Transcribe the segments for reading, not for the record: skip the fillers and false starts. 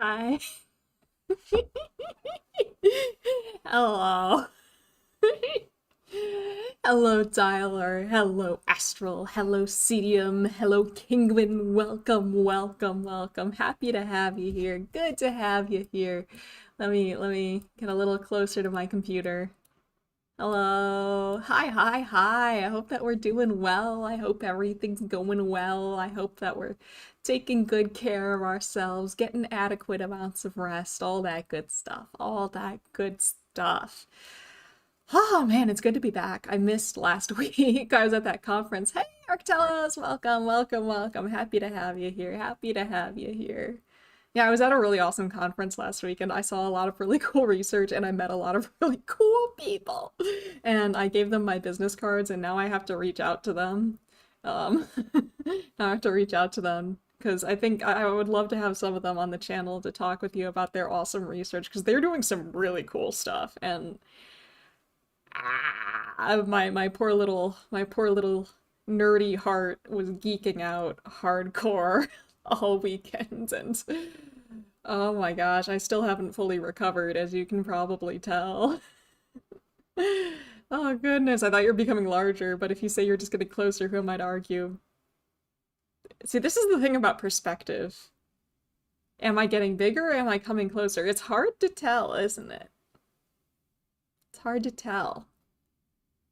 Hi. Hello. Hello, Dialer. Hello, Astral. Hello, Cedium. Hello, Kingwin. Welcome, welcome, welcome. Happy to have you here. Good to have you here. Let me get a little closer to my computer. Hello. Hi, hi, hi. I hope that we're doing well. I hope everything's going well. I hope that we're taking good care of ourselves, getting adequate amounts of rest, all that good stuff. All that good stuff. Oh man, it's good to be back. I missed last week. I was at that conference. Hey, Arctellos, welcome, welcome, welcome. Happy to have you here. Happy to have you here. Yeah, I was at a really awesome conference last week and I saw a lot of really cool research and I met a lot of really cool people. And I gave them my business cards and now I have to reach out to them. Um, now I have to reach out to them because I think I would love to have some of them on the channel to talk with you about their awesome research because they're doing some really cool stuff and my poor little nerdy heart was geeking out hardcore all weekend and oh my gosh, I still haven't fully recovered, as you can probably tell. Oh goodness, I thought you were becoming larger, but if you say you're just getting closer, who might argue? See, this is the thing about perspective. Am I getting bigger or am I coming closer? It's hard to tell, isn't it? It's hard to tell.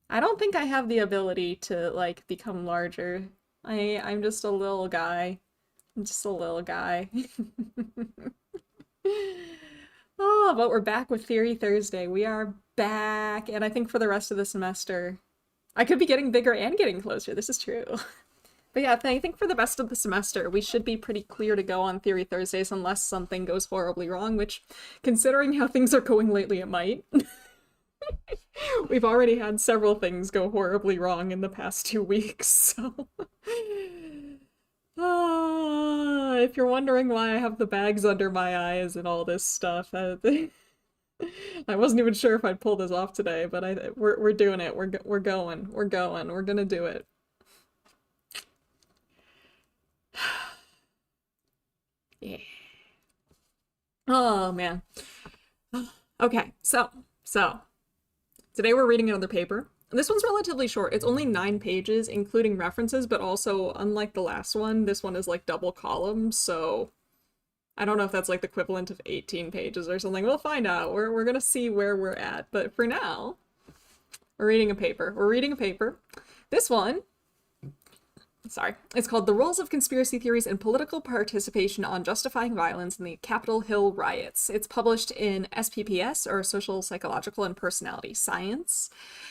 I don't think I have the ability to, like, become larger. I'm just a little guy. I'm just a little guy. Oh, but we're back with Theory Thursday. We are back, and I think for the rest of the semester, I could be getting bigger and getting closer. This is true. But yeah, I think for the rest of the semester, we should be pretty clear to go on Theory Thursdays unless something goes horribly wrong, which, considering how things are going lately, it might. We've already had several things go horribly wrong in the past 2 weeks, so... if you're wondering why I have the bags under my eyes and all this stuff, I wasn't even sure if I'd pull this off today, but we're doing it. We're going. We're going. We're gonna do it. Yeah. Oh man. Okay, so today we're reading another paper. This one's relatively short. It's only 9 pages, including references, but also, unlike the last one, this one is like double columns, so I don't know if that's like the equivalent of 18 pages or something. We'll find out. We're gonna see where we're at. But for now, we're reading a paper. We're reading a paper. This one, sorry, it's called The Roles of Conspiracy Theories in Political Participation on Justifying Violence in the Capitol Hill Riots. It's published in SPPS, or Social, Psychological, and Personality Science.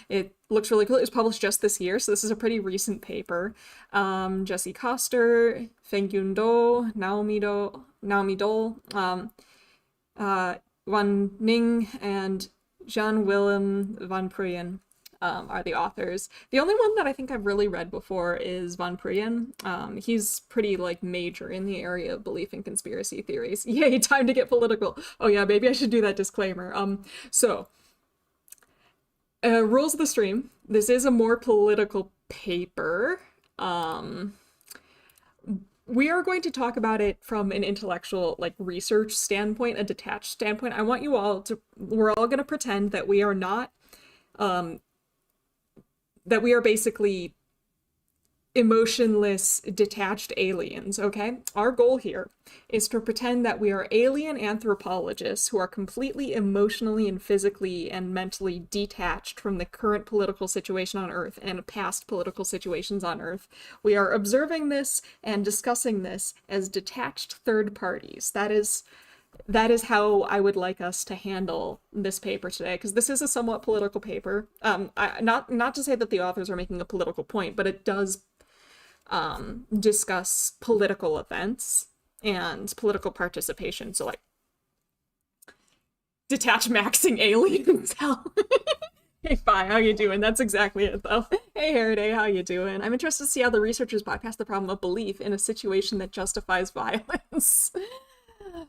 It looks really cool. It was published just this year, so this is a pretty recent paper. Jesse Koster, Fengyun Do, Naomi Dole, Ning, and Jean-Willem van Prooijen are the authors. The only one that I think I've really read before is van Prooijen. He's pretty, like, major in the area of belief in conspiracy theories. Yay, time to get political. Oh yeah, maybe I should do that disclaimer. Rules of the stream. This is a more political paper. We are going to talk about it from an intellectual, like, research standpoint, a detached standpoint. I want you all to, we're all going to pretend that we are not, that we are basically emotionless, detached aliens, okay? Our goal here is to pretend that we are alien anthropologists who are completely emotionally and physically and mentally detached from the current political situation on Earth and past political situations on Earth. We are observing this and discussing this as detached third parties. That is how I would like us to handle this paper today, because this is a somewhat political paper. Not to say that the authors are making a political point, but it does discuss political events and political participation. So, like, detach maxing aliens. Hell. Hey, Fi, how you doing? That's exactly it, though. Hey, Heriday, how you doing? I'm interested to see how the researchers bypass the problem of belief in a situation that justifies violence.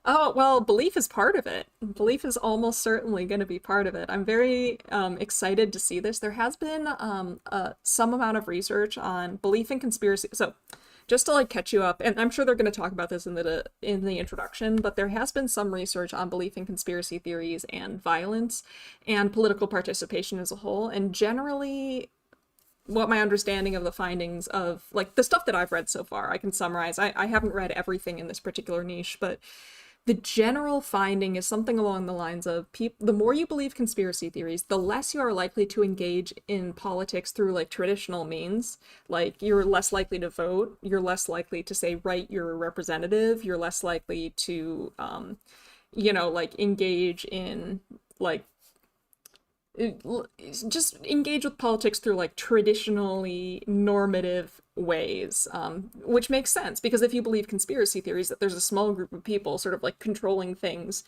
Oh, well, belief is part of it. Belief is almost certainly going to be part of it. I'm very excited to see this. There has been some amount of research on belief in conspiracy. So, just to like catch you up, and I'm sure they're going to talk about this in the introduction, but there has been some research on belief in conspiracy theories and violence and political participation as a whole, and generally what my understanding of the findings of like the stuff that I've read so far, I can summarize. I haven't read everything in this particular niche, but the general finding is something along the lines of the more you believe conspiracy theories, the less you are likely to engage in politics through like traditional means. Like you're less likely to vote, you're less likely to say write your representative, you're less likely to like engage in like just engage with politics through like traditionally normative ways, which makes sense because if you believe conspiracy theories that there's a small group of people sort of like controlling things,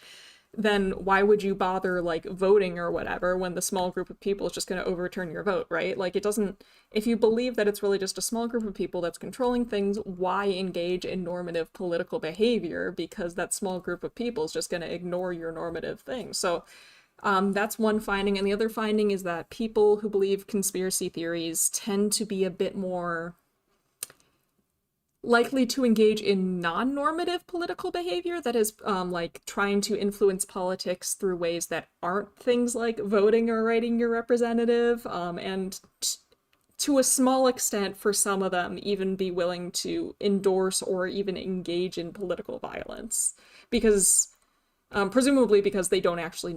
then why would you bother like voting or whatever when the small group of people is just going to overturn your vote, right? Like it doesn't, if you believe that it's really just a small group of people that's controlling things, why engage in normative political behavior? Because that small group of people is just going to ignore your normative things. So that's one finding. And the other finding is that people who believe conspiracy theories tend to be a bit more likely to engage in non-normative political behavior that is like trying to influence politics through ways that aren't things like voting or writing your representative, and to a small extent for some of them even be willing to endorse or even engage in political violence because presumably because they don't actually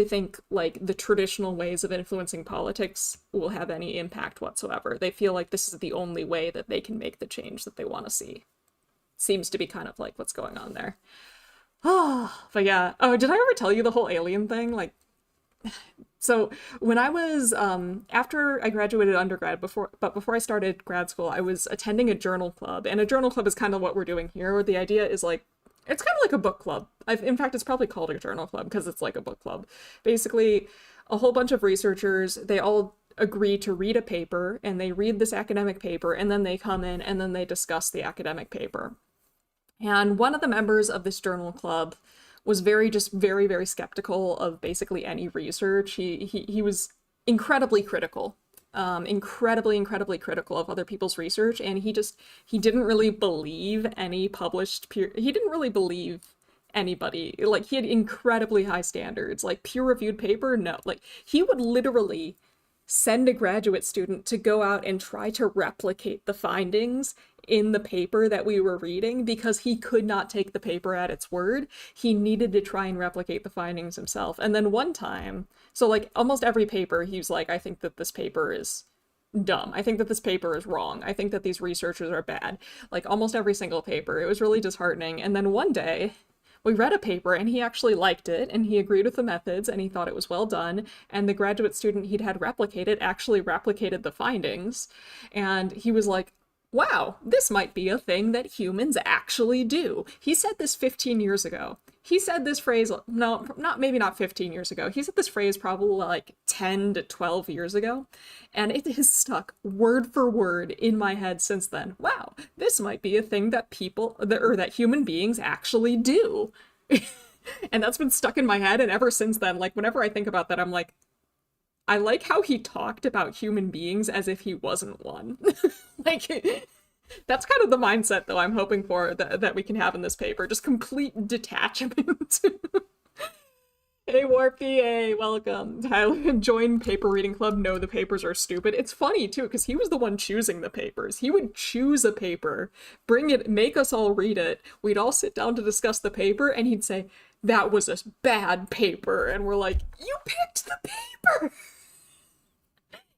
think like the traditional ways of influencing politics will have any impact whatsoever. They feel like this is the only way that they can make the change that they want to see. Seems to be kind of like what's going on there. Oh, but yeah. Oh, did I ever tell you the whole alien thing? Like, so when I was, after I graduated undergrad, before I started grad school, I was attending a journal club, and a journal club is kind of what we're doing here, where the idea is like, it's kind of like a book club. In fact, it's probably called a journal club because it's like a book club. Basically, a whole bunch of researchers, they all agree to read a paper, and they read this academic paper, and then they come in and then they discuss the academic paper. And one of the members of this journal club was very, very skeptical of basically any research. He was incredibly critical. Incredibly critical of other people's research, and he didn't really believe any published he didn't really believe anybody. Like, he had incredibly high standards. Like, peer-reviewed paper, no. Like, he would literally send a graduate student to go out and try to replicate the findings in the paper that we were reading because he could not take the paper at its word. He needed to try and replicate the findings himself. And then one time, so like almost every paper, he was like, I think that this paper is dumb. I think that this paper is wrong. I think that these researchers are bad. Like almost every single paper. It was really disheartening. And then one day, we read a paper and he actually liked it and he agreed with the methods and he thought it was well done. And the graduate student he'd had replicate it actually replicated the findings. And he was like, wow, this might be a thing that humans actually do. He said this 15 years ago. He said this phrase, no, maybe not 15 years ago. He said this phrase probably like 10 to 12 years ago. And it has stuck word for word in my head since then. Wow, this might be a thing that that human beings actually do. And that's been stuck in my head. And ever since then, like whenever I think about that, I'm like, I like how he talked about human beings as if he wasn't one. Like, that's kind of the mindset, though, I'm hoping for that we can have in this paper. Just complete detachment. Hey, Warpy, hey, welcome. Tyler, join paper reading club. No, the papers are stupid. It's funny, too, because he was the one choosing the papers. He would choose a paper, bring it, make us all read it. We'd all sit down to discuss the paper, and he'd say, that was a bad paper. And we're like, you picked the paper!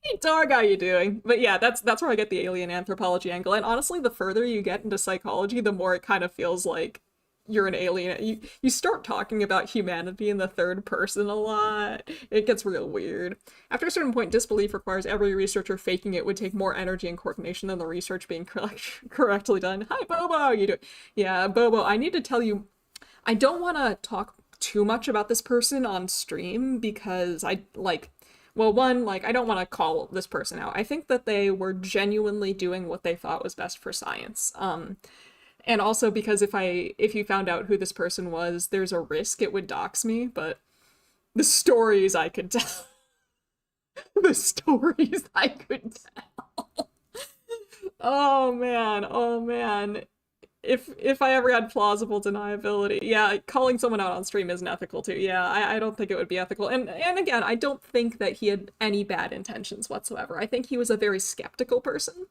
Hey dog, how you doing? But yeah, that's where I get the alien anthropology angle. And honestly, the further you get into psychology, the more it kind of feels like you're an alien. You start talking about humanity in the third person a lot. It gets real weird. After a certain point, disbelief requires every researcher faking it would take more energy and coordination than the research being correctly done. Hi, Bobo, how you doing? Yeah, Bobo, I need to tell you, I don't want to talk too much about this person on stream because well, one, I don't want to call this person out. I think that they were genuinely doing what they thought was best for science. And also because if you found out who this person was, there's a risk it would dox me, but the stories I could tell. The stories I could tell. Oh man, oh man. If I ever had plausible deniability, yeah, calling someone out on stream isn't ethical too. Yeah, I don't think it would be ethical. And again, I don't think that he had any bad intentions whatsoever. I think he was a very skeptical person.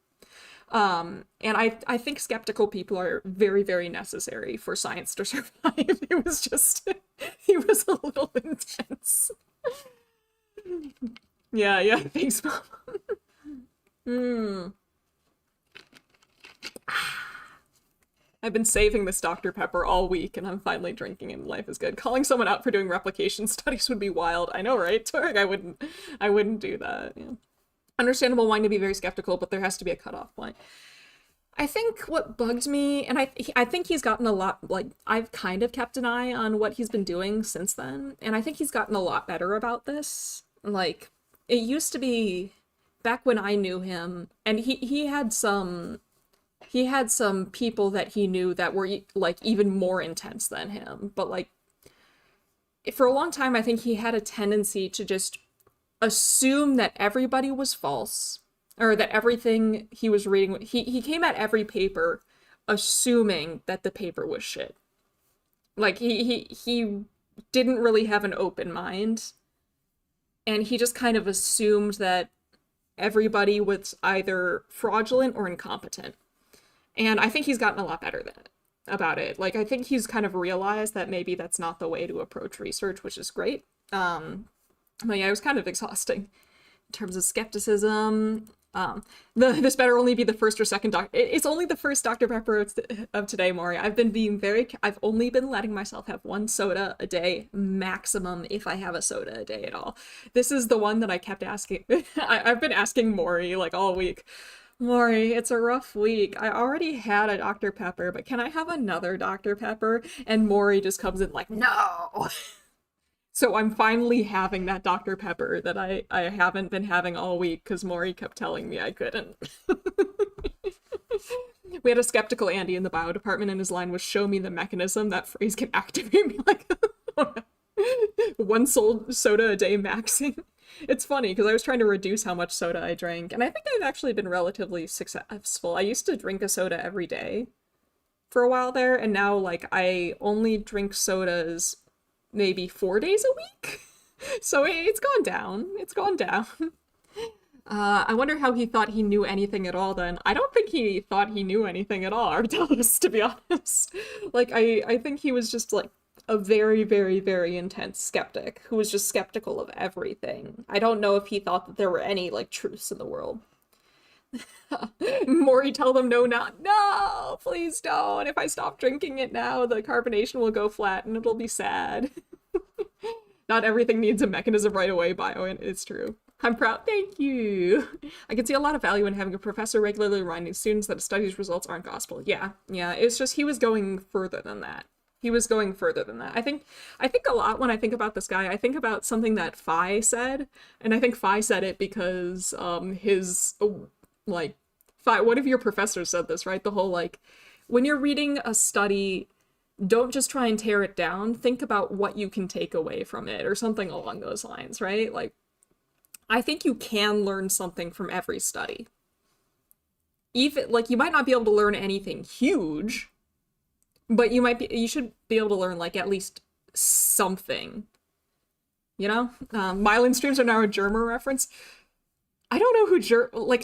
And I think skeptical people are very, very necessary for science to survive. It was just, he was a little intense. Yeah, yeah, thanks, Mom. Hmm. I've been saving this Dr. Pepper all week, and I'm finally drinking it, and life is good. Calling someone out for doing replication studies would be wild. I know, right? Torg, I wouldn't do that. Yeah. Understandable wanting to be very skeptical, but there has to be a cutoff point. I think what bugged me, and I think he's gotten a lot, like, I've kind of kept an eye on what he's been doing since then, and I think he's gotten a lot better about this. Like, it used to be, back when I knew him, and he had some people that he knew that were, like, even more intense than him, but, like, for a long time, I think he had a tendency to just assume that everybody was false, or that everything he was reading, he came at every paper assuming that the paper was shit. Like, he didn't really have an open mind, and he just kind of assumed that everybody was either fraudulent or incompetent. And I think he's gotten a lot better about it. Like, I think he's kind of realized that maybe that's not the way to approach research, which is great. But yeah, it was kind of exhausting in terms of skepticism. This better only be the first or second it's only the first Dr. Pepper of today, Maury. I've only been letting myself have one soda a day maximum, if I have a soda a day at all. This is the one that I kept asking. I've been asking Maury like all week. Maury, it's a rough week. I already had a Dr. Pepper, but can I have another Dr. Pepper? And Maury just comes in like, no! So I'm finally having that Dr. Pepper that I haven't been having all week because Maury kept telling me I couldn't. We had a skeptical Andy in the bio department, and his line was, show me the mechanism that phrase can activate me. Like, one soda a day maxing. It's funny because I was trying to reduce how much soda I drank, and I think I've actually been relatively successful. I used to drink a soda every day for a while there, and now, like, I only drink sodas maybe 4 days a week. So it's gone down. It's gone down. I wonder how he thought he knew anything at all then. I don't think he thought he knew anything at all, Artelis, to be honest. Like, I think he was just, like, a very, very, very intense skeptic who was just skeptical of everything. I don't know if he thought that there were any, like, truths in the world. Maury, tell them no, please don't. If I stop drinking it now, the carbonation will go flat and it'll be sad. Not everything needs a mechanism right away, Bio, and it's true. I'm proud. Thank you. I can see a lot of value in having a professor regularly reminding students that a study's results aren't gospel. Yeah, it's just he was going further than that. I think a lot when I think about this guy, I think about something that Phi said, and I think Phi said it because like, one of your professors said this, right? The whole, like, when you're reading a study, don't just try and tear it down. Think about what you can take away from it, or something along those lines, right? Like, I think you can learn something from every study. Even, like, you might not be able to learn anything huge, but you should be able to learn, like, at least something. You know? Myelin streams are now a Germa reference. I don't know who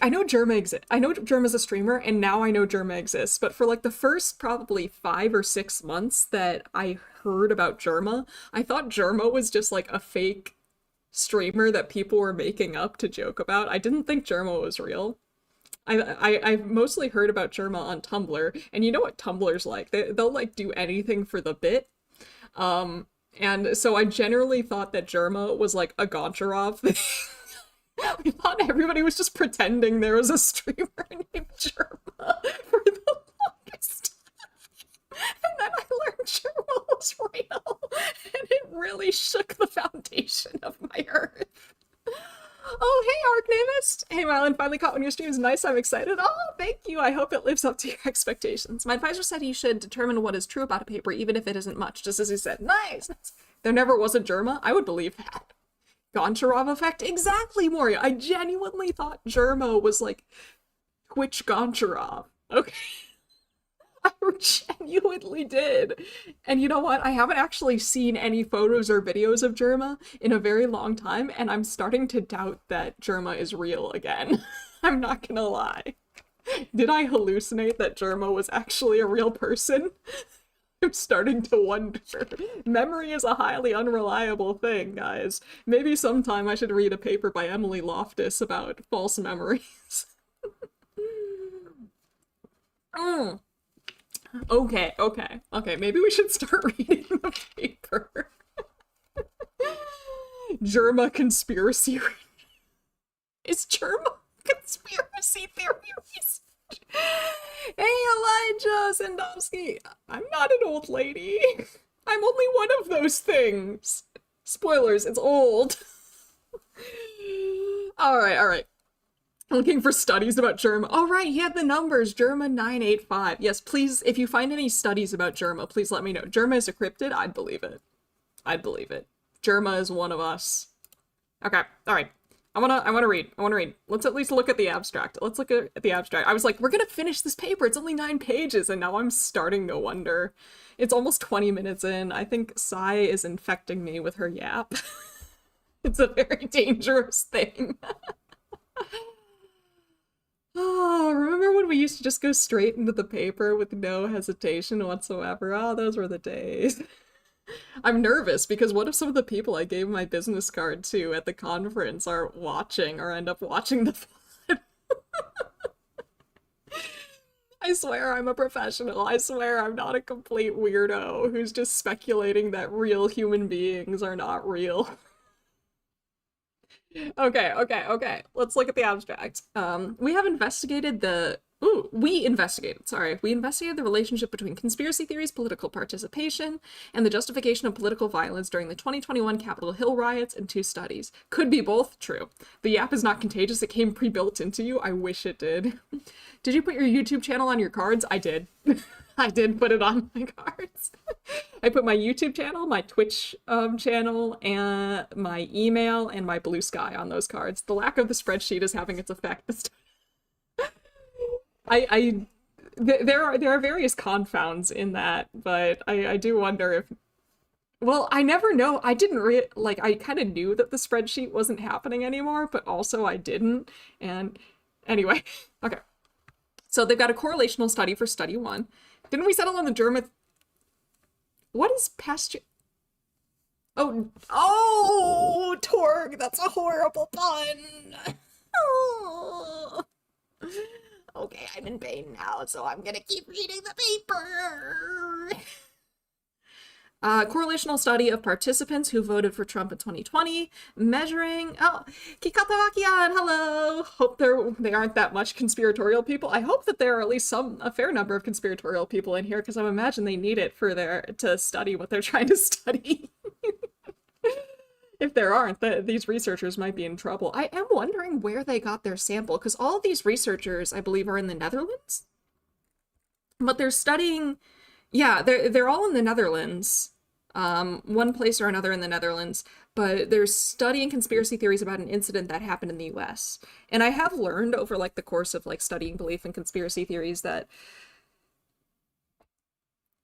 I know Germa exists. I know Germa's a streamer, and now I know Germa exists, but for, like, the first probably 5 or 6 months that I heard about Germa, I thought Germa was just, like, a fake streamer that people were making up to joke about. I didn't think Germa was real. I've mostly heard about Germa on Tumblr, and you know what Tumblr's like. They'll, like, do anything for the bit. And so I generally thought that Germa was, like, a Goncharov thing. I thought everybody was just pretending there was a streamer named Germa for the longest time. And then I learned Germa was real, and it really shook the foundation of my earth. Oh, hey, Arcnamist! Hey, Mylan, finally caught one of your streams. Nice, I'm excited. Oh, thank you. I hope it lives up to your expectations. My advisor said you should determine what is true about a paper, even if it isn't much, just as he said. Nice! There never was a Germa? I would believe that. Goncharov effect? Exactly, Moria. I genuinely thought Germa was, like, Twitch Goncharov. Okay. I genuinely did. And you know what? I haven't actually seen any photos or videos of Germa in a very long time, and I'm starting to doubt that Germa is real again. I'm not gonna lie. Did I hallucinate that Germa was actually a real person? I'm starting to wonder. Memory is a highly unreliable thing, guys. Maybe sometime I should read a paper by Emily Loftus about false memories. Mm. Okay. Maybe we should start reading the paper. Germa conspiracy. Is Germa conspiracy theories? Hey, Elijah Sandowski. I'm not an old lady. I'm only one of those things. Spoilers, it's old. All right. Looking for studies about Germa. Oh, right, he had the numbers. Germa 985. Yes, please, if you find any studies about Germa, please let me know. Germa is a cryptid? I'd believe it. Germa is one of us. Okay, all right. I wanna read. Let's at least look at the abstract. Let's look at the abstract. I was like, we're gonna finish this paper. It's only 9 pages, and now I'm starting to wonder. It's almost 20 minutes in. I think Sai is infecting me with her yap. It's a very dangerous thing. Oh, remember when we used to just go straight into the paper with no hesitation whatsoever? Oh, those were the days. I'm nervous because what if some of the people I gave my business card to at the conference are watching or end up watching the VOD? I swear I'm a professional. I swear I'm not a complete weirdo who's just speculating that real human beings are not real. Okay. Let's look at the abstract. We investigated the relationship between conspiracy theories, political participation, and the justification of political violence during the 2021 Capitol Hill riots in 2 studies. Could be both true. The app is not contagious. It came pre-built into you. I wish it did. Did you put your YouTube channel on your cards? I did. I did put it on my cards. I put my YouTube channel, my Twitch channel, and my email, and my Blue Sky on those cards. The lack of the spreadsheet is having its effect this time. There are various confounds in that, but I do wonder if, well, I never know. I didn't I kind of knew that the spreadsheet wasn't happening anymore, but also I didn't. And anyway, okay. So they've got a correlational study for study 1. Didn't we settle on the German? What is pasture? Oh, Torg, that's a horrible pun. Oh. Okay, I'm in pain now, so I'm gonna keep reading the paper. Correlational study of participants who voted for Trump in 2020, measuring, Kikatawakian, hello! Hope they aren't that much conspiratorial people. I hope that there are at least a fair number of conspiratorial people in here, because I imagine they need it to study what they're trying to study. If there aren't, these researchers might be in trouble. I am wondering where they got their sample, because all of these researchers, I believe, are in the Netherlands. But they're studying, yeah, they're all in the Netherlands. One place or another in the Netherlands, but they're studying conspiracy theories about an incident that happened in the US. And I have learned over the course of studying belief in conspiracy theories that,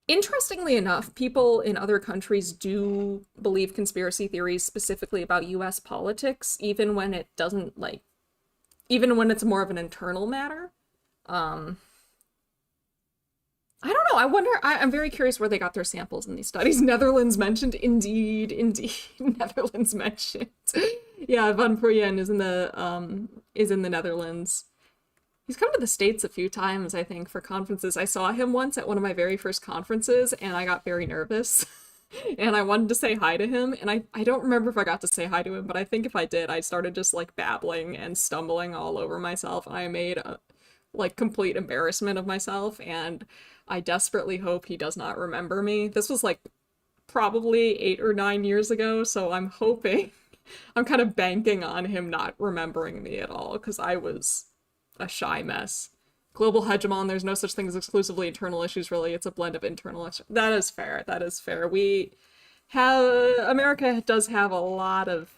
interestingly enough, people in other countries do believe conspiracy theories specifically about US politics, even when it doesn't even when it's more of an internal matter. I don't know. I wonder. I'm very curious where they got their samples in these studies. Netherlands mentioned, indeed. Netherlands mentioned. Yeah, Van Prooijen is in the Netherlands. He's come to the States a few times, I think, for conferences. I saw him once at one of my very first conferences, and I got very nervous. And I wanted to say hi to him, and I don't remember if I got to say hi to him, but I think if I did, I started just babbling and stumbling all over myself, and I made a complete embarrassment of myself, and I desperately hope he does not remember me. This was probably 8 or 9 years ago, so I'm hoping, I'm kind of banking on him not remembering me at all, because I was a shy mess. Global hegemon, there's no such thing as exclusively internal issues, really. It's a blend of internal issues. That is fair. America does have a lot of,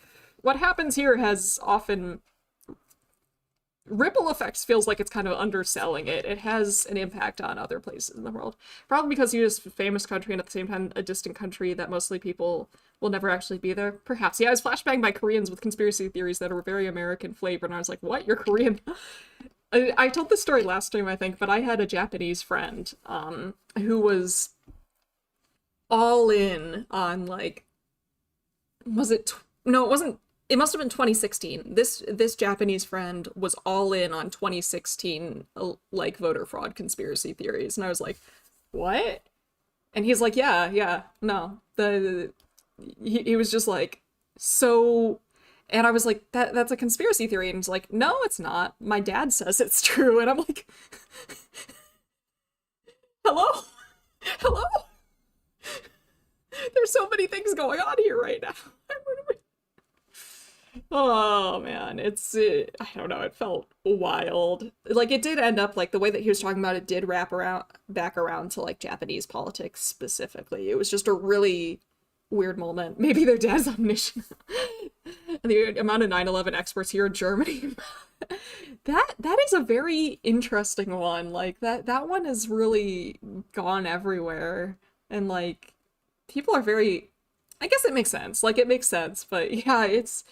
what happens here has often ripple effects feels like it's kind of underselling it. It has an impact on other places in the world. Probably because you is a famous country and at the same time a distant country that mostly people will never actually be there. Perhaps. Yeah, I was flashbanged by Koreans with conspiracy theories that are very American flavored, and I was like, what? You're Korean? I told this story last time, I think, but I had a Japanese friend who was all in on, like, was it... No, it wasn't. It must have been 2016. This Japanese friend was all in on 2016 like voter fraud conspiracy theories, and I was like, "What?" And he's like, "Yeah, no." He was just like, so, and I was like, that's a conspiracy theory, and he's like, "No, it's not. My dad says it's true," and I'm like, "Hello, hello." There's so many things going on here right now. Oh man, I don't know, it felt wild. Like, it did end up, like, the way that he was talking about it did wrap around back around to, like, Japanese politics specifically. It was just a really weird moment. Maybe their dad's omniscient. The amount of 9/11 experts here in Germany. That is a very interesting one. Like, that one has really gone everywhere. And, like, people are very, I guess it makes sense. Like, it makes sense, but yeah, it's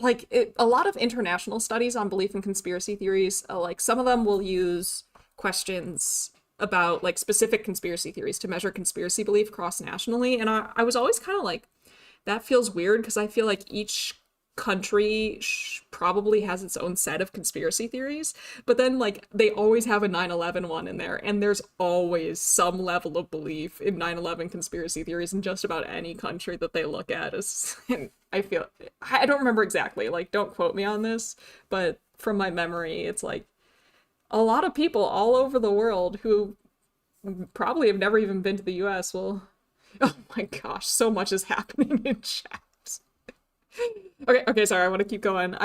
like a lot of international studies on belief in conspiracy theories, like some of them will use questions about like specific conspiracy theories to measure conspiracy belief cross-nationally, and I was always kind of like, that feels weird because I feel like each country probably has its own set of conspiracy theories, but then like they always have a 9/11 one in there, and there's always some level of belief in 9/11 conspiracy theories in just about any country that they look at. And I feel, I don't remember exactly, like, don't quote me on this, but from my memory, it's like a lot of people all over the world who probably have never even been to the US will, oh my gosh, so much is happening in chat. Okay, sorry, I want to keep going.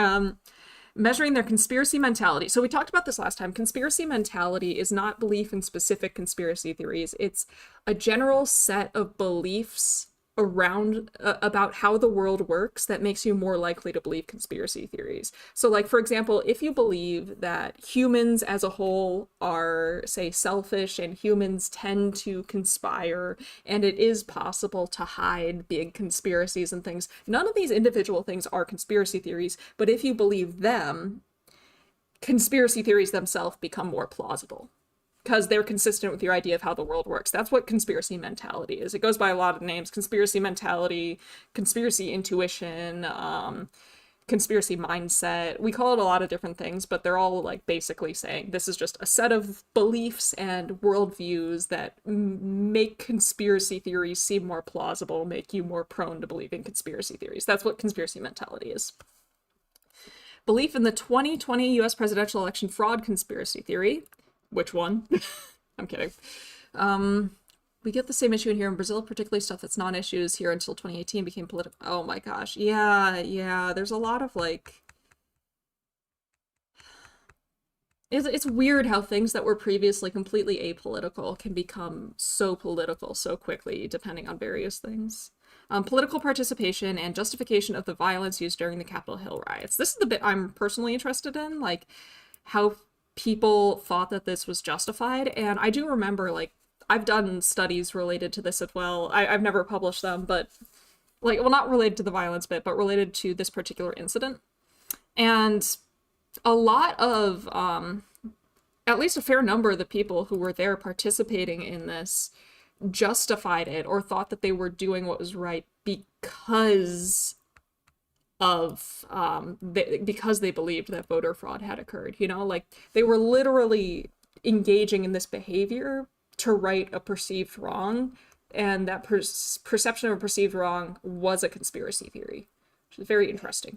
Measuring their conspiracy mentality. So we talked about this last time. Conspiracy mentality is not belief in specific conspiracy theories. It's a general set of beliefs around about how the world works that makes you more likely to believe conspiracy theories. So, like, for example, if you believe that humans as a whole are, say, selfish and humans tend to conspire and it is possible to hide big conspiracies and things, none of these individual things are conspiracy theories, but if you believe them, conspiracy theories themselves become more plausible, because they're consistent with your idea of how the world works. That's what conspiracy mentality is. It goes by a lot of names: conspiracy mentality, conspiracy intuition, conspiracy mindset. We call it a lot of different things, but they're all like basically saying this is just a set of beliefs and worldviews that make conspiracy theories seem more plausible, make you more prone to believing conspiracy theories. That's what conspiracy mentality is. Belief in the 2020 US presidential election fraud conspiracy theory. Which one? I'm kidding. We get the same issue in here in Brazil, particularly stuff that's non-issues here until 2018 became political. Oh my gosh. Yeah. There's a lot of like... It's weird how things that were previously completely apolitical can become so political so quickly, depending on various things. Political participation and justification of the violence used during the Capitol Hill riots. This is the bit I'm personally interested in, like how people thought that this was justified. And I do remember, like, I've done studies related to this as well. I've never published them, but like, well, not related to the violence bit, but related to this particular incident. And a lot of, at least a fair number of the people who were there participating in this justified it or thought that they were doing what was right because of because they believed that voter fraud had occurred. You know, like, they were literally engaging in this behavior to right a perceived wrong, and that perception of a perceived wrong was a conspiracy theory, which is very interesting.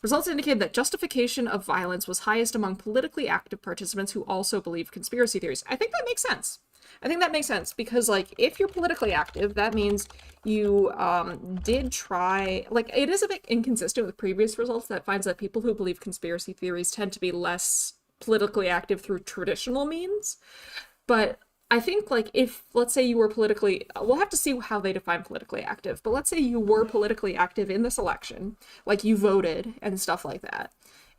Results indicated that justification of violence was highest among politically active participants who also believed conspiracy theories. I think that makes sense. I think that makes sense because, like, if you're politically active, that means you did try, like, it is a bit inconsistent with previous results that finds that people who believe conspiracy theories tend to be less politically active through traditional means. But I think, like, if, let's say you were politically, we'll have to see how they define politically active, but let's say you were politically active in this election, like you voted and stuff like that,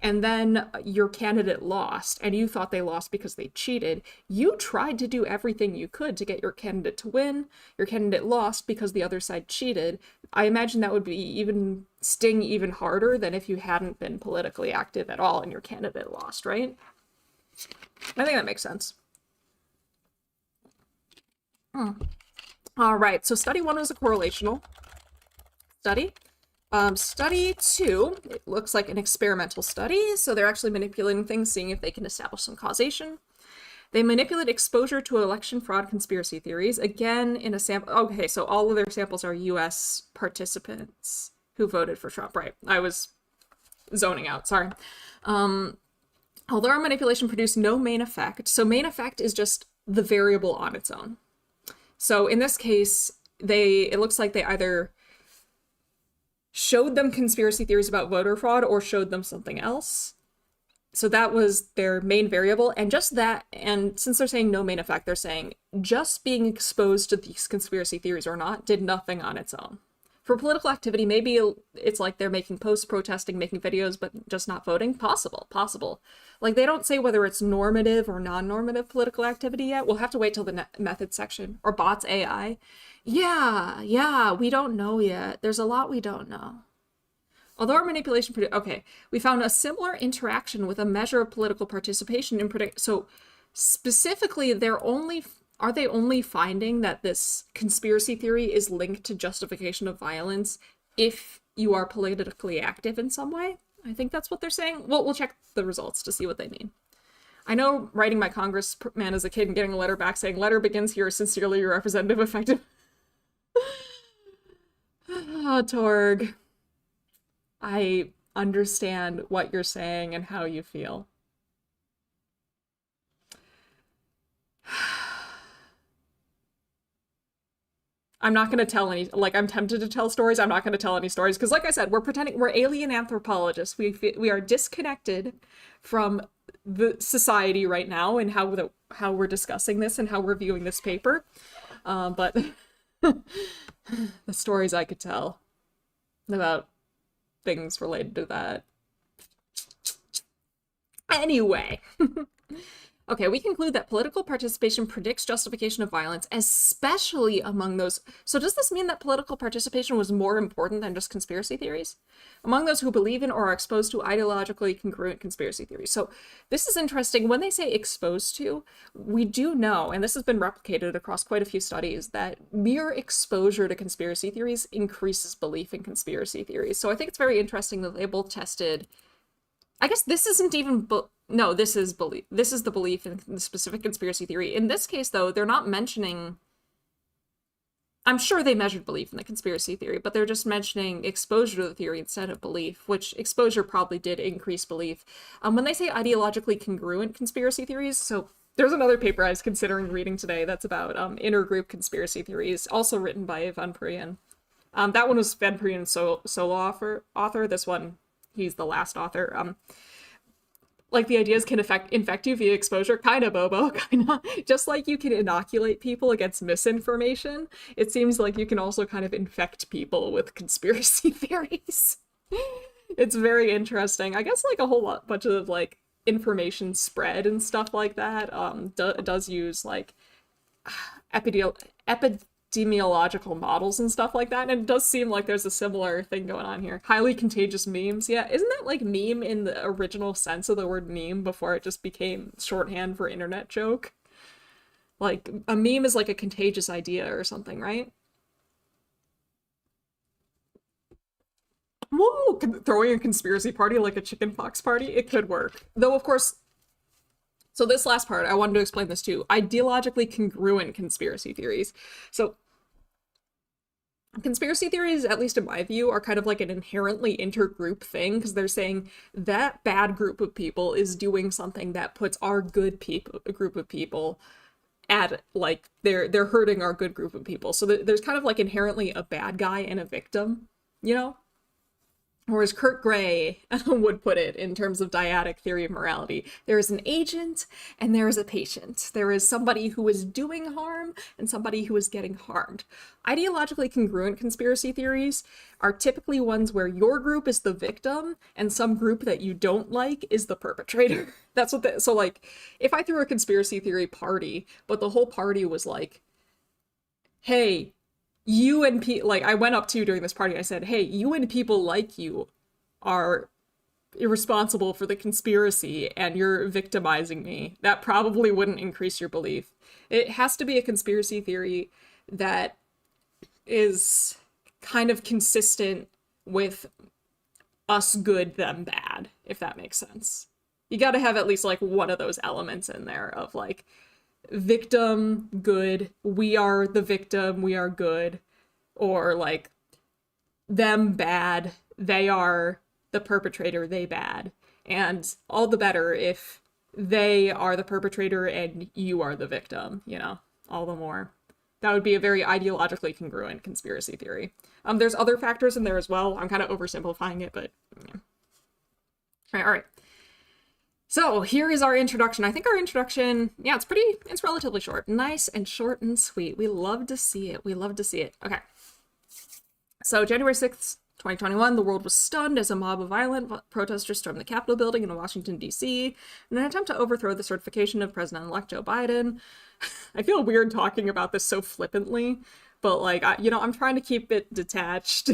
and then your candidate lost, and you thought they lost because they cheated, you tried to do everything you could to get your candidate to win. Your candidate lost because the other side cheated. I imagine that would be sting even harder than if you hadn't been politically active at all and your candidate lost, right? I think that makes sense. All right, so study 1 was a correlational study. Study 2, it looks like an experimental study, so they're actually manipulating things, seeing if they can establish some causation. They manipulate exposure to election fraud conspiracy theories, again in a sample. Okay, so all of their samples are US participants who voted for Trump, right? I was zoning out, sorry. Although our manipulation produced no main effect, so main effect is just the variable on its own. So in this case, it looks like they either showed them conspiracy theories about voter fraud or showed them something else. So that was their main variable, and just that, and since they're saying no main effect, they're saying just being exposed to these conspiracy theories or not did nothing on its own. For political activity, maybe it's like they're making posts, protesting, making videos, but just not voting. Possible. Like, they don't say whether it's normative or non-normative political activity yet. We'll have to wait till the method section. Or bots AI. Yeah, we don't know yet. There's a lot we don't know. Although our manipulation we found a similar interaction with a measure of political participation in so specifically, are they only finding that this conspiracy theory is linked to justification of violence if you are politically active in some way? I think that's what they're saying. We'll check the results to see what they mean. I know writing my congressman as a kid and getting a letter back saying, letter begins here, sincerely your representative effective. Oh, Torg. I understand what you're saying and how you feel. I'm not going to tell any, like, I'm tempted to tell stories. I'm not going to tell any stories because, like I said, we're pretending we're alien anthropologists. We are disconnected from the society right now and how we're discussing this and how we're viewing this paper. But the stories I could tell about things related to that. Anyway. Okay, we conclude that political participation predicts justification of violence, especially among those. So does this mean that political participation was more important than just conspiracy theories? Among those who believe in or are exposed to ideologically congruent conspiracy theories. So this is interesting. When they say exposed to, we do know, and this has been replicated across quite a few studies, that mere exposure to conspiracy theories increases belief in conspiracy theories. So I think it's very interesting that they both tested. I guess this isn't even, no, this is belief. This is the belief in the specific conspiracy theory. In this case, though, they're not mentioning, I'm sure they measured belief in the conspiracy theory, but they're just mentioning exposure to the theory instead of belief, which exposure probably did increase belief. When they say ideologically congruent conspiracy theories, so there's another paper I was considering reading today that's about intergroup conspiracy theories, also written by Van Prooijen. That one was Van Prooijen's solo author. This one, he's the last author. Like, the ideas can infect you via exposure, kind of, Bobo, kind of. Just like you can inoculate people against misinformation, it seems like you can also kind of infect people with conspiracy theories. It's very interesting. I guess, like, a whole bunch of, like, information spread and stuff like that does use, like, epidemiological models and stuff like that, and it does seem like there's a similar thing going on here. Highly contagious memes. Yeah, isn't that like meme in the original sense of the word meme before it just became shorthand for internet joke? Like, a meme is like a contagious idea or something, right? Whoa, throwing a conspiracy party like a chickenpox party? It could work. Though, of course, so this last part, I wanted to explain this too. Ideologically congruent conspiracy theories. So conspiracy theories, at least in my view, are kind of like an inherently intergroup thing, because they're saying that bad group of people is doing something that puts our good group of people at, like, they're hurting our good group of people. So there's kind of like inherently a bad guy and a victim, you know? or as Kurt Gray would put it in terms of dyadic theory of morality, there is an agent and there is a patient. There is somebody who is doing harm and somebody who is getting harmed. Ideologically congruent conspiracy theories are typically ones where your group is the victim and some group that you don't like is the perpetrator. That's what so like, if I threw a conspiracy theory party, but the whole party was like, hey, you and like, I went up to you during this party, I said, hey, you and people like you are irresponsible for the conspiracy and you're victimizing me, that probably wouldn't increase your belief. It has to be a conspiracy theory that is kind of consistent with us good, them bad, if that makes sense. You gotta have at least like one of those elements in there of like, victim, good, we are the victim, we are good, or like them bad, they are the perpetrator, they bad. And all the better if they are the perpetrator and you are the victim, you know, all the more. That would be a very ideologically congruent conspiracy theory. There's other factors in there as well. I'm kind of oversimplifying it, but yeah. All right. So here is our introduction. I think our introduction, yeah, it's relatively short. Nice and short and sweet. We love to see it. We love to see it. Okay. So January 6th, 2021, the world was stunned as a mob of violent protesters stormed the Capitol building in Washington, D.C. in an attempt to overthrow the certification of President-elect Joe Biden. I feel weird talking about this so flippantly, but like, I'm trying to keep it detached.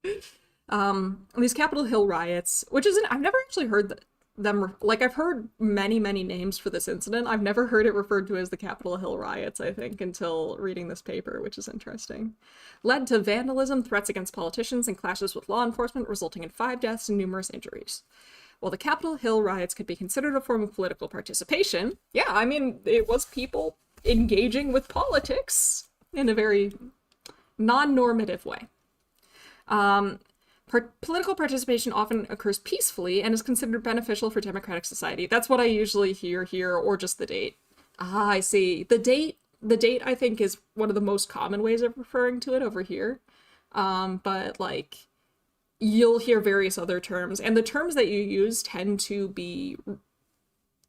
These Capitol Hill riots, which isn't, I've never actually heard them, like, I've heard many names for this incident. I've never heard it referred to as the Capitol Hill riots, I think, until reading this paper, which is interesting. Led to vandalism, threats against politicians, and clashes with law enforcement, resulting in 5 deaths and numerous injuries. While the Capitol Hill riots could be considered a form of political participation, yeah, I mean, it was people engaging with politics in a very non-normative way. Political participation often occurs peacefully and is considered beneficial for democratic society. That's what I usually hear here, or just the date. Ah, I see. The date, I think, is one of the most common ways of referring to it over here. But, like, you'll hear various other terms, and the terms that you use tend to be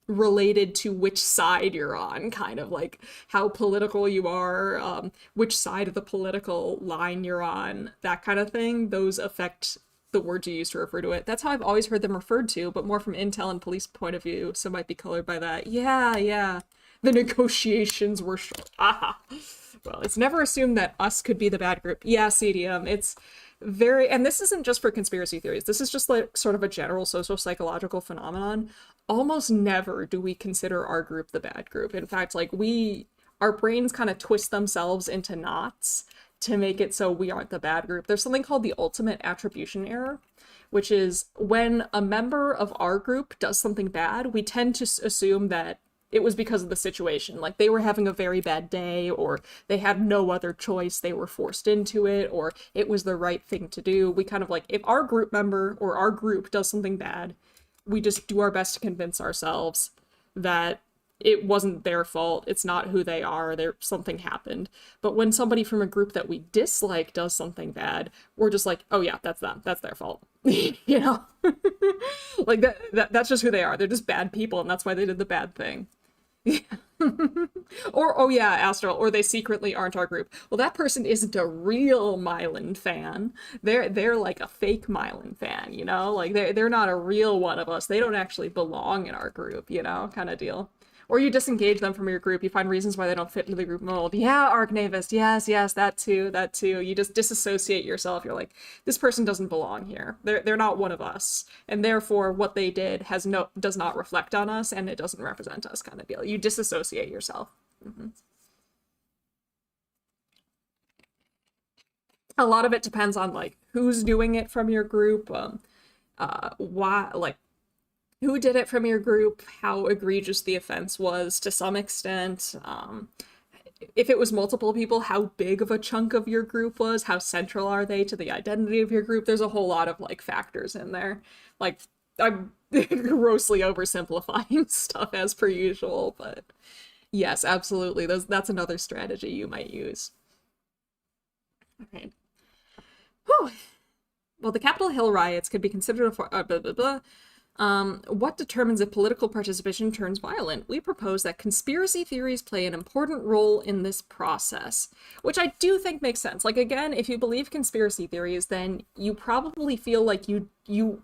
related to which side you're on, kind of like how political you are, which side of the political line you're on, that kind of thing. Those affect the words you use to refer to it. That's how I've always heard them referred to, but more from intel and police point of view, so might be colored by that. Yeah. The negotiations were short. Aha. Well, it's never assumed that us could be the bad group. Yeah, CDM. It's very, and this isn't just for conspiracy theories. This is just like sort of a general social psychological phenomenon. Almost never do we consider our group the bad group. In fact, like our brains kind of twist themselves into knots to make it so we aren't the bad group. There's something called the ultimate attribution error, which is when a member of our group does something bad, we tend to assume that it was because of the situation. Like they were having a very bad day, or they had no other choice, they were forced into it, or it was the right thing to do. We kind of like, if our group member or our group does something bad, we just do our best to convince ourselves that it wasn't their fault, it's not who they are, something happened. But when somebody from a group that we dislike does something bad, we're just like, oh yeah, that's them, that's their fault. You know? Like that's just who they are. They're just bad people, and that's why they did the bad thing. Or, oh yeah, Astral, or they secretly aren't our group. Well, that person isn't a real Mylan fan. They're like a fake Mylan fan, you know? Like they're not a real one of us. They don't actually belong in our group, you know, kind of deal. Or you disengage them from your group. You find reasons why they don't fit into the group mold. Yeah, Arcnavist. Yes, that too. You just disassociate yourself. You're like, this person doesn't belong here. They're not one of us. And therefore, what they did does not reflect on us, and it doesn't represent us, kind of deal. You disassociate yourself. Mm-hmm. A lot of it depends on, like, who's doing it from your group, why, like, who did it from your group, how egregious the offense was to some extent, if it was multiple people, how big of a chunk of your group was, how central are they to the identity of your group. There's a whole lot of like factors in there. Like, I'm grossly oversimplifying stuff as per usual, but yes, absolutely, that's another strategy you might use. All right. Whew. While the Capitol Hill riots could be considered blah, blah, blah. What determines if political participation turns violent? We propose that conspiracy theories play an important role in this process, which I do think makes sense. Like, again, if you believe conspiracy theories, then you probably feel like you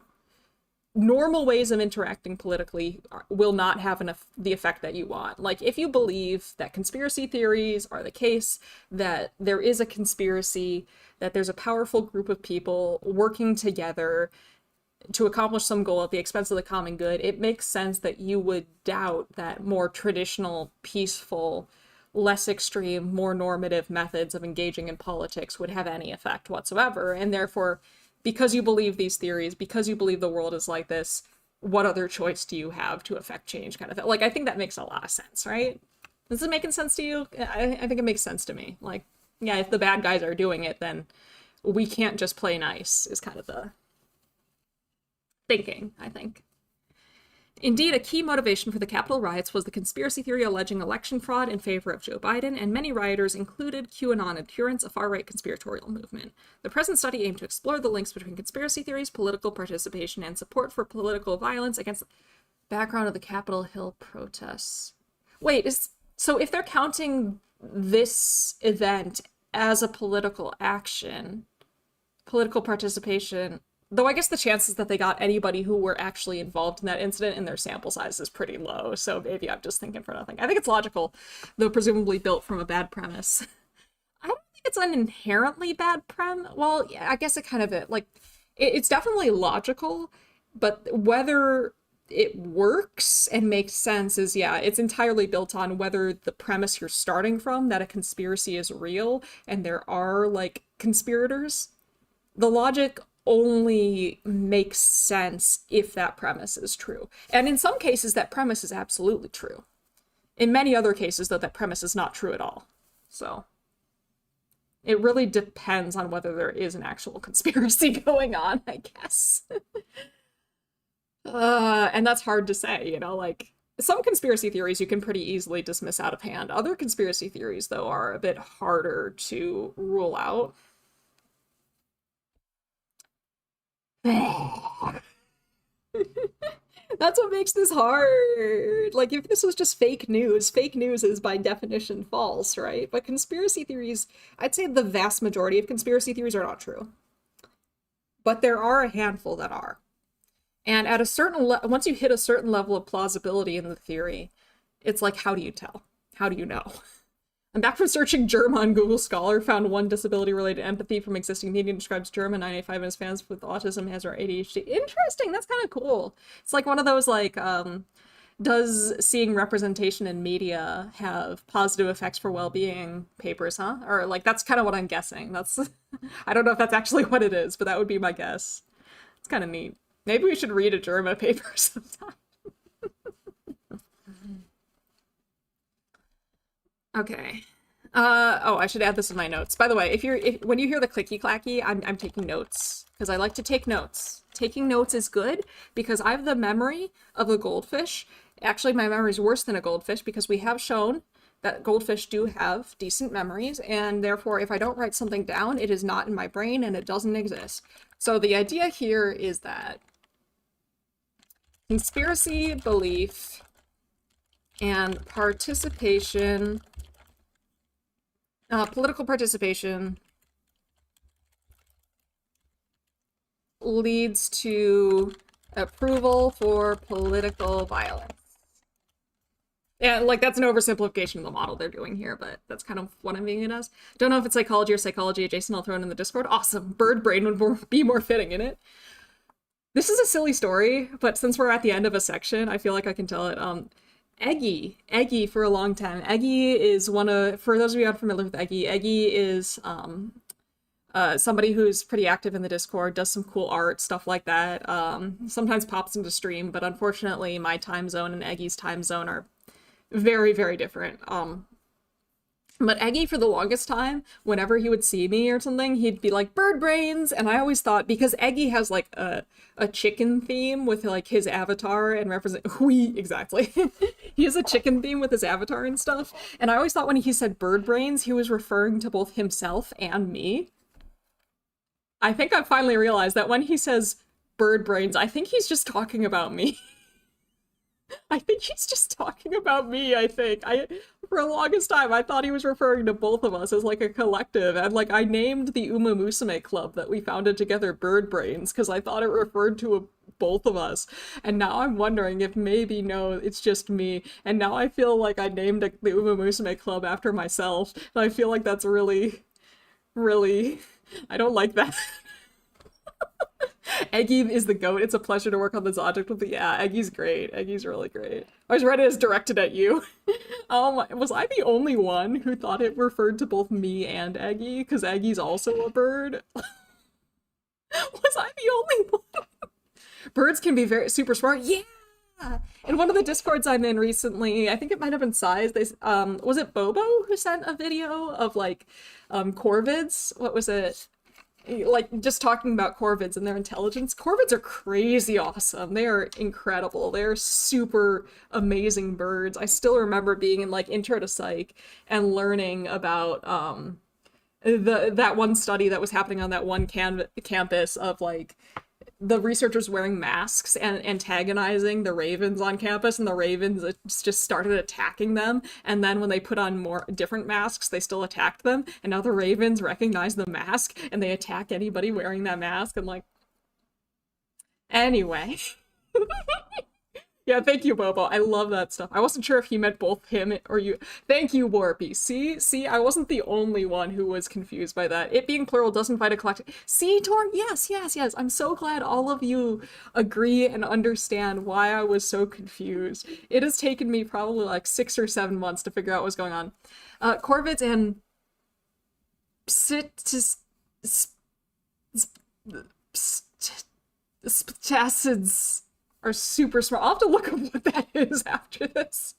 normal ways of interacting politically will not have the effect that you want. Like, if you believe that conspiracy theories are the case, that there is a conspiracy, that there's a powerful group of people working together to accomplish some goal at the expense of the common good, it makes sense that you would doubt that more traditional, peaceful, less extreme, more normative methods of engaging in politics would have any effect whatsoever. And therefore, because you believe these theories, because you believe the world is like this, what other choice do you have to affect change, kind of thing? Like, I think that makes a lot of sense, right? Is it making sense to you? I think it makes sense to me. Like, yeah, if the bad guys are doing it, then we can't just play nice, is kind of the thinking, I think. Indeed, a key motivation for the Capitol riots was the conspiracy theory alleging election fraud in favor of Joe Biden, and many rioters included QAnon adherents, a far-right conspiratorial movement. The present study aimed to explore the links between conspiracy theories, political participation, and support for political violence against the background of the Capitol Hill protests. Wait, so if they're counting this event as a political action, political participation, though I guess the chances that they got anybody who were actually involved in that incident in their sample size is pretty low, so maybe I'm just thinking for nothing. I think it's logical, though presumably built from a bad premise. I don't think it's an inherently bad well, yeah, I guess it kind of, it's definitely logical, but whether it works and makes sense is, yeah, it's entirely built on whether the premise you're starting from, that a conspiracy is real and there are, like, conspirators. The logic only makes sense if that premise is true. And in some cases, that premise is absolutely true. In many other cases, though, that premise is not true at all. So it really depends on whether there is an actual conspiracy going on, I guess. And that's hard to say, you know, like, some conspiracy theories you can pretty easily dismiss out of hand. Other conspiracy theories, though, are a bit harder to rule out. That's what makes this hard. Like, if this was just fake news is by definition false, right? But conspiracy theories, I'd say the vast majority of conspiracy theories are not true. But there are a handful that are. And at a certain once you hit a certain level of plausibility in the theory, it's like, how do you tell? How do you know? I'm back from searching Germ on Google Scholar, found one disability-related empathy from existing media describes Germ, and 985 and his fans with autism has or ADHD. Interesting, that's kind of cool. It's like one of those, like, does seeing representation in media have positive effects for well-being papers, huh? Or, like, that's kind of what I'm guessing. That's, I don't know if that's actually what it is, but that would be my guess. It's kind of neat. Maybe we should read a Germa paper sometime. Okay. Oh, I should add this in my notes. By the way, when you hear the clicky clacky, I'm taking notes because I like to take notes. Taking notes is good because I have the memory of a goldfish. Actually, my memory is worse than a goldfish because we have shown that goldfish do have decent memories, and therefore, if I don't write something down, it is not in my brain and it doesn't exist. So the idea here is that conspiracy belief and participation, political participation, leads to approval for political violence. Yeah, like, that's an oversimplification of the model they're doing here, but that's kind of what I'm viewing it as. Don't know if it's psychology or psychology adjacent. I'll throw it in the Discord. Awesome. Bird brain would be more fitting in it. This is a silly story, but since we're at the end of a section, I feel like I can tell it. Eggy for a long time. Eggy is for those of you unfamiliar with Eggy is somebody who's pretty active in the Discord, does some cool art, stuff like that. Sometimes pops into stream, but unfortunately my time zone and Eggy's time zone are very, very different. But Eggy, for the longest time, whenever he would see me or something, he'd be like, bird brains! And I always thought, because Eggy has, like, a chicken theme with, like, his avatar and exactly. He has a chicken theme with his avatar and stuff. And I always thought when he said bird brains, he was referring to both himself and me. I think I finally realized that when he says bird brains, I think he's just talking about me. I think he's just talking about me, I think. For the longest time, I thought he was referring to both of us as like a collective, and like I named the Uma Musume club that we founded together Bird Brains because I thought it referred to both of us. And now I'm wondering if maybe no, it's just me. And now I feel like I named the Uma Musume club after myself. And I feel like that's really, really, I don't like that. Eggy is the goat. It's a pleasure to work on this object with you. Yeah, Eggy's great. Eggy's really great. I was read it as directed at you. Was I the only one who thought it referred to both me and Eggy? Because Eggy's also a bird. Was I the only one? Birds can be very super smart. Yeah. In one of the discords I'm in recently, I think it might have been Size. They was it Bobo who sent a video of like corvids? What was it? Like just talking about corvids and their intelligence. Corvids are crazy awesome. They are incredible. They're super amazing birds. I still remember being in like intro to psych and learning about that one study that was happening on that one campus of like the researchers wearing masks and antagonizing the ravens on campus, and the ravens just started attacking them. And then when they put on more different masks, they still attacked them. And now the ravens recognize the mask and they attack anybody wearing that mask. And like, anyway. Yeah, thank you, Bobo. I love that stuff. I wasn't sure if he meant both him or you. Thank you, Warpy. See, I wasn't the only one who was confused by that. It being plural doesn't fight a collective. See, Torn? Yes. I'm so glad all of you agree and understand why I was so confused. It has taken me probably like 6 or 7 months to figure out what's going on. Corvids and psittacids are super smart. I'll have to look up what that is after this.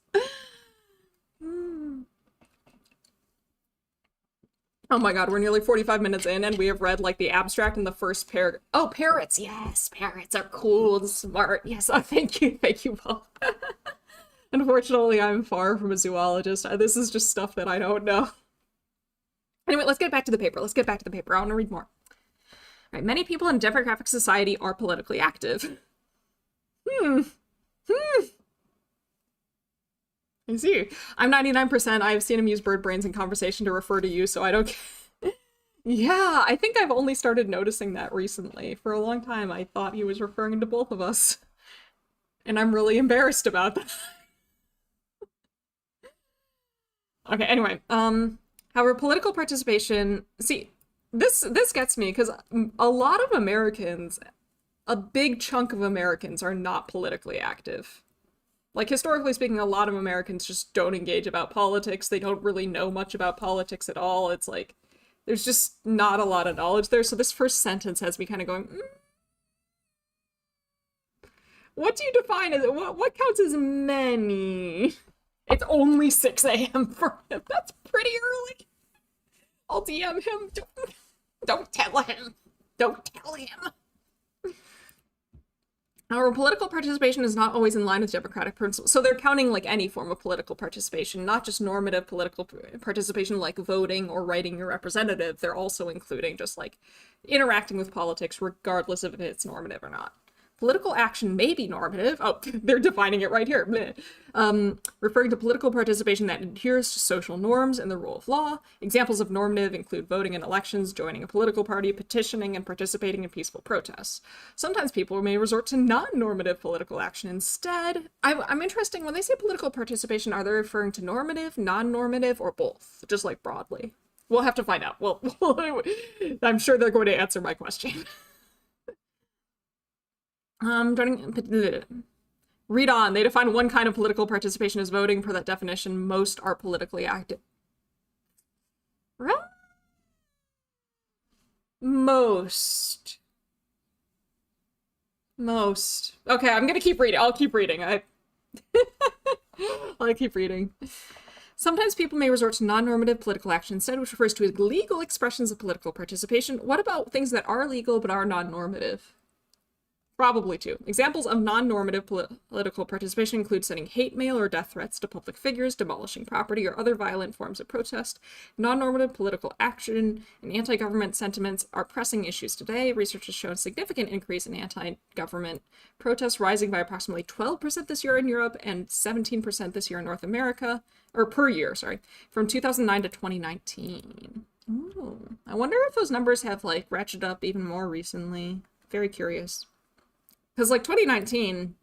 Oh my god, we're nearly 45 minutes in and we have read like the abstract in the first paragraph. Oh, parrots! Yes, parrots are cool and smart. Yes, oh, thank you, Paul. Unfortunately, I'm far from a zoologist. This is just stuff that I don't know. Anyway, let's get back to the paper. I want to read more. All right, many people in demographic society are politically active. I see. I'm 99%. I've seen him use bird brains in conversation to refer to you, so I don't. Yeah, I think I've only started noticing that recently. For a long time, I thought he was referring to both of us. And I'm really embarrassed about that. Okay, anyway. However, political participation. See, this gets me, because a lot of Americans, a big chunk of Americans are not politically active. Like, historically speaking, a lot of Americans just don't engage about politics. They don't really know much about politics at all. It's like, there's just not a lot of knowledge there. So this first sentence has me kind of going, what do you define as, what counts as many? It's only 6 a.m. for him. That's pretty early. I'll DM him. Don't tell him. Don't tell him. Our political participation is not always in line with democratic principles. So they're counting like any form of political participation, not just normative political participation like voting or writing your representative. They're also including just like interacting with politics regardless of if it's normative or not. Political action may be normative. Oh, they're defining it right here. Referring to political participation that adheres to social norms and the rule of law. Examples of normative include voting in elections, joining a political party, petitioning, and participating in peaceful protests. Sometimes people may resort to non-normative political action instead. I'm interested, when they say political participation, are they referring to normative, non-normative, or both? Just like broadly. We'll have to find out. Well, I'm sure they're going to answer my question. Read on. They define one kind of political participation as voting. Per that definition, most are politically active. Right? Most. Okay, I'm gonna keep reading. I'll keep reading. I'll keep reading. Sometimes people may resort to non-normative political action instead, which refers to legal expressions of political participation. What about things that are legal but are non-normative? Probably two. Examples of non-normative political participation include sending hate mail or death threats to public figures, demolishing property, or other violent forms of protest. Non-normative political action and anti-government sentiments are pressing issues today. Research has shown a significant increase in anti-government protests, rising by approximately 12% this year in Europe and 17% this year in North America, or per year, sorry, from 2009 to 2019. Ooh. I wonder if those numbers have like ratcheted up even more recently. Very curious. Because like 2019,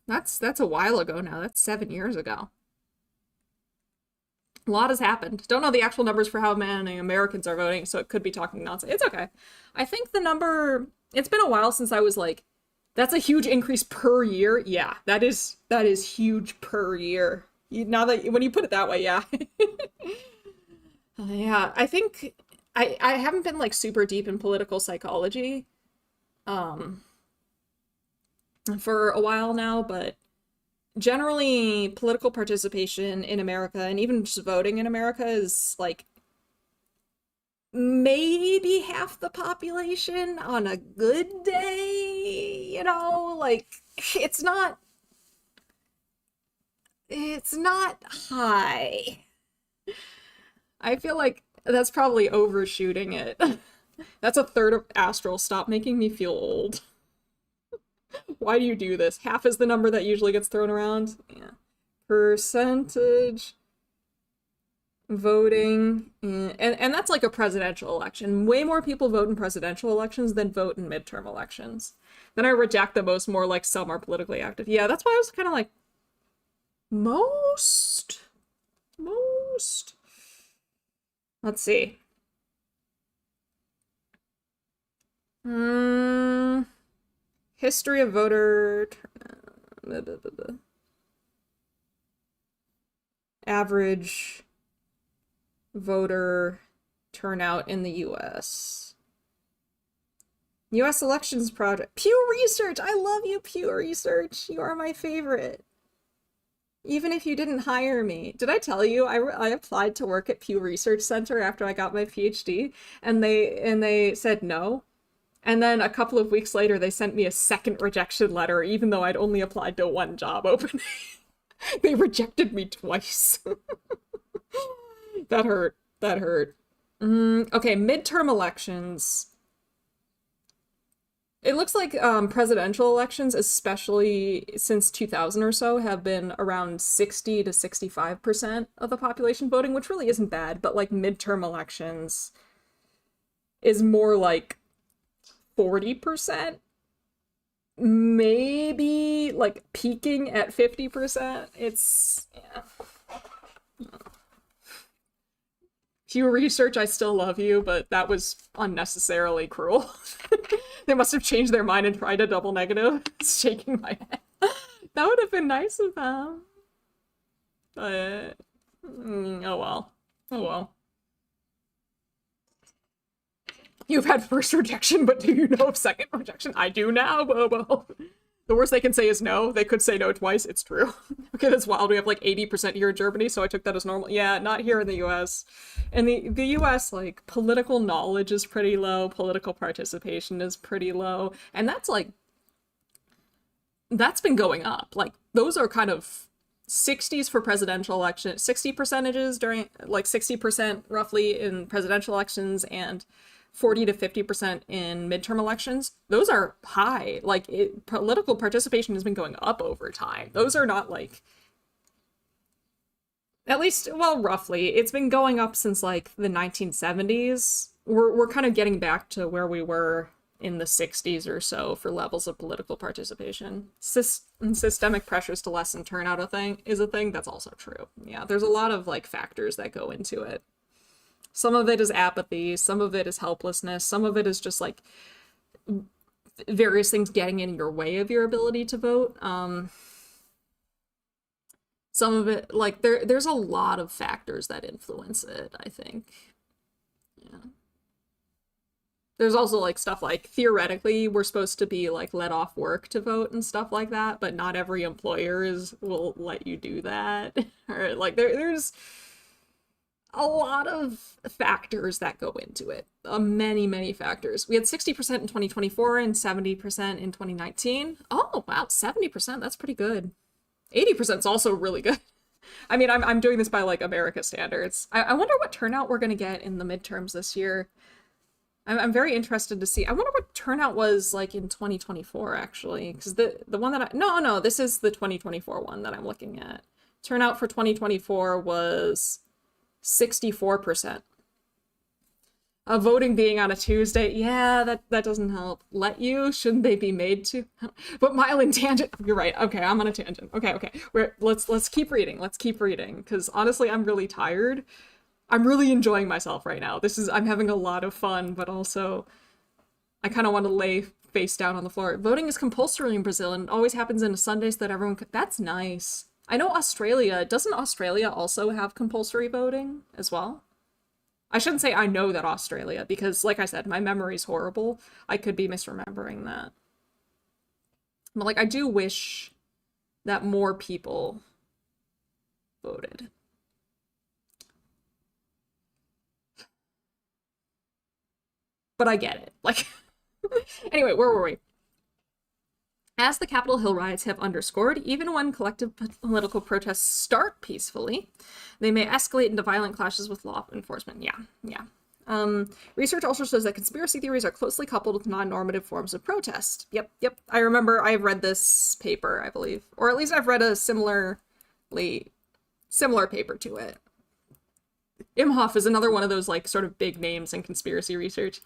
that's a while ago now. That's 7 years ago. A lot has happened. Don't know the actual numbers for how many Americans are voting, so it could be talking nonsense. It's okay. I think the number, it's been a while since I was like, that's a huge increase per year. Yeah, that is huge per year. Now that, when you put it that way, yeah. Yeah, I think I haven't been like super deep in political psychology for a while now, but generally political participation in America and even just voting in America is like maybe half the population on a good day, you know, like it's not high. I feel like that's probably overshooting it. That's a third of Astral. Stop making me feel old. Why do you do this? Half is the number that usually gets thrown around. Yeah. Percentage voting. And that's like a presidential election. Way more people vote in presidential elections than vote in midterm elections. Then I reject the most, more like some are politically active. Yeah, that's why I was kind of like, most. Let's see. History of voter average voter turnout in the US. US Elections Project. Pew Research! I love you, Pew Research! You are my favorite. Even if you didn't hire me. Did I tell you I applied to work at Pew Research Center after I got my PhD, and they said no? And then a couple of weeks later, they sent me a second rejection letter, even though I'd only applied to one job opening. They rejected me twice. That hurt. Okay, midterm elections. It looks like presidential elections, especially since 2000 or so, have been around 60 to 65% of the population voting, which really isn't bad, but like midterm elections is more like 40%, maybe like peaking at 50%. It's, yeah. Pew Research, I still love you, but that was unnecessarily cruel. They must have changed their mind and tried a double negative. It's shaking my head. That would have been nice of them. But, oh well. Oh well. You've had first rejection, but do you know of second rejection? I do now, Bobo. The worst they can say is no. They could say no twice. It's true. Okay, that's wild. We have like 80% here in Germany, so I took that as normal. Yeah, not here in the US. In the US, like, political knowledge is pretty low. Political participation is pretty low. And that's like, that's been going up. Like, those are kind of 60s for presidential election, 60 percentages during, like 60% roughly in presidential elections, and 40 to 50% in midterm elections. Those are high. Like, political participation has been going up over time. Those are not like, at least, well, roughly, it's been going up since like the 1970s. We're kind of getting back to where we were in the 60s or so for levels of political participation. Systemic pressures to lessen turnout is a thing. That's also true. Yeah, there's a lot of like factors that go into it. Some of it is apathy, some of it is helplessness, some of it is just like various things getting in your way of your ability to vote. Some of it, like, there's a lot of factors that influence it, I think. Yeah. There's also like stuff like, theoretically, we're supposed to be like let off work to vote and stuff like that, but not every employer will let you do that. Or like there's a lot of factors that go into it. Many, many factors. We had 60% in 2024 and 70% in 2019. Oh, wow, 70%. That's pretty good. 80% is also really good. I mean, I'm doing this by like America standards. I wonder what turnout we're going to get in the midterms this year. I'm very interested to see. I wonder what turnout was like in 2024, actually, because the one that no, this is the 2024 one that I'm looking at. Turnout for 2024 was 64%. Voting being on a Tuesday, yeah, that doesn't help. Let you? Shouldn't they be made to? But mile in tangent. You're right. Okay, I'm on a tangent. Okay. Let's keep reading. Let's keep reading, because honestly, I'm really tired. I'm really enjoying myself right now. I'm having a lot of fun, but also I kind of want to lay face down on the floor. Voting is compulsory in Brazil, and it always happens on a Sunday so that everyone could... That's nice. I know Australia. Doesn't Australia also have compulsory voting as well? I shouldn't say I know that Australia, because like I said, my memory's horrible. I could be misremembering that. But like, I do wish that more people voted. But I get it. Like, anyway, where were we? As the Capitol Hill riots have underscored, even when collective political protests start peacefully, they may escalate into violent clashes with law enforcement. Yeah. Research also shows that conspiracy theories are closely coupled with non-normative forms of protest. Yep. I remember I've read this paper, I believe. Or at least I've read a similar paper to it. Imhoff is another one of those, like, sort of big names in conspiracy research.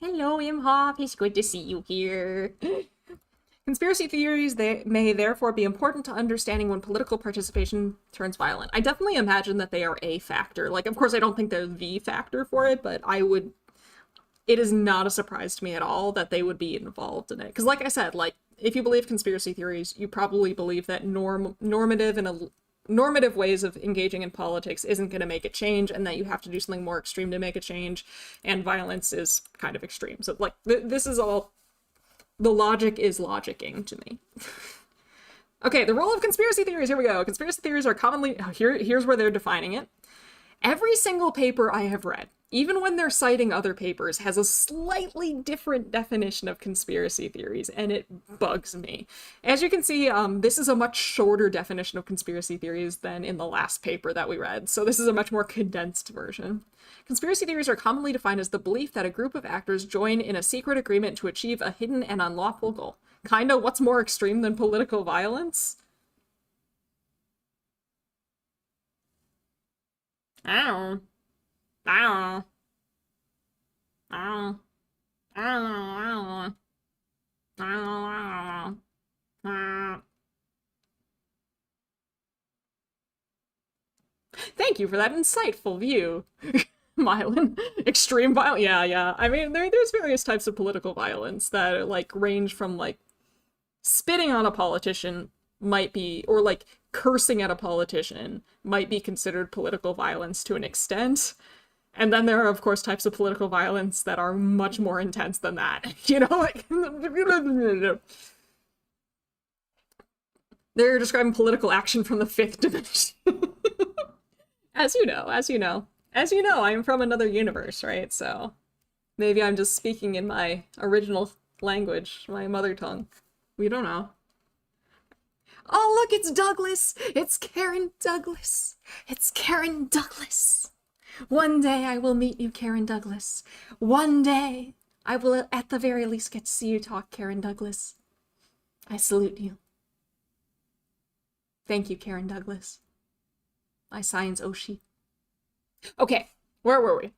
Hello, Imhoff. It's good to see you here. Conspiracy theories, they may therefore be important to understanding when political participation turns violent. I definitely imagine that they are a factor. Like, of course, I don't think they're the factor for it, but it is not a surprise to me at all that they would be involved in it. Because like I said, like, if you believe conspiracy theories, you probably believe that normative ways of engaging in politics isn't going to make a change, and that you have to do something more extreme to make a change, and violence is kind of extreme. So, like, this is all... The logic is logicking to me. Okay, the role of conspiracy theories. Here we go. Conspiracy theories are commonly... Here's where they're defining it. Every single paper I have read, even when they're citing other papers, has a slightly different definition of conspiracy theories, and it bugs me. As you can see, this is a much shorter definition of conspiracy theories than in the last paper that we read, so this is a much more condensed version. Conspiracy theories are commonly defined as the belief that a group of actors join in a secret agreement to achieve a hidden and unlawful goal. Kinda what's more extreme than political violence? Ow. Ow. Ow. Ow. Ow. Ow. Thank you for that insightful view, Mylan. Extreme violence. Yeah. I mean, there's various types of political violence that, like, range from, like, spitting on a politician might be, or, like, cursing at a politician might be considered political violence to an extent. And then there are, of course, types of political violence that are much more intense than that. You know, like... They're describing political action from the fifth dimension. As you know, I am from another universe, right? So maybe I'm just speaking in my original language, my mother tongue. We don't know. Oh, look, it's Douglas! It's Karen Douglas! It's Karen Douglas! One day I will meet you, Karen Douglas. One day I will at the very least get to see you talk, Karen Douglas. I salute you. Thank you, Karen Douglas. My science Oshi. Okay, where were we?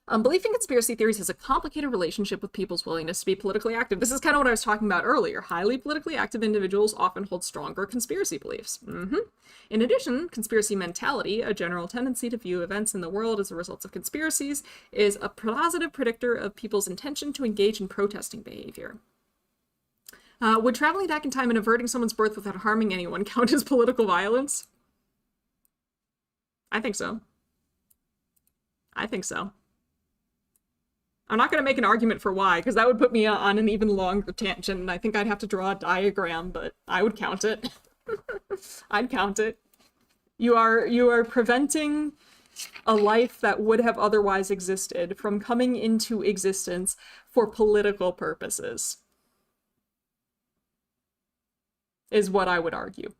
Belief in conspiracy theories has a complicated relationship with people's willingness to be politically active. This is kind of what I was talking about earlier. Highly politically active individuals often hold stronger conspiracy beliefs. In addition, conspiracy mentality, a general tendency to view events in the world as the results of conspiracies, is a positive predictor of people's intention to engage in protesting behavior. Would traveling back in time and averting someone's birth without harming anyone count as political violence? I think so. I'm not going to make an argument for why, because that would put me on an even longer tangent, and I think I'd have to draw a diagram, but I would count it. I'd count it. You are preventing a life that would have otherwise existed from coming into existence for political purposes, is what I would argue.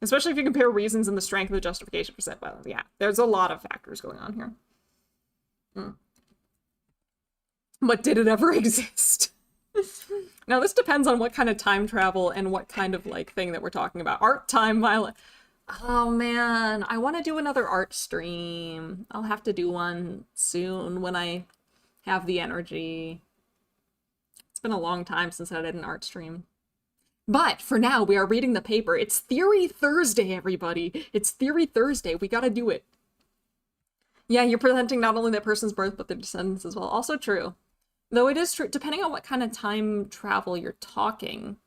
Especially if you compare reasons and the strength of the justification for said violence. Yeah, there's a lot of factors going on here. But did it ever exist? Now, this depends on what kind of time travel and what kind of, like, thing that we're talking about. Art, time, violence. Oh, man. I want to do another art stream. I'll have to do one soon when I have the energy. It's been a long time since I did an art stream. But for now, we are reading the paper. It's Theory Thursday, everybody. It's Theory Thursday. We gotta do it. Yeah, you're presenting not only that person's birth, but their descendants as well. Also true. Though it is true, depending on what kind of time travel you're talking.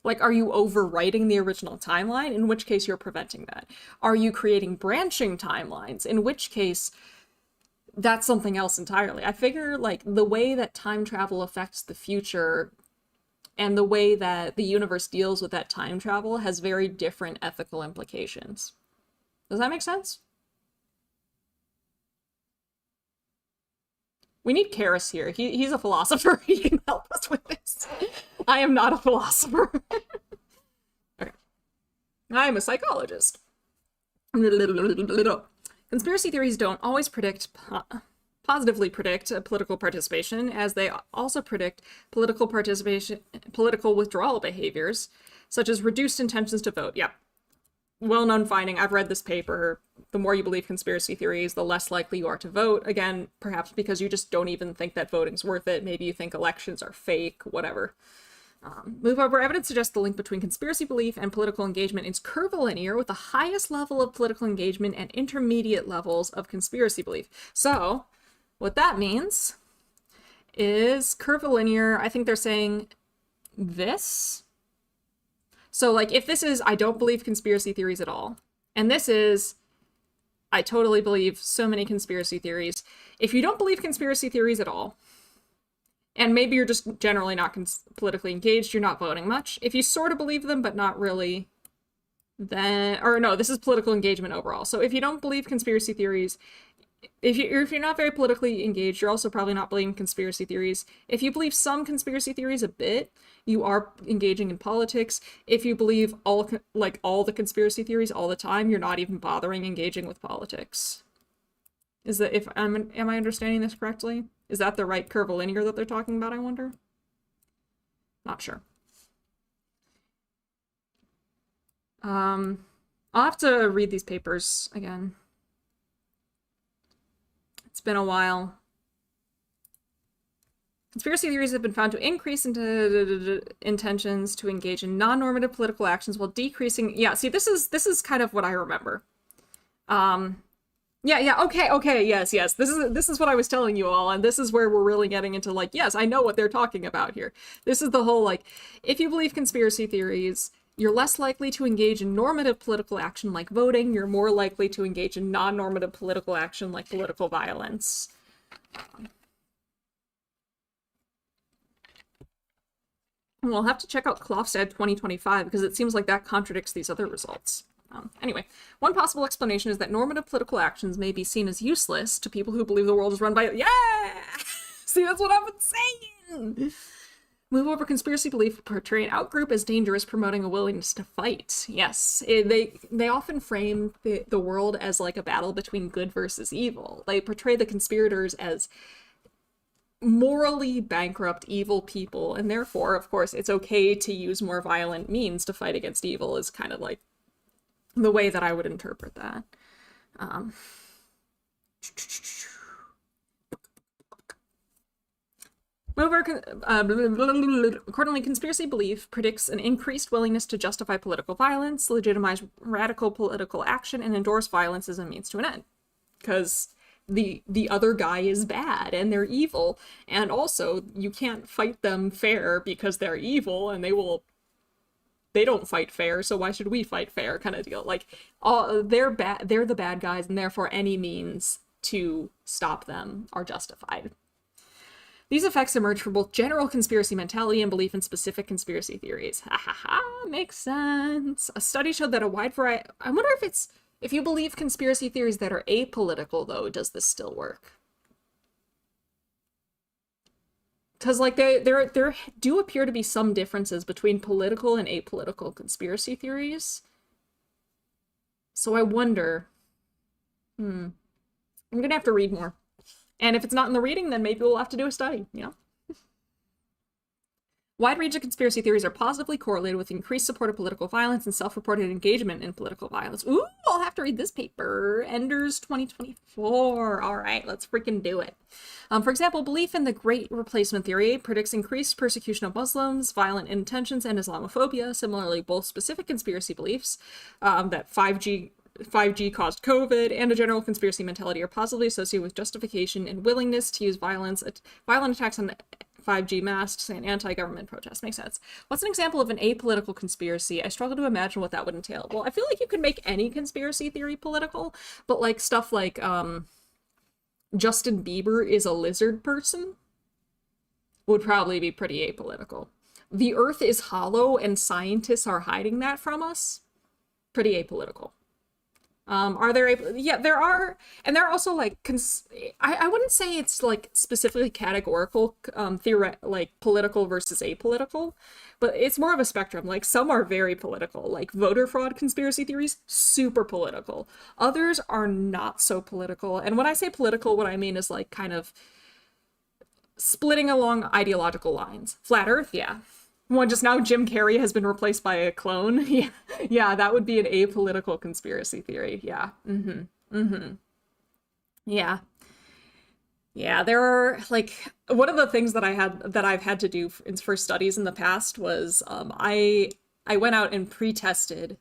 Like, are you overwriting the original timeline? In which case, you're preventing that. Are you creating branching timelines? In which case, that's something else entirely. I figure, like, the way that time travel affects the future and the way that the universe deals with that time travel has very different ethical implications. Does that make sense? We need Karis here. He's a philosopher. He can help us with this. I am not a philosopher. Okay. I am a psychologist. Conspiracy theories don't always positively predict political participation, as they also predict political withdrawal behaviors, such as reduced intentions to vote. Yeah. Well-known finding. I've read this paper. The more you believe conspiracy theories, the less likely you are to vote. Again, perhaps because you just don't even think that voting's worth it. Maybe you think elections are fake, whatever. Moreover, evidence suggests the link between conspiracy belief and political engagement is curvilinear, with the highest level of political engagement and intermediate levels of conspiracy belief. So, what that means is curvilinear. I think they're saying this. So, like, if this is, I don't believe conspiracy theories at all, and this is, I totally believe so many conspiracy theories. If you don't believe conspiracy theories at all, and maybe you're just generally not politically engaged, you're not voting much. If you sort of believe them, but not really, then, or no, this is political engagement overall. So if you don't believe conspiracy theories, if you're not very politically engaged, you're also probably not believing conspiracy theories. If you believe some conspiracy theories a bit, you are engaging in politics. If you believe all the conspiracy theories all the time, you're not even bothering engaging with politics. Is that, am I understanding this correctly? Is that the right curvilinear that they're talking about, I wonder? Not sure. I'll have to read these papers again. It's been a while. Conspiracy theories have been found to increase intentions to engage in non-normative political actions while decreasing. Yeah, see, this is kind of what I remember. Yeah, okay, yes. This is what I was telling you all, and this is where we're really getting into, like, yes, I know what they're talking about here. This is the whole, like, if you believe conspiracy theories, you're less likely to engage in normative political action like voting, you're more likely to engage in non-normative political action like political violence. We'll have to check out Klofstad 2025, because it seems like that contradicts these other results. Anyway, one possible explanation is that normative political actions may be seen as useless to people who believe the world is run by— yeah! See, that's what I've been saying! Move over conspiracy belief portray an outgroup as dangerous, promoting a willingness to fight. Yes, they often frame the world as like a battle between good versus evil. They portray the conspirators as morally bankrupt, evil people, and therefore, of course, it's okay to use more violent means to fight against evil, is kind of like the way that I would interpret that. Accordingly, conspiracy belief predicts an increased willingness to justify political violence, legitimize radical political action, and endorse violence as a means to an end. Because the other guy is bad, and they're evil, and also, you can't fight them fair because they're evil, and they don't fight fair, so why should we fight fair, kind of deal. Like, they're the bad guys, and therefore any means to stop them are justified. These effects emerge from both general conspiracy mentality and belief in specific conspiracy theories. Ha ha ha, makes sense. A study showed that a wide variety... I wonder if it's... If you believe conspiracy theories that are apolitical, though, does this still work? Because, like, there do appear to be some differences between political and apolitical conspiracy theories. So I wonder... I'm gonna have to read more. And if it's not in the reading, then maybe we'll have to do a study, you know? Wide range of conspiracy theories are positively correlated with increased support of political violence and self-reported engagement in political violence. Ooh, I'll have to read this paper. Enders 2024. All right, let's freaking do it. For example, belief in the Great Replacement Theory predicts increased persecution of Muslims, violent intentions, and Islamophobia. Similarly, both specific conspiracy beliefs that 5G caused COVID and a general conspiracy mentality are positively associated with justification and willingness to use violent attacks on 5G masks and anti-government protests. Makes sense. What's an example of an apolitical conspiracy? I struggle to imagine what that would entail. Well, I feel like you could make any conspiracy theory political, but like stuff like Justin Bieber is a lizard person would probably be pretty apolitical. The Earth is hollow and scientists are hiding that from us. Pretty apolitical. Are there... Yeah, there are. And there are also, like, I wouldn't say it's, like, specifically categorical, like, political versus apolitical, but it's more of a spectrum. Like, some are very political. Like, voter fraud conspiracy theories, super political. Others are not so political. And when I say political, what I mean is, like, kind of splitting along ideological lines. Flat Earth, yeah. Well, just now Jim Carrey has been replaced by a clone. Yeah, that would be an apolitical conspiracy theory. Yeah. Yeah, there are, like, one of the things that I've had to do for studies in the past was I went out and pre-tested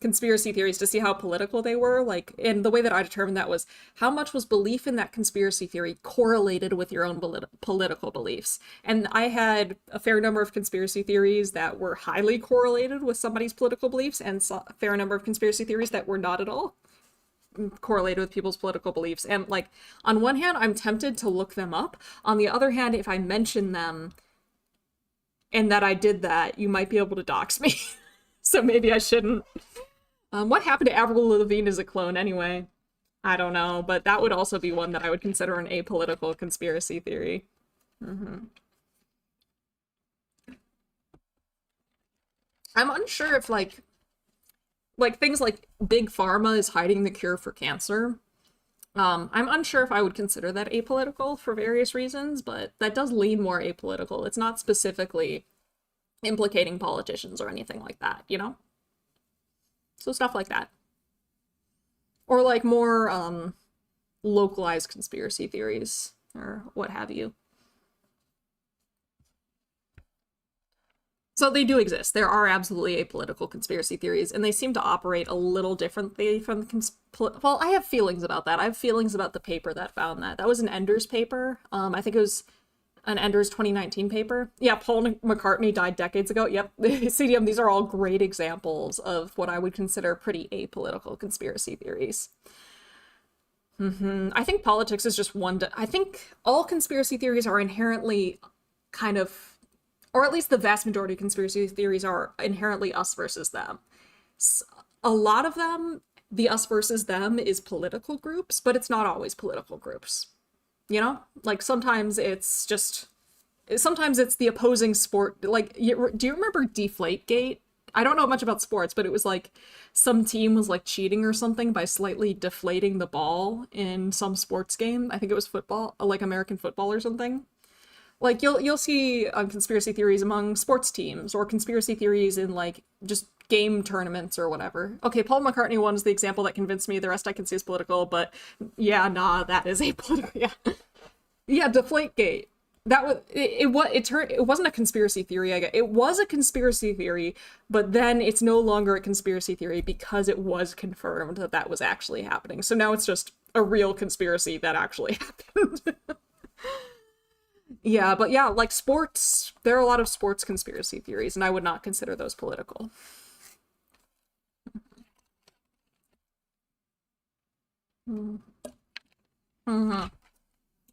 conspiracy theories to see how political they were, like, and the way that I determined that was how much was belief in that conspiracy theory correlated with your own political beliefs. And I had a fair number of conspiracy theories that were highly correlated with somebody's political beliefs, and a fair number of conspiracy theories that were not at all correlated with people's political beliefs. And, like, on one hand, I'm tempted to look them up. On the other hand, if I mention them and that I did that, you might be able to dox me. So maybe I shouldn't. What happened to Avril Lavigne as a clone anyway? I don't know, but that would also be one that I would consider an apolitical conspiracy theory. I'm unsure if, like things like Big Pharma is hiding the cure for cancer. I'm unsure if I would consider that apolitical for various reasons, but that does lean more apolitical. It's not specifically implicating politicians or anything like that, you know? So stuff like that. Or, like, more localized conspiracy theories or what have you. So they do exist. There are absolutely apolitical conspiracy theories, and they seem to operate a little differently from well, I have feelings about that. I have feelings about the paper that found that. That was an Enders paper. I think it was an Enders 2019 paper. Yeah, Paul McCartney died decades ago. Yep. CDM, these are all great examples of what I would consider pretty apolitical conspiracy theories. I think politics is just one. I think all conspiracy theories are inherently kind of, or at least the vast majority of conspiracy theories are inherently us versus them. A lot of them, the us versus them is political groups, but it's not always political groups. You know? Like, sometimes it's the opposing sport. Like, do you remember Deflategate? I don't know much about sports, but it was like some team was like cheating or something by slightly deflating the ball in some sports game. I think it was football, like American football or something. Like, you'll see conspiracy theories among sports teams, or conspiracy theories in, like, just game tournaments or whatever. Okay, Paul McCartney one is the example that convinced me. The rest I can see is political, but yeah, nah, that is a political, yeah. Yeah, Deflategate. That was, it wasn't a conspiracy theory, I guess. It was a conspiracy theory, but then it's no longer a conspiracy theory because it was confirmed that that was actually happening. So now it's just a real conspiracy that actually happened. Yeah, but yeah, like sports, there are a lot of sports conspiracy theories, and I would not consider those political.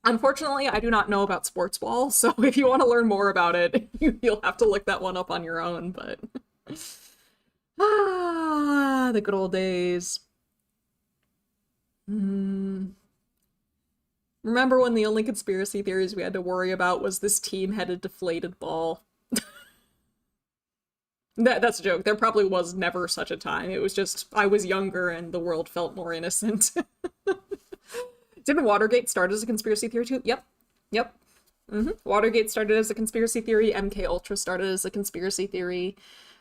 Unfortunately, I do not know about sports ball, so if you want to learn more about it, you'll have to look that one up on your own, but... the good old days. Remember when the only conspiracy theories we had to worry about was this team had a deflated ball? That's a joke. There probably was never such a time. It was just, I was younger and the world felt more innocent. Didn't Watergate start as a conspiracy theory too? Yep. Yep. Watergate started as a conspiracy theory. MK Ultra started as a conspiracy theory.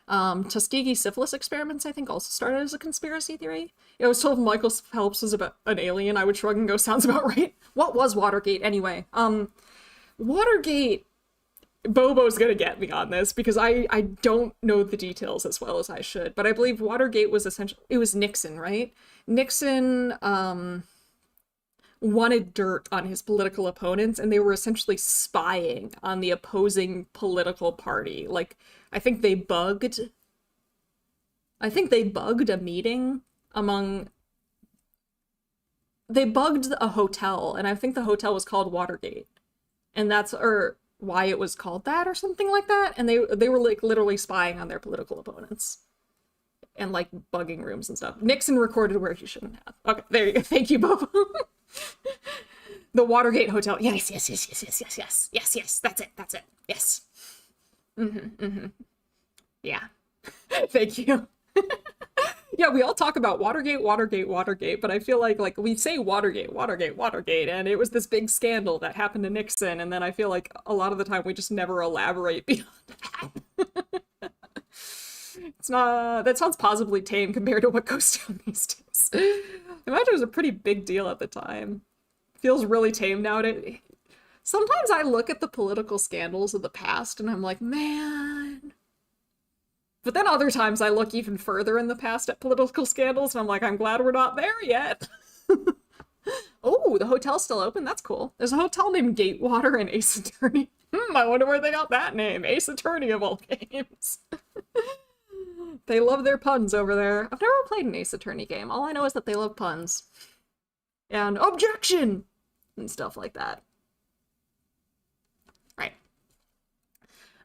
Tuskegee syphilis experiments, I think, also started as a conspiracy theory. I was told Michael Phelps was about an alien. I would shrug and go, sounds about right. What was Watergate anyway? Watergate... Bobo's gonna get me on this because I don't know the details as well as I should, but I believe Watergate was essentially... It was Nixon, right? Nixon, wanted dirt on his political opponents, and they were essentially spying on the opposing political party. Like, I think they bugged a meeting among... They bugged a hotel, and I think the hotel was called Watergate. And that's, or why it was called that or something like that. And they were like literally spying on their political opponents. And like bugging rooms and stuff. Nixon recorded where he shouldn't have. Okay, there you go. Thank you, Bobo. The Watergate Hotel. Yes. That's it. Yes. Yeah. Thank you. Yeah, we all talk about Watergate, but I feel like we say Watergate, and it was this big scandal that happened to Nixon, and then I feel like a lot of the time we just never elaborate beyond that. It's not... That sounds possibly tame compared to what goes down these days. Imagine it was a pretty big deal at the time. Feels really tame nowadays. Sometimes I look at the political scandals of the past and I'm like, man. But then other times I look even further in the past at political scandals and I'm like, I'm glad we're not there yet. Oh, the hotel's still open? That's cool. There's a hotel named Gatewater and Ace Attorney. I wonder where they got that name. Ace Attorney of all games. They love their puns over there. I've never played an Ace Attorney game. All I know is that they love puns. And objection! And stuff like that. Right.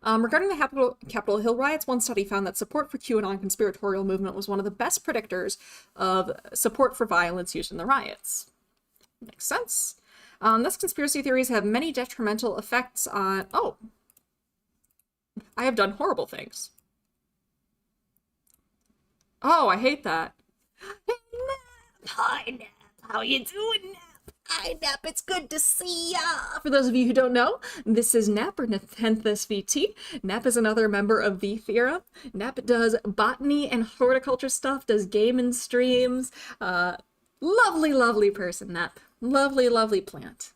Regarding the Capitol Hill riots, one study found that support for QAnon conspiratorial movement was one of the best predictors of support for violence used in the riots. Makes sense. Thus, conspiracy theories have many detrimental effects on... Oh! I have done horrible things. Oh, I hate that. Hey, Nap! Hi, Nap! How you doing, Nap? Hi, Nap, it's good to see ya! For those of you who don't know, this is Nap, or 10th SVT. Nap is another member of the Theorem. Nap does botany and horticulture stuff, does gaming streams. Lovely, lovely person, Nap. Lovely, lovely plant.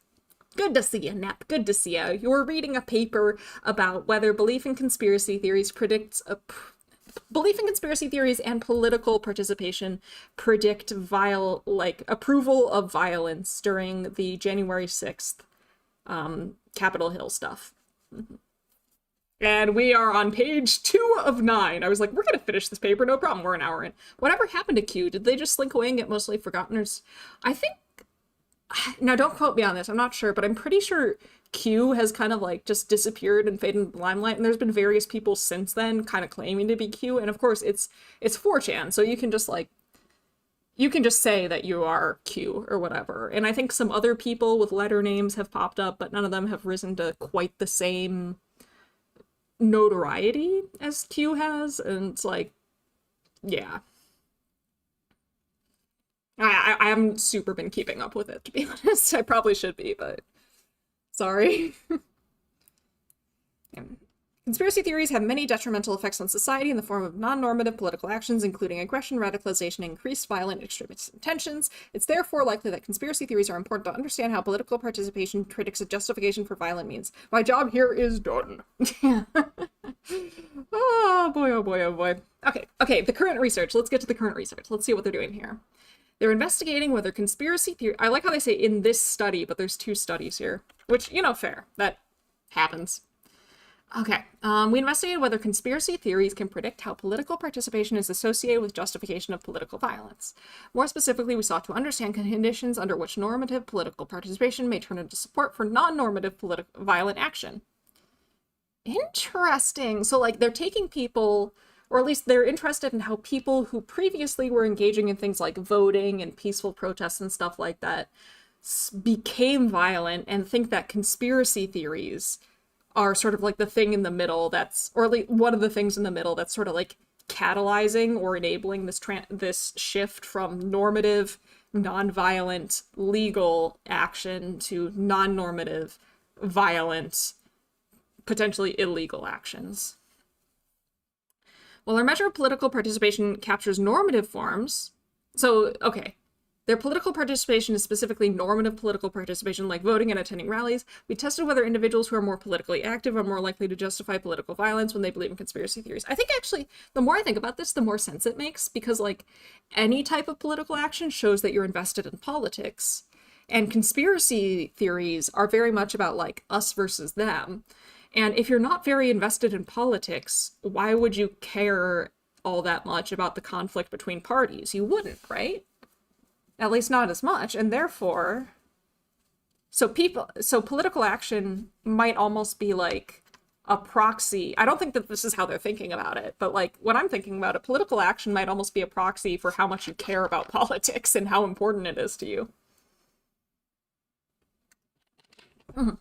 Good to see you, Nap. Good to see you. You were reading a paper about whether belief in conspiracy theories belief in conspiracy theories and political participation predict approval of violence during the January 6th Capitol Hill stuff. And we are on page 2 of 9. I was like, we're gonna finish this paper, no problem, we're an hour in. Whatever happened to Q? Did they just slink away and get mostly forgotten? Or I think... Now, don't quote me on this, I'm not sure, but I'm pretty sure Q has kind of like just disappeared and faded into the limelight, and there's been various people since then kind of claiming to be Q, and of course it's 4chan, so you can just say that you are Q or whatever. And I think some other people with letter names have popped up, but none of them have risen to quite the same notoriety as Q has, and it's like, yeah. I haven't super been keeping up with it, to be honest. I probably should be, but sorry. Conspiracy theories have many detrimental effects on society in the form of non-normative political actions, including aggression, radicalization, and increased violent extremist intentions. It's therefore likely that conspiracy theories are important to understand how political participation predicts a justification for violent means. My job here is done. Oh boy, oh boy, oh boy. Okay, the current research. Let's get to the current research. Let's see what they're doing here. They're investigating whether conspiracy theory... I like how they say in this study, but there's 2 studies here. Which, you know, fair. That happens. Okay. We investigated whether conspiracy theories can predict how political participation is associated with justification of political violence. More specifically, we sought to understand conditions under which normative political participation may turn into support for non-normative violent action. Interesting. So, like, they're taking people, or at least they're interested in how people who previously were engaging in things like voting and peaceful protests and stuff like that became violent, and think that conspiracy theories are sort of like the thing in the middle that's, or at least one of the things in the middle that's sort of like catalyzing or enabling this shift from normative, non-violent, legal action to non-normative, violent, potentially illegal actions. While our measure of political participation captures normative forms, so, okay, their political participation is specifically normative political participation, like voting and attending rallies. We tested whether individuals who are more politically active are more likely to justify political violence when they believe in conspiracy theories. I think actually, the more I think about this, the more sense it makes, because like any type of political action shows that you're invested in politics. And conspiracy theories are very much about like us versus them. And if you're not very invested in politics, why would you care all that much about the conflict between parties? You wouldn't, right? At least not as much, and therefore, so political action might almost be like a proxy. I don't think that this is how they're thinking about it, but like when I'm thinking about it, political action might almost be a proxy for how much you care about politics and how important it is to you. All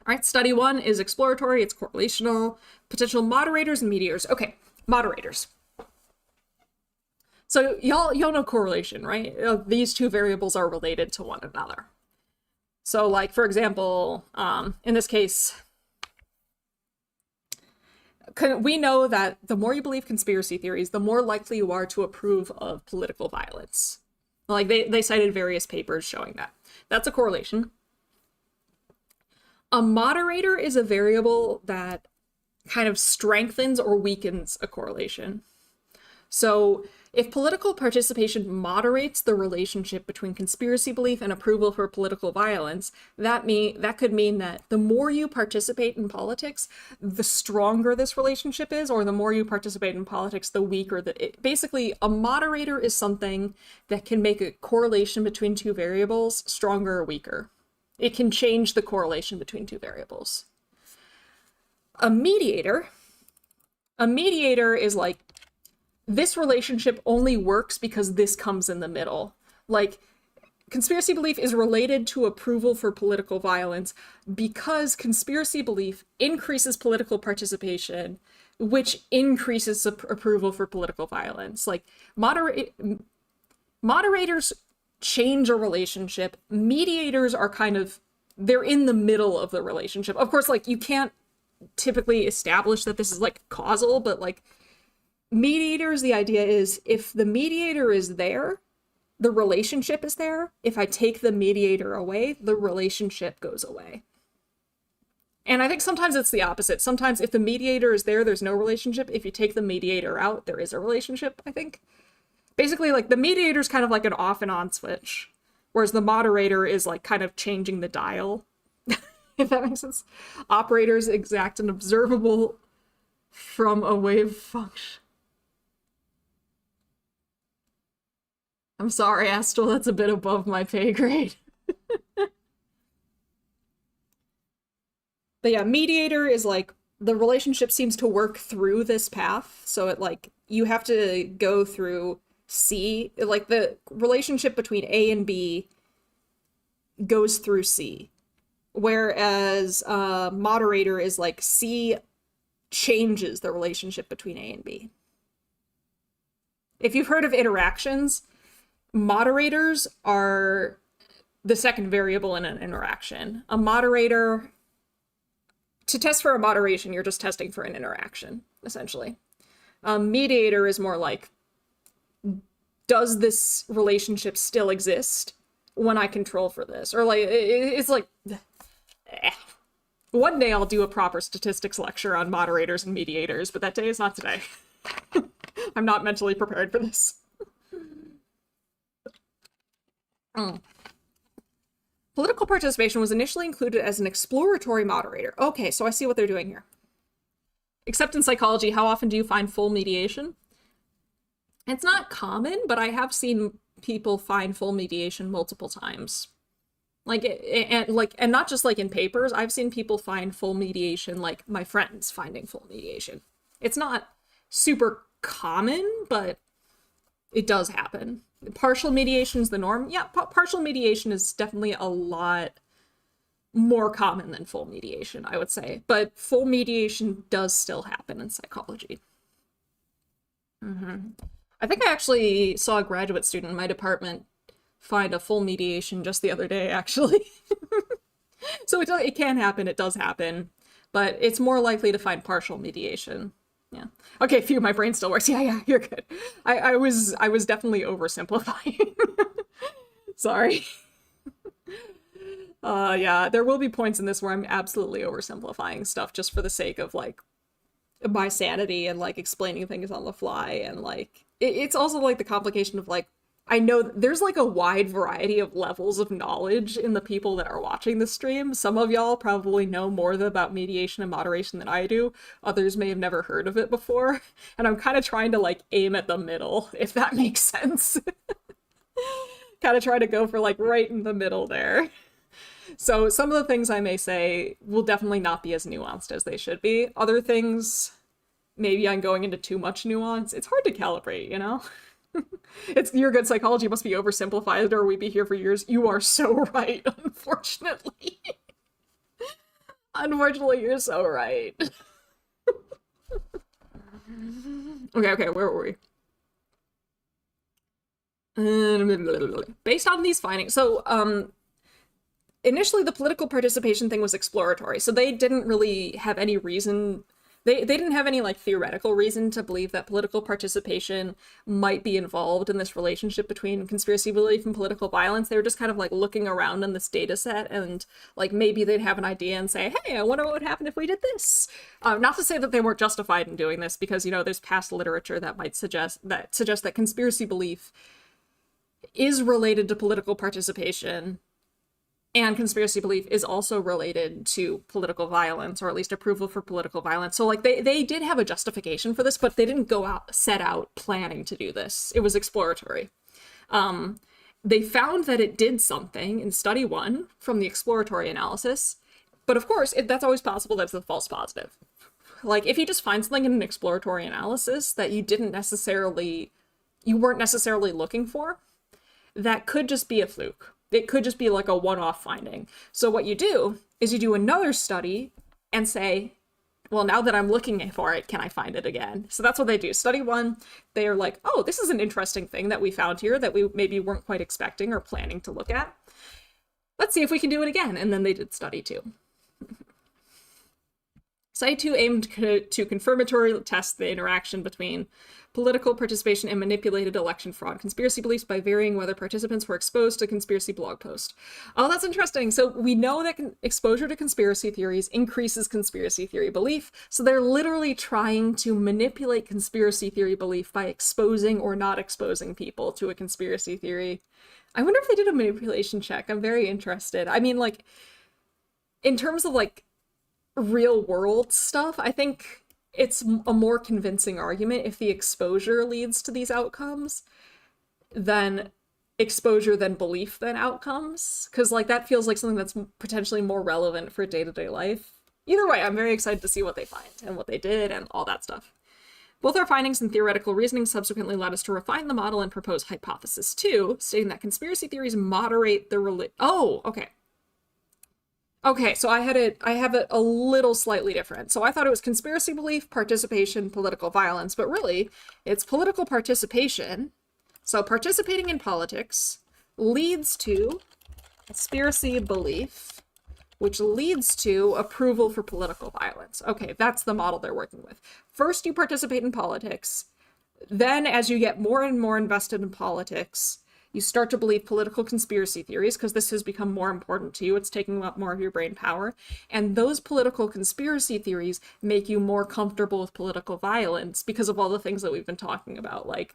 right, study 1 is exploratory, it's correlational, potential moderators and mediators. Okay, moderators. So y'all know correlation, right? These two variables are related to one another. So like, for example, in this case, we know that the more you believe conspiracy theories, the more likely you are to approve of political violence. Like they cited various papers showing that. That's a correlation. A moderator is a variable that kind of strengthens or weakens a correlation. So if political participation moderates the relationship between conspiracy belief and approval for political violence, that could mean that the more you participate in politics, the stronger this relationship is, or the more you participate in politics, the weaker basically, a moderator is something that can make a correlation between two variables stronger or weaker. It can change the correlation between two variables. A mediator is like, this relationship only works because this comes in the middle. Like, conspiracy belief is related to approval for political violence because conspiracy belief increases political participation, which increases approval for political violence. Like, moderators change a relationship. Mediators are kind of, they're in the middle of the relationship. Of course, like, you can't typically establish that this is like causal, but like, mediators, the idea is if the mediator is there, the relationship is there. If I take the mediator away, the relationship goes away. And I think sometimes it's the opposite. Sometimes if the mediator is there, there's no relationship. If you take the mediator out, there is a relationship, I think. Basically, like, the mediator is kind of like an off and on switch, whereas the moderator is like kind of changing the dial, if that makes sense. Operators exact an observable from a wave function. I'm sorry, Astral, that's a bit above my pay grade. But yeah, mediator is like, the relationship seems to work through this path. So it like, you have to go through C, like the relationship between A and B goes through C. Whereas moderator is like, C changes the relationship between A and B. If you've heard of interactions, moderators are the second variable in an interaction. A moderator, to test for a moderation, you're just testing for an interaction, essentially. Mediator is more like, does this relationship still exist when I control for this? Or like, it's like, one day I'll do a proper statistics lecture on moderators and mediators, but that day is not today. I'm not mentally prepared for this. Political participation was initially included as an exploratory moderator. Okay, so I see what they're doing here. Except in psychology, how often do you find full mediation? It's not common, but I have seen people find full mediation multiple times. And not just like in papers. I've seen people find full mediation, like my friends finding full mediation. It's not super common, but it does happen. Partial mediation is the norm. Yeah, partial mediation is definitely a lot more common than full mediation, I would say. But full mediation does still happen in psychology. I think I actually saw a graduate student in my department find a full mediation just the other day, actually. So it can happen, it does happen, but it's more likely to find partial mediation. Yeah. Okay, phew, my brain still works. Yeah, you're good. I was definitely oversimplifying. Sorry. Yeah, there will be points in this where I'm absolutely oversimplifying stuff just for the sake of like my sanity and like explaining things on the fly, and like it's also like the complication of like I know there's like a wide variety of levels of knowledge in the people that are watching the stream. Some of y'all probably know more about mediation and moderation than I do. Others may have never heard of it before. And I'm kind of trying to like aim at the middle, if that makes sense. Kind of try to go for like right in the middle there. So some of the things I may say will definitely not be as nuanced as they should be. Other things, maybe I'm going into too much nuance. It's hard to calibrate, you know? It's your good psychology must be oversimplified or we'd be here for years. You are so right, unfortunately. Unfortunately, you're so right. Okay, where were we? Based on these findings, so initially the political participation thing was exploratory, so they didn't really have any reason. They didn't have any like theoretical reason to believe that political participation might be involved in this relationship between conspiracy belief and political violence. They were just kind of like looking around in this data set and like maybe they'd have an idea and say, hey, I wonder what would happen if we did this. Not to say that they weren't justified in doing this, because, you know, there's past literature that might suggest that conspiracy belief is related to political participation. And conspiracy belief is also related to political violence, or at least approval for political violence. So like they did have a justification for this, but they didn't set out planning to do this. It was exploratory. They found that it did something in study 1 from the exploratory analysis. But of course, that's always possible that's a false positive. Like if you just find something in an exploratory analysis that you weren't necessarily looking for, that could just be a fluke. It could just be like a one-off finding. So what you do is you do another study and say, well, now that I'm looking for it, can I find it again? So that's what they do. Study 1, they are like, oh, this is an interesting thing that we found here that we maybe weren't quite expecting or planning to look at. Let's see if we can do it again. And then they did study 2. Study 2 aimed to confirmatorily test the interaction between political participation and manipulated election fraud conspiracy beliefs by varying whether participants were exposed to conspiracy blog posts. Oh, that's interesting. So we know that exposure to conspiracy theories increases conspiracy theory belief. So they're literally trying to manipulate conspiracy theory belief by exposing or not exposing people to a conspiracy theory. I wonder if they did a manipulation check. I'm very interested. I mean, like, in terms of like real world stuff, I think it's a more convincing argument if the exposure leads to these outcomes than exposure than belief than outcomes, because like that feels like something that's potentially more relevant for day-to-day life. Either way, I'm very excited to see what they find and what they did and all that stuff. Both our findings and theoretical reasoning subsequently led us to refine the model and propose hypothesis 2, stating that conspiracy theories moderate the Okay, so I have it a little slightly different. So I thought it was conspiracy belief, participation, political violence, but really it's political participation. So participating in politics leads to conspiracy belief, which leads to approval for political violence. Okay, that's the model they're working with. First, you participate in politics. Then, as you get more and more invested in politics, you start to believe political conspiracy theories because this has become more important to you. It's taking up more of your brain power. And those political conspiracy theories make you more comfortable with political violence because of all the things that we've been talking about, like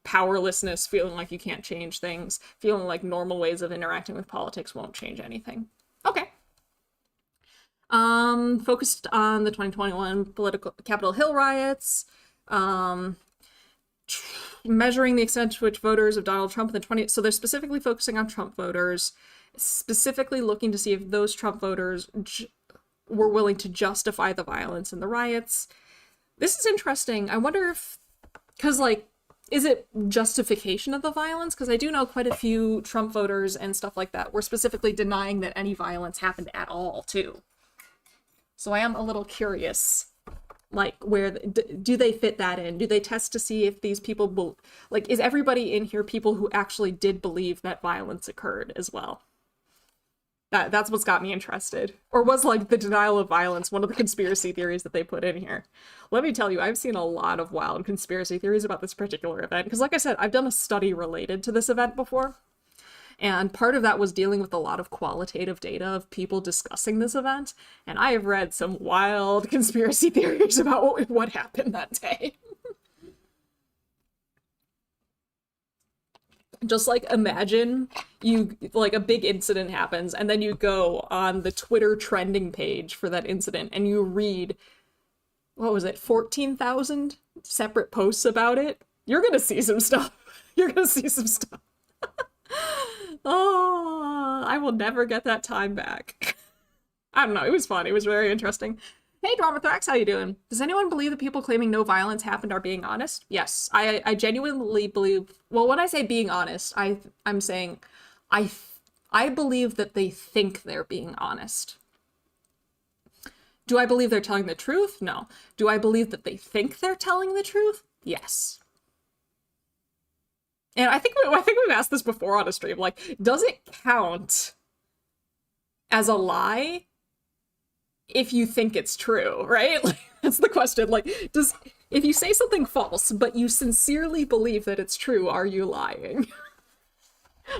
powerlessness, feeling like you can't change things, feeling like normal ways of interacting with politics won't change anything. Okay. Focused on the 2021 Capitol Hill riots, measuring the extent to which voters of Donald Trump in the 20, so they're specifically focusing on Trump voters, specifically looking to see if those Trump voters were willing to justify the violence in the riots. This is interesting. I wonder if, because like, is it justification of the violence? Because I do know quite a few Trump voters and stuff like that were specifically denying that any violence happened at all, too. So I am a little curious, like, where do they fit that in? Do they test to see if these people, like, is everybody in here people who actually did believe that violence occurred as well? That's what's got me interested. Or was, like, the denial of violence one of the conspiracy theories that they put in here? Let me tell you, I've seen a lot of wild conspiracy theories about this particular event. Because, like I said, I've done a study related to this event before. And part of that was dealing with a lot of qualitative data of people discussing this event. And I have read some wild conspiracy theories about what happened that day. Just like imagine you, like a big incident happens and then you go on the Twitter trending page for that incident and you read, what was it, 14,000 separate posts about it. You're gonna see some stuff. You're gonna see some stuff. Oh, I will never get that time back. I don't know, it was fun. It was very interesting. Hey, Dramathrax, how you doing? Does anyone believe that people claiming no violence happened are being honest? Yes, I genuinely believe, well, when I say being honest, I'm saying I believe that they think they're being honest. Do I believe they're telling the truth? No. Do I believe that they think they're telling the truth? Yes. And I think we've asked this before on a stream, like, does it count as a lie if you think it's true, right? Like, that's the question. Like, if you say something false, but you sincerely believe that it's true, are you lying?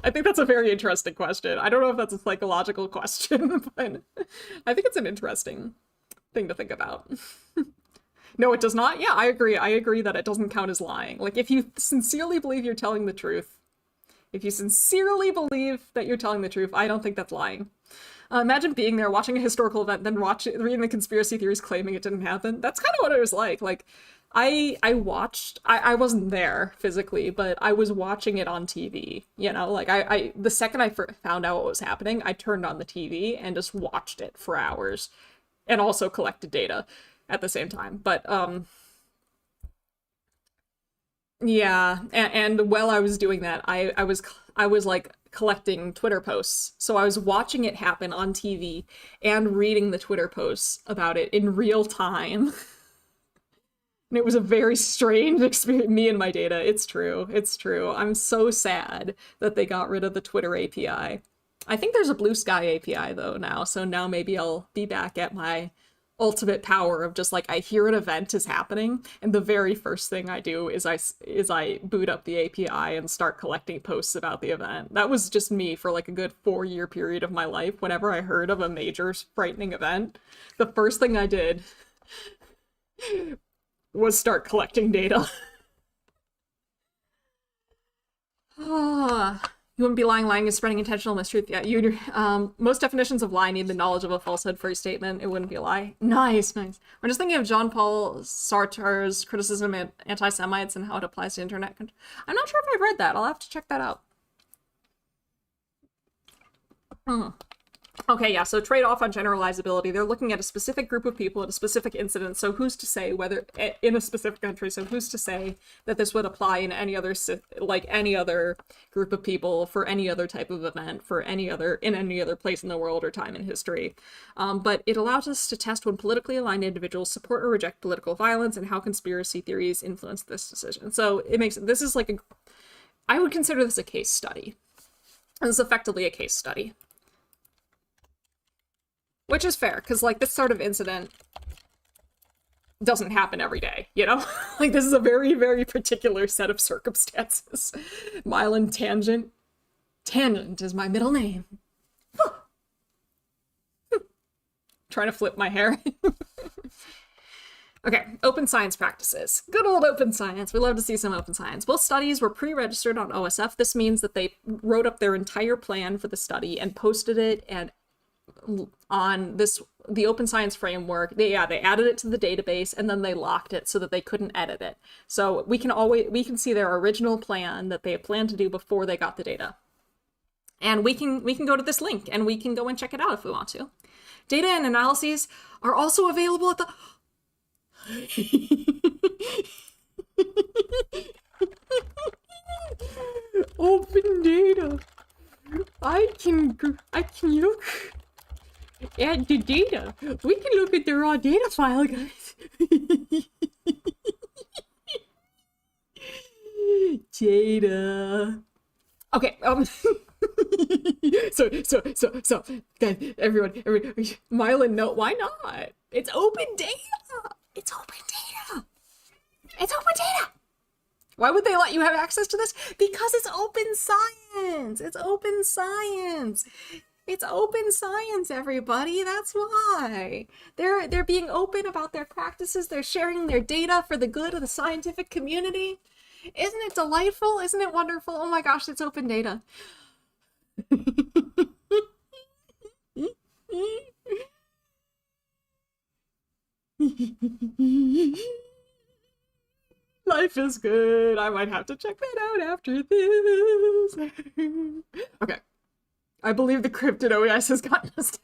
I think that's a very interesting question. I don't know if that's a psychological question, but I think it's an interesting thing to think about. No, it does not. Yeah, I agree. I agree that it doesn't count as lying. Like, if you sincerely believe you're telling the truth, if you sincerely believe that you're telling the truth, I don't think that's lying. Imagine being there, watching a historical event, then reading the conspiracy theories claiming it didn't happen. That's kind of what it was like. Like, I wasn't there physically, but I was watching it on TV, you know? Like, the second I found out what was happening, I turned on the TV and just watched it for hours and also collected data at the same time. But, yeah, and while I was doing that, I was like collecting Twitter posts. So I was watching it happen on TV and reading the Twitter posts about it in real time. And it was a very strange experience, me and my data. It's true. It's true. I'm so sad that they got rid of the Twitter API. I think there's a Blue Sky API though now, so now maybe I'll be back at my ultimate power of just like, I hear an event is happening and the very first thing I do is I boot up the API and start collecting posts about the event. That was just me for like a good 4-year period of my life. Whenever I heard of a major frightening event, the first thing I did was start collecting data. You wouldn't be lying. Lying is spreading intentional mistruth. Yeah, most definitions of lie need the knowledge of a falsehood for a statement. It wouldn't be a lie. Nice. I'm just thinking of Jean-Paul Sartre's criticism of anti-Semites and how it applies to internet. I'm not sure if I've read that. I'll have to check that out. Okay, yeah, so trade-off on generalizability. They're looking at a specific group of people at a specific incident, so who's to say whether, in a specific country, so who's to say that this would apply in any other, like, any other group of people, for any other type of event, for any other, in any other place in the world or time in history. But it allows us to test when politically aligned individuals support or reject political violence and how conspiracy theories influence this decision. So it makes, this is like I would consider this a case study. This is effectively a case study. Which is fair, because, like, this sort of incident doesn't happen every day, you know? Like, this is a very, very particular set of circumstances. Mylan Tangent. Tangent is my middle name. Trying to flip my hair. Okay, open science practices. Good old open science. We love to see some open science. Both studies were pre-registered on OSF. This means that they wrote up their entire plan for the study and posted it and on the open science framework. They added it to the database and then they locked it so that they couldn't edit it. So we can see their original plan that they had planned to do before they got the data. And we can go to this link and we can go and check it out if we want to. Data and analyses are also available at the open data. I can look at the data. We can look at the raw data file, guys. Data. Okay, so, guys, everyone, Mylan, no, why not? It's open data. It's open data. It's open data. Why would they let you have access to this? Because it's open science. It's open science. It's open science, everybody. That's why. They're being open about their practices. They're sharing their data for the good of the scientific community. Isn't it delightful? Isn't it wonderful? Oh my gosh, it's open data. Life is good. I might have to check that out after this. Okay. I believe the cryptid OES has gotten us.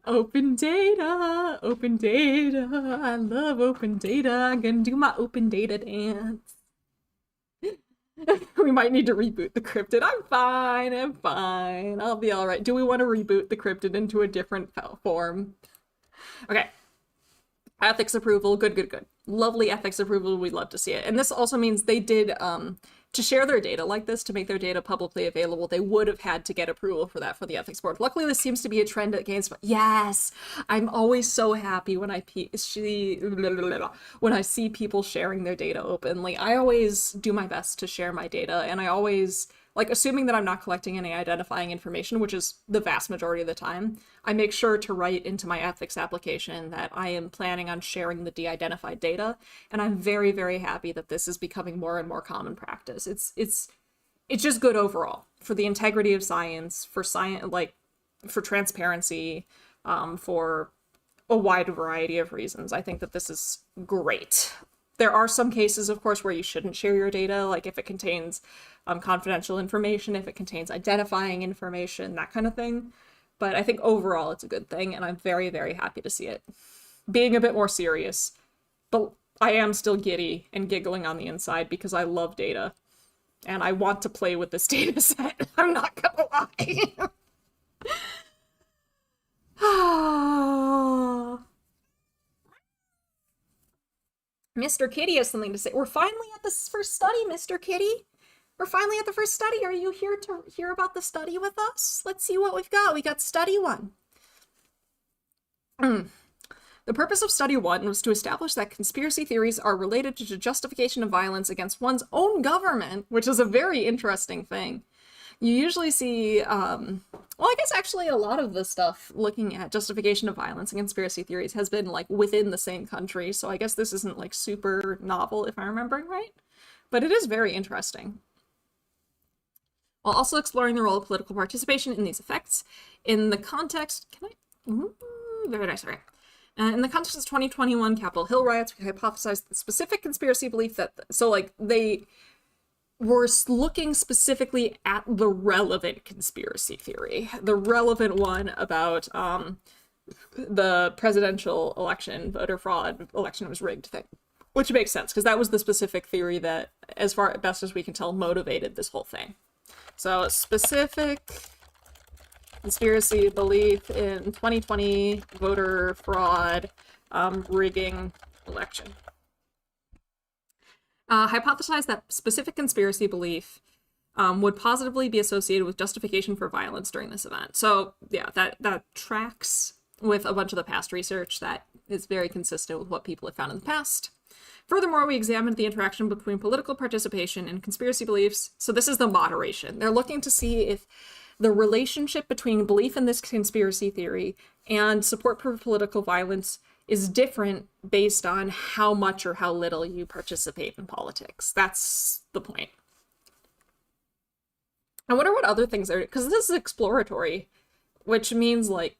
Open data. Open data. I love open data. I'm gonna do my open data dance. We might need to reboot the cryptid. I'm fine. I'm fine. I'll be all right. Do we want to reboot the cryptid into a different form? Okay. Ethics approval. Good, good, good. Lovely ethics approval. We'd love to see it. And this also means they did, to share their data like this, to make their data publicly available, they would have had to get approval for that for the ethics board. Luckily, this seems to be a trend against. Yes, I'm always so happy when I see people sharing their data openly. I always do my best to share my data, and I always, like, assuming that I'm not collecting any identifying information, which is the vast majority of the time, I make sure to write into my ethics application that I am planning on sharing the de-identified data, and I'm very, very happy that this is becoming more and more common practice. It's just good overall for the integrity of science, for for transparency, for a wide variety of reasons. I think that this is great. There are some cases, of course, where you shouldn't share your data, like if it contains confidential information, if it contains identifying information, that kind of thing. But I think overall it's a good thing, and I'm very, very happy to see it being a bit more serious. But I am still giddy and giggling on the inside because I love data, and I want to play with this data set. I'm not gonna lie. Mr. Kitty has something to say. We're finally at this first study, Mr. Kitty. We're finally at the first study. Are you here to hear about the study with us? Let's see what we've got. We got study 1. The purpose of study 1 was to establish that conspiracy theories are related to the justification of violence against one's own government, which is a very interesting thing. You usually see, well, I guess actually a lot of the stuff looking at justification of violence and conspiracy theories has been like within the same country, so I guess this isn't like super novel if I'm remembering right, but it is very interesting. While also exploring the role of political participation in these effects, in the context, very nice, right? In the context of 2021 Capitol Hill riots, we hypothesized the specific conspiracy belief that, so like they were looking specifically at the relevant conspiracy theory, the relevant one about the presidential election, voter fraud, election was rigged thing, which makes sense because that was the specific theory that, as far best as we can tell, motivated this whole thing. So specific conspiracy belief in 2020 voter fraud rigging election. Hypothesized that specific conspiracy belief would positively be associated with justification for violence during this event. So yeah, that tracks with a bunch of the past research that is very consistent with what people have found in the past. Furthermore, we examined the interaction between political participation and conspiracy beliefs. So this is the moderation. They're looking to see if the relationship between belief in this conspiracy theory and support for political violence is different based on how much or how little you participate in politics. That's the point. I wonder what other things are, because this is exploratory, which means like,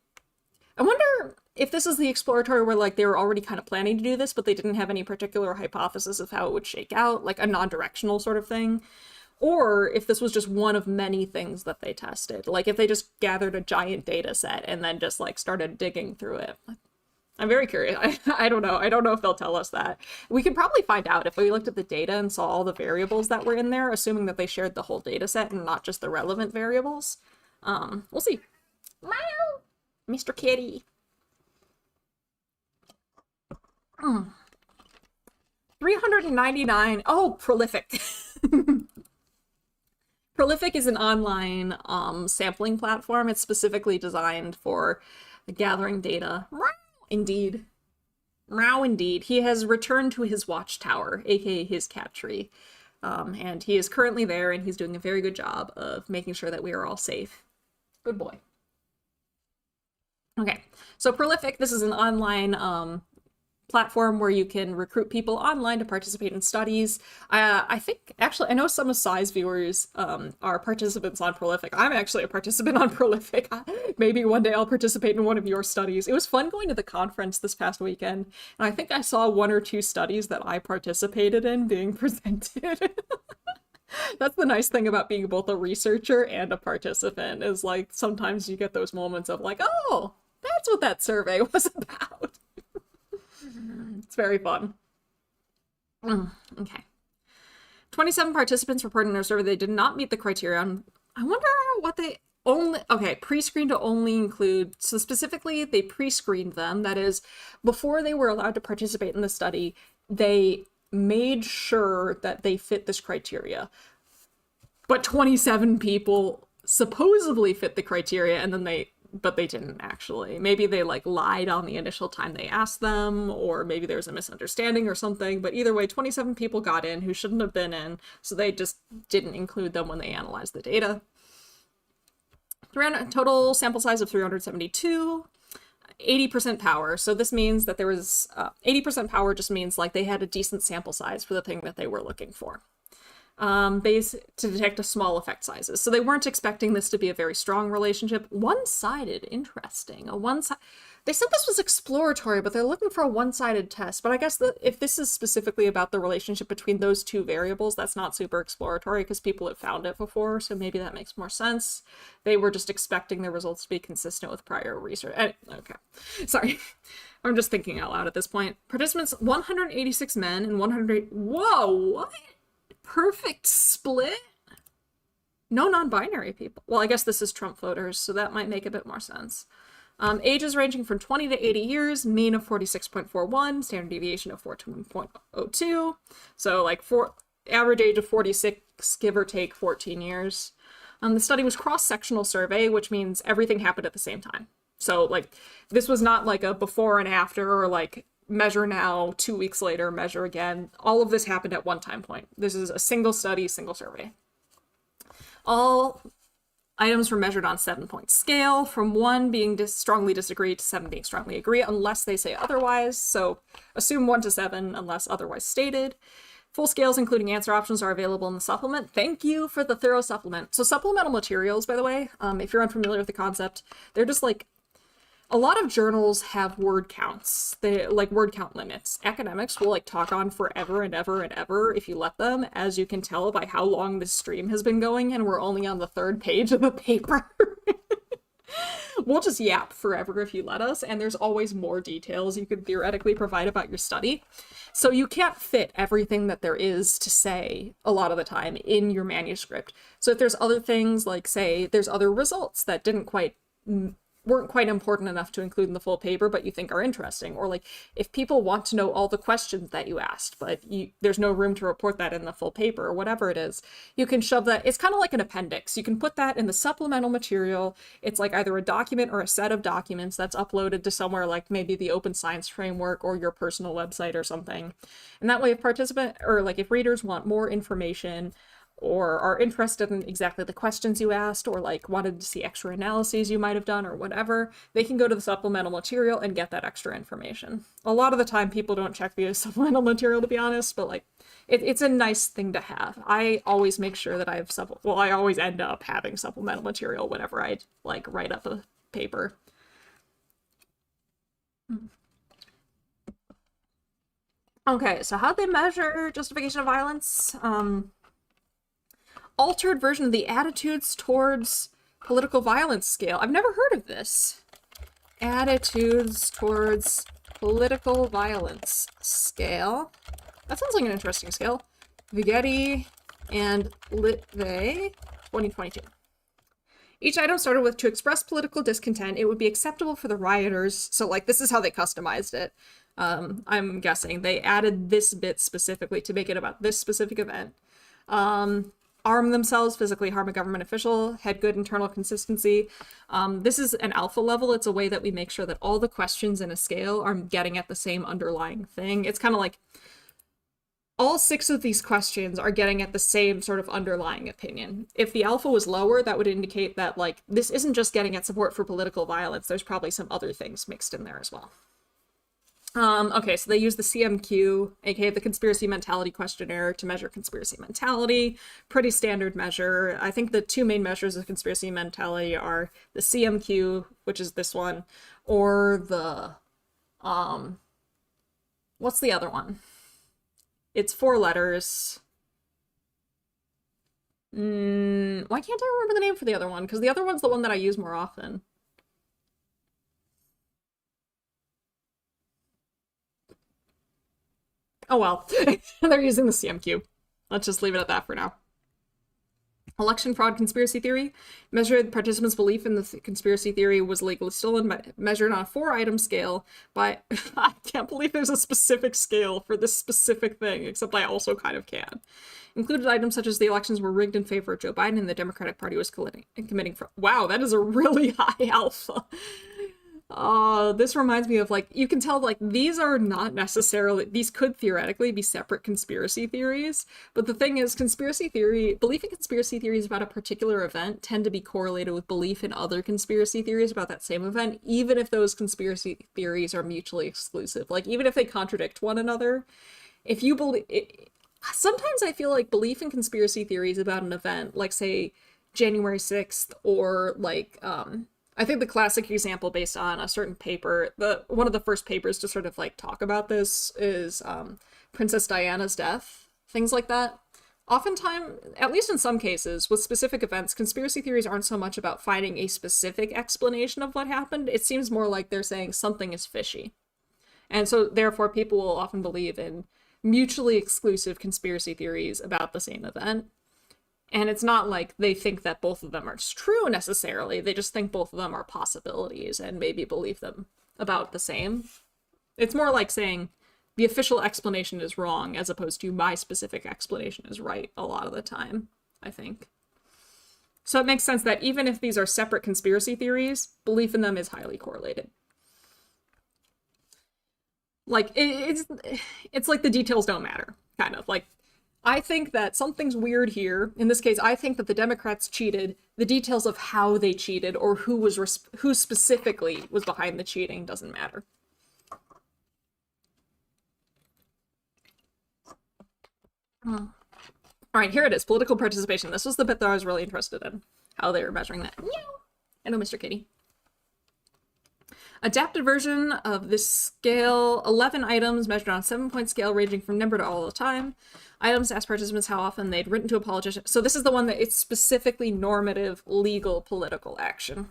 I wonder if this is the exploratory where like they were already kind of planning to do this, but they didn't have any particular hypothesis of how it would shake out, like a non-directional sort of thing. Or if this was just one of many things that they tested. Like if they just gathered a giant data set and then just like started digging through it. I'm very curious. I don't know. I don't know if they'll tell us that. We could probably find out if we looked at the data and saw all the variables that were in there, assuming that they shared the whole data set and not just the relevant variables. We'll see. Meow! Mr. Kitty. 399. Oh, Prolific. Prolific is an online sampling platform. It's specifically designed for gathering data. Indeed. Meow indeed. He has returned to his watchtower, aka his cat tree. And he is currently there, and he's doing a very good job of making sure that we are all safe. Good boy. Okay, so Prolific, this is an online platform where you can recruit people online to participate in studies. I think, actually, I know some of Sai's viewers are participants on Prolific. I'm actually a participant on Prolific. Maybe one day I'll participate in one of your studies. It was fun going to the conference this past weekend, and I think I saw 1 or 2 studies that I participated in being presented. That's the nice thing about being both a researcher and a participant, is like sometimes you get those moments of like, oh, that's what that survey was about. It's very fun. Okay. 27 participants reported in their survey they did not meet the criterion. I wonder what they only... Okay, pre-screen to only include... So specifically, they pre-screened them. That is, before they were allowed to participate in the study, they made sure that they fit this criteria. But 27 people supposedly fit the criteria, and then but they didn't actually. Maybe they like lied on the initial time they asked them, or maybe there was a misunderstanding or something, but either way, 27 people got in who shouldn't have been in, so they just didn't include them when they analyzed the data. Total sample size of 372, 80% power. So this means that there was 80% power just means like they had a decent sample size for the thing that they were looking for. To detect a small effect sizes. So they weren't expecting this to be a very strong relationship. One-sided, interesting. They said this was exploratory, but they're looking for a one-sided test. But I guess if this is specifically about the relationship between those 2 variables, that's not super exploratory because people have found it before, so maybe that makes more sense. They were just expecting the results to be consistent with prior research. Okay, sorry. I'm just thinking out loud at this point. Participants, 186 men and 108... Whoa, what? Perfect split? No non-binary people. Well, I guess this is Trump voters, so that might make a bit more sense. Ages ranging from 20 to 80 years, mean of 46.41, standard deviation of 14.02. So like average age of 46, give or take 14 years. The study was cross-sectional survey, which means everything happened at the same time. So like this was not like a before and after, or like measure now, 2 weeks later, measure again. All of this happened at one time point. This is a single study, single survey. All items were measured on 7-point scale, from 1 being strongly disagree to 7 being strongly agree, unless they say otherwise. So assume 1 to 7 unless otherwise stated. Full scales, including answer options, are available in the supplement. Thank you for the thorough supplement. So supplemental materials, by the way, if you're unfamiliar with the concept, they're just like, a lot of journals have word counts. They like word count limits. Academics will like talk on forever and ever and ever if you let them, as you can tell by how long this stream has been going, and we're only on the 3rd page of the paper. We'll just yap forever if you let us, and there's always more details you could theoretically provide about your study. So you can't fit everything that there is to say a lot of the time in your manuscript. So if there's other things, like say there's other results that weren't quite important enough to include in the full paper, but you think are interesting. Or like if people want to know all the questions that you asked, but there's no room to report that in the full paper, or whatever it is, you can shove that. It's kind of like an appendix. You can put that in the supplemental material. It's like either a document or a set of documents that's uploaded to somewhere like maybe the Open Science Framework or your personal website or something. And that way if if readers want more information or are interested in exactly the questions you asked, or like wanted to see extra analyses you might have done or whatever, they can go to the supplemental material and get that extra information. A lot of the time people don't check the supplemental material, to be honest, but like it's a nice thing to have. I always make sure that I have I always end up having supplemental material whenever I like write up a paper. Okay, so how'd they measure justification of violence? Altered version of the attitudes towards political violence scale. I've never heard of this. Attitudes towards political violence scale. That sounds like an interesting scale. Vigeti and Litvey, 2022. Each item started with to express political discontent. It would be acceptable for the rioters. So, like, this is how they customized it. I'm guessing they added this bit specifically to make it about this specific event. Arm themselves, physically harm a government official, had good internal consistency. This is an alpha level. It's a way that we make sure that all the questions in a scale are getting at the same underlying thing. It's kind of like all 6 of these questions are getting at the same sort of underlying opinion. If the alpha was lower, that would indicate that, like, this isn't just getting at support for political violence. There's probably some other things mixed in there as well. Okay, so they use the CMQ, aka the Conspiracy Mentality Questionnaire, to measure conspiracy mentality. Pretty standard measure. I think the 2 main measures of conspiracy mentality are the CMQ, which is this one, or the, what's the other one? It's 4 letters. Why can't I remember the name for the other one? Because the other one's the one that I use more often. Oh well, they're using the CMQ. Let's just leave it at that for now. Election fraud conspiracy theory. Measured participants' belief in the conspiracy theory was legally stolen, measured on a 4-item scale by... I can't believe there's a specific scale for this specific thing, except I also kind of can. Included items such as the elections were rigged in favor of Joe Biden and the Democratic Party was committing fraud. Wow, that is a really high alpha. This reminds me of, like, you can tell, like, these are not necessarily, these could theoretically be separate conspiracy theories, but the thing is, belief in conspiracy theories about a particular event tend to be correlated with belief in other conspiracy theories about that same event, even if those conspiracy theories are mutually exclusive. Like, even if they contradict one another, if you believe, sometimes I feel like belief in conspiracy theories about an event, like, say, January 6th, or, like, I think the classic example based on a certain paper, one of the first papers to sort of like talk about this is Princess Diana's death, things like that. Oftentimes, at least in some cases, with specific events, conspiracy theories aren't so much about finding a specific explanation of what happened. It seems more like they're saying something is fishy. And so therefore people will often believe in mutually exclusive conspiracy theories about the same event. And it's not like they think that both of them are true necessarily. They just think both of them are possibilities and maybe believe them about the same. It's more like saying the official explanation is wrong as opposed to my specific explanation is right a lot of the time, I think. So it makes sense that even if these are separate conspiracy theories, belief in them is highly correlated. Like, it's like the details don't matter, kind of. Like, I think that something's weird here. In this case, I think that the Democrats cheated. The details of how they cheated or who specifically was behind the cheating doesn't matter. All right, here it is. Political participation. This was the bit that I was really interested in. How they were measuring that. Hello, Mr. Kitty. Adapted version of this scale, 11 items measured on a 7-point scale ranging from number to all the time. Items ask participants how often they'd written to a politician. So this is the one that it's specifically normative, legal, political action.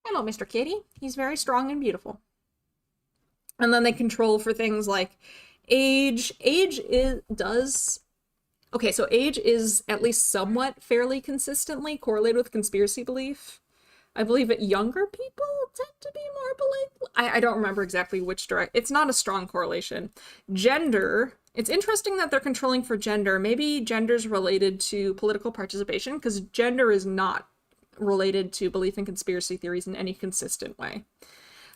Hello, Mr. Kitty. He's very strong and beautiful. And then they control for things like age. Okay, so age is at least somewhat fairly consistently correlated with conspiracy belief. I believe that younger people tend to be more believable. I don't remember exactly which it's not a strong correlation. Gender, it's interesting that they're controlling for gender. Maybe gender's related to political participation, because gender is not related to belief in conspiracy theories in any consistent way.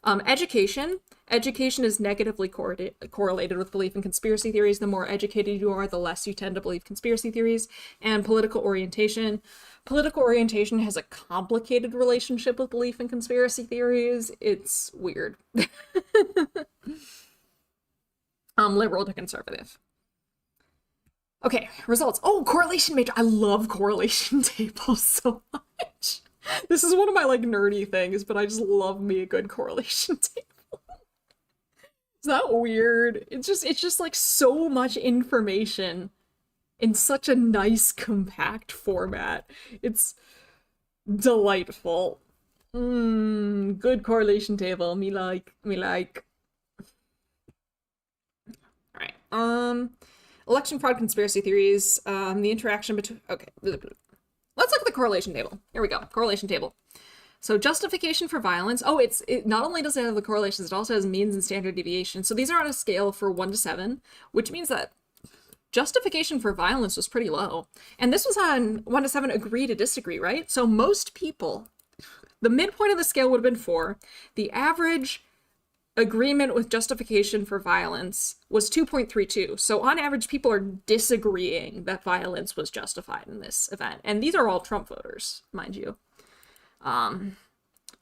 Education. Education is negatively correlated with belief in conspiracy theories. The more educated you are, the less you tend to believe conspiracy theories. And political orientation. Political orientation has a complicated relationship with belief in conspiracy theories. It's weird. Liberal to conservative. Okay, results. Oh, correlation matrix. I love correlation tables so much. This is one of my like nerdy things, but I just love me a good correlation table. Is that weird? It's just like so much information in such a nice compact format. It's delightful. Good correlation table. Me like. All right. Election fraud conspiracy theories. The interaction between. Okay. Let's look at the correlation table. Here we go. Correlation table. So justification for violence. Oh, it not only does it have the correlations, it also has means and standard deviation. So these are on a scale for 1 to 7, which means that justification for violence was pretty low. And this was on 1 to 7, agree to disagree, right? So most people, the midpoint of the scale would have been 4. The average agreement with justification for violence was 2.32. So on average, people are disagreeing that violence was justified in this event. And these are all Trump voters, mind you.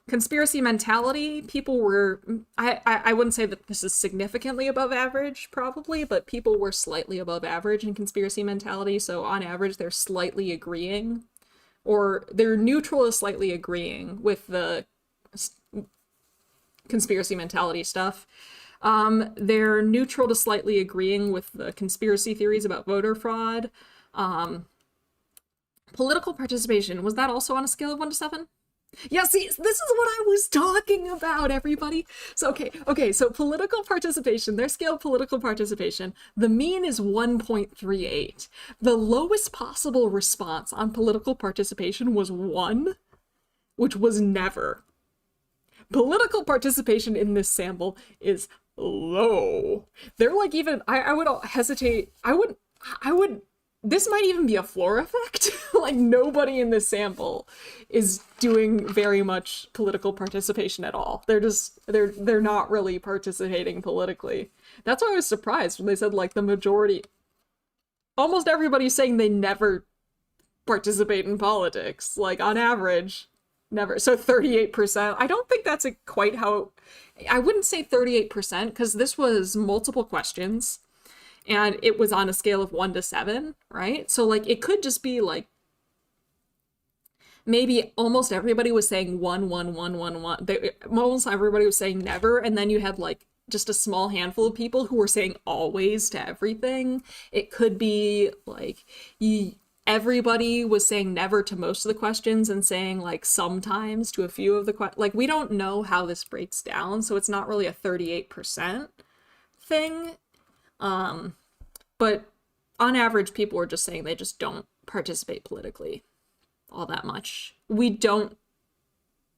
Conspiracy mentality, people were, I wouldn't say that this is significantly above average, probably, but people were slightly above average in conspiracy mentality. So on average, they're slightly agreeing, or they're neutral to slightly agreeing with the conspiracy mentality stuff. They're neutral to slightly agreeing with the conspiracy theories about voter fraud. Political participation, was that also on a scale of 1 to 7? Yeah, see, this is what I was talking about, everybody. So, okay, so political participation, their scale of political participation, the mean is 1.38. The lowest possible response on political participation was 1, which was never. Political participation in this sample is low. They're like even, I would hesitate, I would, this might even be a floor effect. Like nobody in this sample is doing very much political participation at all. They're not really participating politically. That's why I was surprised when they said like the majority, almost everybody's saying they never participate in politics. Like on average, never. So 38%. I don't think that's quite how, I wouldn't say 38% because this was multiple questions. And it was on a scale of 1 to 7, right? So like it could just be like maybe almost everybody was saying 1, 1, 1, 1, 1. Almost everybody was saying never, and then you had like just a small handful of people who were saying always to everything. It could be like everybody was saying never to most of the questions and saying like sometimes to a few of the questions. Like we don't know how this breaks down, so it's not really a 38% thing. But on average, people are just saying they just don't participate politically all that much. We don't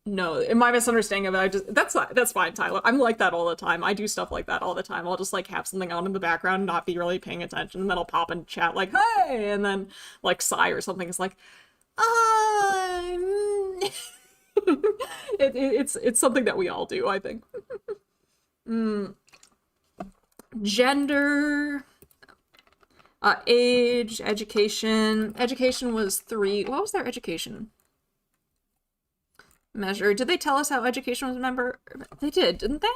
know. In my misunderstanding of it, that's fine, Tyler. I'm like that all the time. I do stuff like that all the time. I'll just like have something on in the background, not be really paying attention, and then I'll pop in chat like, hey, and then like sigh or something. It's like, it's something that we all do, I think. Gender, age, education. Education was 3. What was their education measure? Did they tell us how education was member? They did, didn't they?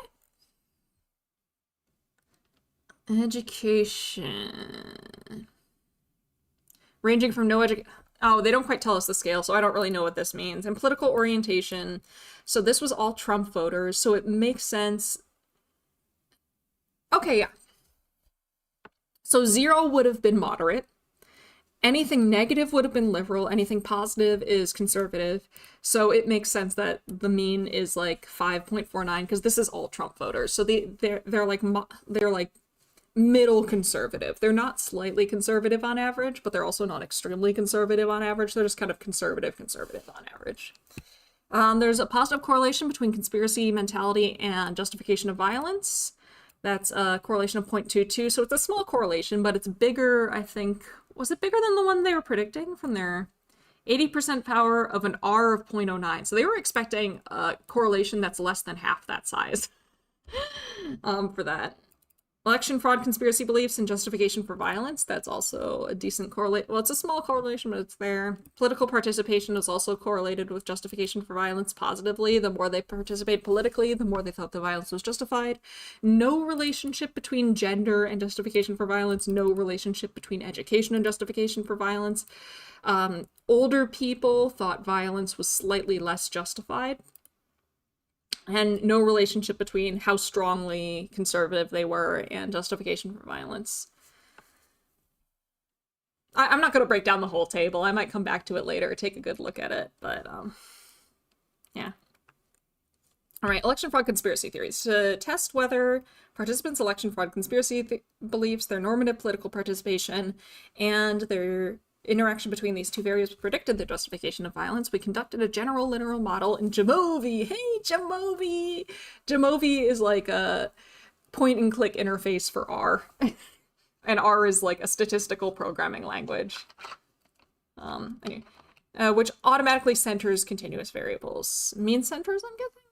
Education. Ranging from no education. Oh, they don't quite tell us the scale, so I don't really know what this means. And political orientation. So this was all Trump voters, so it makes sense. Okay, yeah. So 0 would have been moderate. Anything negative would have been liberal. Anything positive is conservative. So it makes sense that the mean is like 5.49 because this is all Trump voters. So they're like middle conservative. They're not slightly conservative on average, but they're also not extremely conservative on average. They're just kind of conservative on average. There's a positive correlation between conspiracy mentality and justification of violence. That's a correlation of 0.22, so it's a small correlation, but it's bigger, I think. Was it bigger than the one they were predicting from their 80% power of an R of 0.09. So they were expecting a correlation that's less than half that size for that. Election fraud, conspiracy beliefs, and justification for violence. That's also a decent correlate. Well, it's a small correlation, but it's there. Political participation is also correlated with justification for violence positively. The more they participate politically, the more they thought the violence was justified. No relationship between gender and justification for violence. No relationship between education and justification for violence. Older people thought violence was slightly less justified. And no relationship between how strongly conservative they were and justification for violence. I'm not going to break down the whole table. I might come back to it later, take a good look at it, but yeah. All right, election fraud conspiracy theories. To test whether participants' election fraud conspiracy beliefs, their normative political participation, and their interaction between these two variables predicted the justification of violence, we conducted a general linear model in Jamovi. Hey, Jamovi! Jamovi is like a point-and-click interface for R. And R is like a statistical programming language. Anyway, which automatically centers continuous variables. Mean centers, I'm guessing?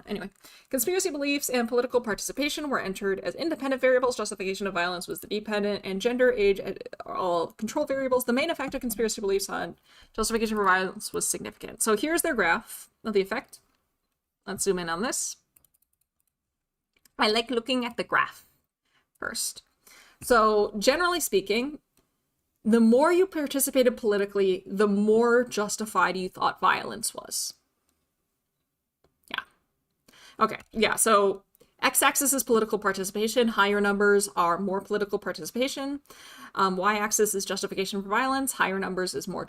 Anyway, conspiracy beliefs and political participation were entered as independent variables. Justification of violence was the dependent, and gender, age, are all control variables. The main effect of conspiracy beliefs on justification for violence was significant. So here's their graph of the effect. Let's zoom in on this. I like looking at the graph first. So generally speaking, the more you participated politically, the more justified you thought violence was. Okay, yeah, so x-axis is political participation. Higher numbers are more political participation. Y-axis is justification for violence. Higher numbers is more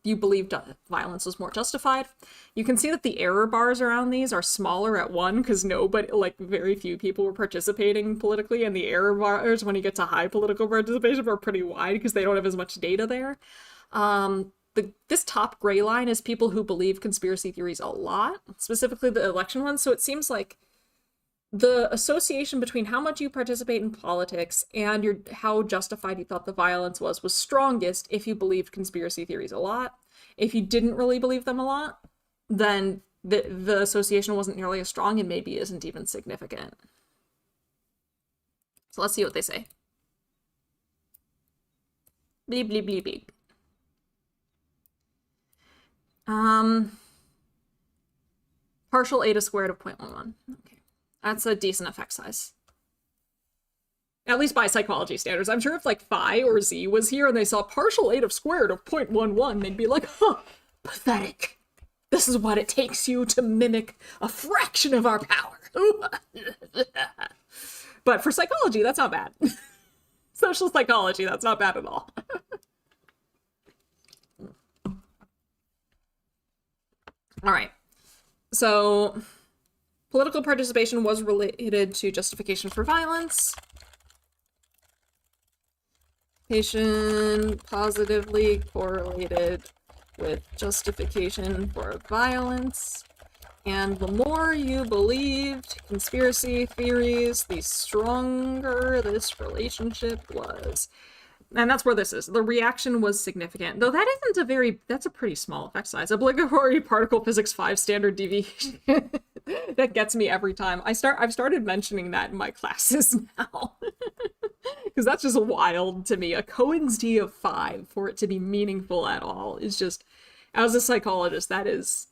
you believe violence was more justified. You can see that the error bars around these are smaller at 1 because very few people were participating politically, and the error bars when you get to high political participation are pretty wide because they don't have as much data there. This top gray line is people who believe conspiracy theories a lot, specifically the election ones. So it seems like the association between how much you participate in politics and how justified you thought the violence was strongest if you believed conspiracy theories a lot. If you didn't really believe them a lot, then the association wasn't nearly as strong and maybe isn't even significant. So let's see what they say. Bleep, bleep, bleep, bleep. Partial eta squared of 0.11. Okay. That's a decent effect size. At least by psychology standards. I'm sure if like Phi or Z was here and they saw partial eta squared of 0.11, they'd be like, huh, pathetic. This is what it takes you to mimic a fraction of our power. But for psychology, that's not bad. Social psychology, that's not bad at all. All right, so political participation was related to justification for violence. Patient positively correlated with justification for violence. And the more you believed conspiracy theories, the stronger this relationship was. And that's where this is. The reaction was significant. Though that isn't that's a pretty small effect size. Obligatory particle physics 5 standard deviation. That gets me every time. I've started mentioning that in my classes now. Because that's just wild to me. A Cohen's d of 5, for it to be meaningful at all, is just, as a psychologist, that is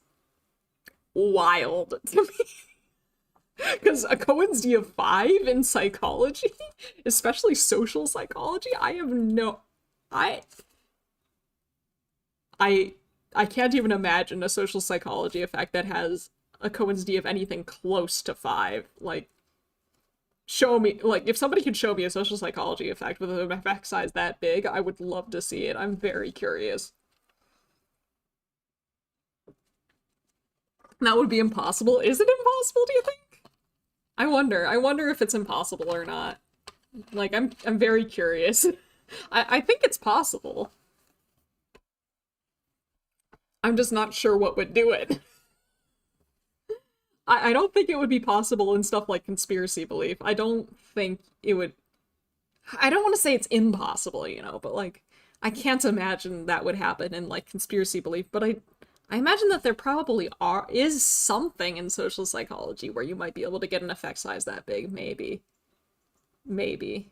wild to me. Because a Cohen's d of 5 in psychology, especially social psychology, I can't even imagine a social psychology effect that has a Cohen's d of anything close to 5. Like, show me, like, if somebody could show me a social psychology effect with an effect size that big, I would love to see it. I'm very curious. That would be impossible. Is it impossible, do you think? I wonder if it's impossible or not. Like, I'm very curious. I think it's possible. I'm just not sure what would do it. I don't think it would be possible in stuff like conspiracy belief. I don't think it would... I don't want to say it's impossible, but like, I can't imagine that would happen in like conspiracy belief, but I imagine that there probably is something in social psychology where you might be able to get an effect size that big, maybe. Maybe.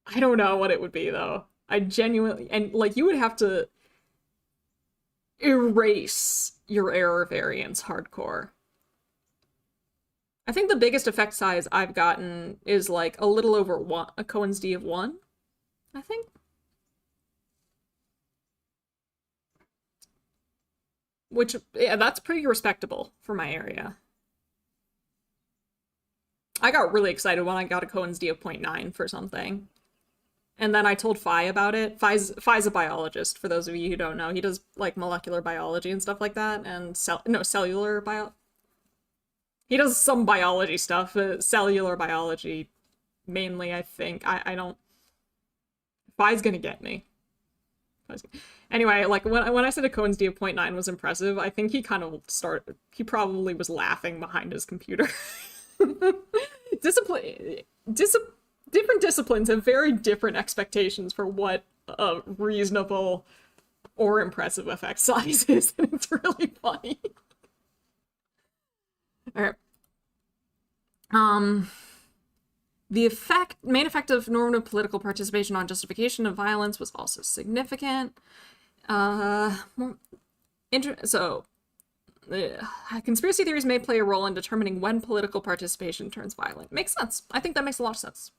I don't know what it would be though. I genuinely, and like you would have to erase your error variance hardcore. I think the biggest effect size I've gotten is like a little over one, a Cohen's d of 1, I think. Which, yeah, that's pretty respectable for my area. I got really excited when I got a Cohen's d of 0.9 for something. And then I told Phi about it. Phi's a biologist, for those of you who don't know. He does like molecular biology and stuff like that, and cellular bio. He does some biology stuff, cellular biology mainly, I think. I don't. Phi's gonna get me. Anyway, like when I said a Cohen's d of 0.9 was impressive, I think he kind of he probably was laughing behind his computer. Different disciplines have very different expectations for what a reasonable or impressive effect size is, and it's really funny. All right. The main effect of normative political participation on justification of violence was also significant. Conspiracy theories may play a role in determining when political participation turns violent. Makes sense. I think that makes a lot of sense.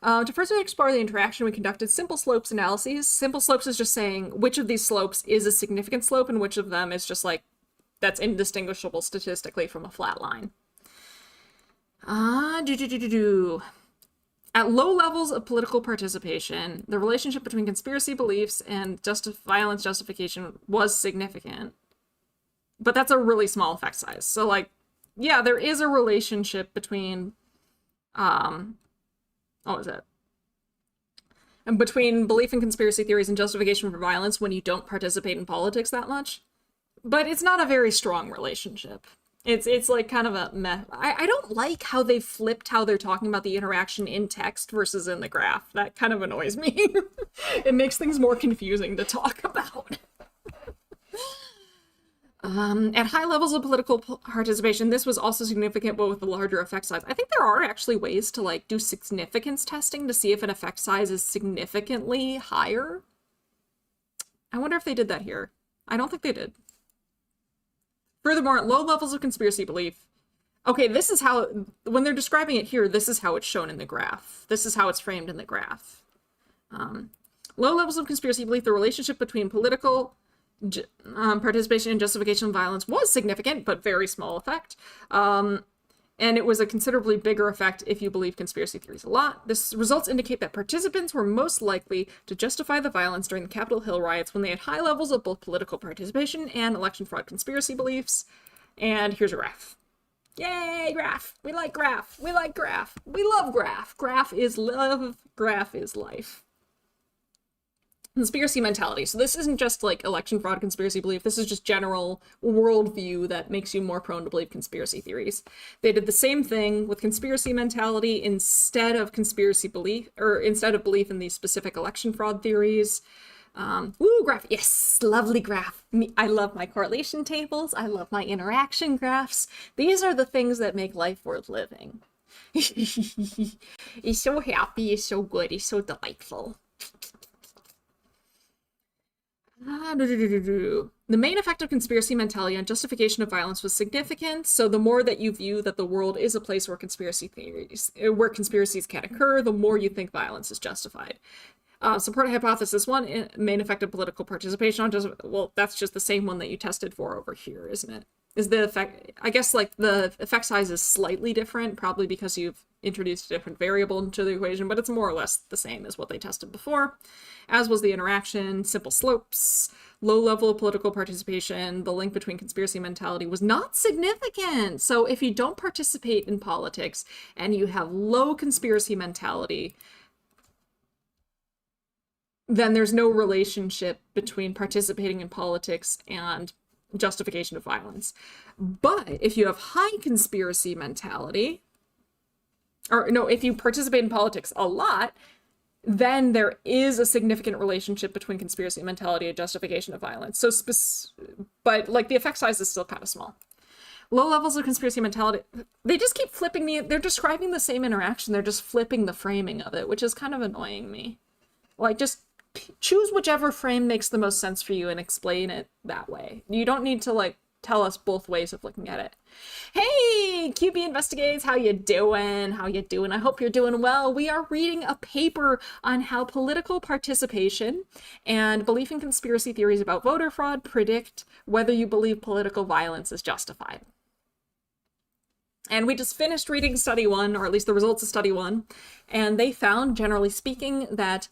To further explore the interaction, we conducted simple slopes analyses. Simple slopes is just saying which of these slopes is a significant slope and which of them is just like, that's indistinguishable statistically from a flat line. At low levels of political participation, the relationship between conspiracy beliefs and violence justification was significant. But that's a really small effect size. So, like, yeah, there is a relationship between, what was it? And between belief in conspiracy theories and justification for violence when you don't participate in politics that much. But it's not a very strong relationship. It's like kind of a meh. I don't like how they flipped how they're talking about the interaction in text versus in the graph. That kind of annoys me. It makes things more confusing to talk about. At high levels of political participation, this was also significant, but with a larger effect size. I think there are actually ways to like do significance testing to see if an effect size is significantly higher. I wonder if they did that here. I don't think they did. Furthermore, at low levels of conspiracy belief, okay, this is how, when they're describing it here, this is how it's shown in the graph. This is how it's framed in the graph. Low levels of conspiracy belief, the relationship between political participation and justification of violence was significant, but very small effect. And it was a considerably bigger effect if you believe conspiracy theories a lot. This results indicate that participants were most likely to justify the violence during the Capitol Hill riots when they had high levels of both political participation and election fraud conspiracy beliefs. And here's a graph. Yay, graph! We like graph! We like graph! We love graph! Graph is love. Graph is life. Conspiracy mentality. So this isn't just like election fraud conspiracy belief. This is just general worldview that makes you more prone to believe conspiracy theories. They did the same thing with conspiracy mentality instead of conspiracy belief, or instead of belief in these specific election fraud theories. Ooh, graph. Yes, lovely graph. I love my correlation tables. I love my interaction graphs. These are the things that make life worth living. He's so happy. He's so good. He's so delightful. The main effect of conspiracy mentality on justification of violence was significant. So the more that you view that the world is a place where conspiracies can occur, the more you think violence is justified. Support hypothesis 1, main effect of political participation on well, that's just the same one that you tested for over here, isn't it? Is the effect, I guess like the effect size is slightly different, probably because you've introduced a different variable into the equation, but it's more or less the same as what they tested before, as was the interaction, simple slopes, low level of political participation. The link between conspiracy mentality was not significant. So if you don't participate in politics and you have low conspiracy mentality, then there's no relationship between participating in politics and justification of violence. But if you have high conspiracy mentality, or no, if you participate in politics a lot, then there is a significant relationship between conspiracy mentality and justification of violence. So, but like the effect size is still kind of small. Low levels of conspiracy mentality, they just keep flipping me. They're describing the same interaction. They're just flipping the framing of it, which is kind of annoying me. Like, just choose whichever frame makes the most sense for you and explain it that way. You don't need to, like, tell us both ways of looking at it. Hey, QB Investigates, how you doing? How you doing? I hope you're doing well. We are reading a paper on how political participation and belief in conspiracy theories about voter fraud predict whether you believe political violence is justified. And we just finished reading study 1, or at least the results of study 1, and they found, generally speaking, that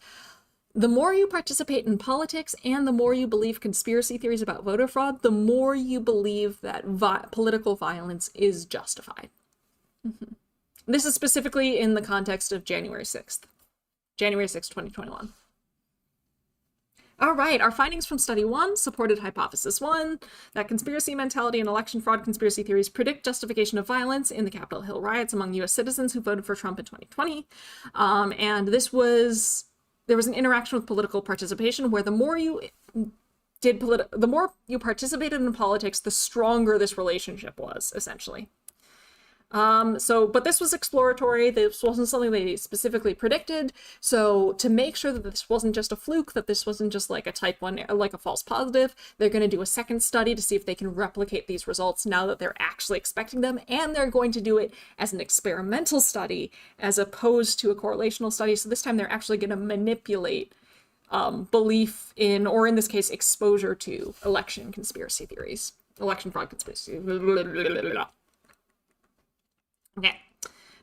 the more you participate in politics and the more you believe conspiracy theories about voter fraud, the more you believe that political violence is justified. This is specifically in the context of January 6th, 2021. All right, our findings from study 1 supported hypothesis 1, that conspiracy mentality and election fraud conspiracy theories predict justification of violence in the Capitol Hill riots among U.S. citizens who voted for Trump in 2020. And there was an interaction with political participation where the more you participated in politics, the stronger this relationship was, essentially. But this was exploratory. This wasn't something they specifically predicted. So to make sure that this wasn't just a fluke, that this wasn't just like a type 1, like a false positive, they're going to do a second study to see if they can replicate these results now that they're actually expecting them. And they're going to do it as an experimental study as opposed to a correlational study. So this time they're actually going to manipulate belief in, or in this case, exposure to election conspiracy theories, election fraud conspiracy. Okay,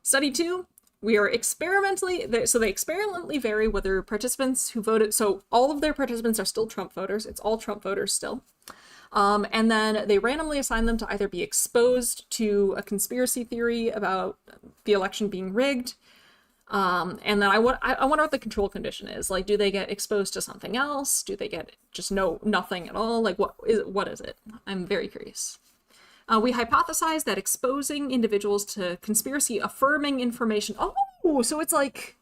study 2, we are so they experimentally vary whether participants who voted, so all of their participants are still Trump voters, it's all Trump voters still, and then they randomly assign them to either be exposed to a conspiracy theory about the election being rigged, and then I wonder what the control condition is. Like, do they get exposed to something else? Do they get just nothing at all? Like, what is it? I'm very curious. We hypothesized that exposing individuals to conspiracy-affirming information... Oh, so it's like...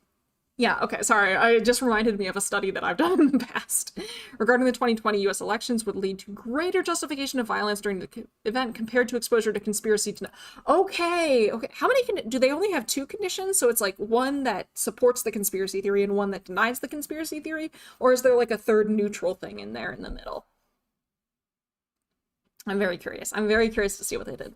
Yeah, okay, sorry. It just reminded me of a study that I've done in the past regarding the 2020 U.S. elections would lead to greater justification of violence during the event compared to exposure to conspiracy... Okay. How many... Do they only have 2 conditions? So it's like one that supports the conspiracy theory and one that denies the conspiracy theory? Or is there like a third neutral thing in there in the middle? I'm very curious. I'm very curious to see what they did.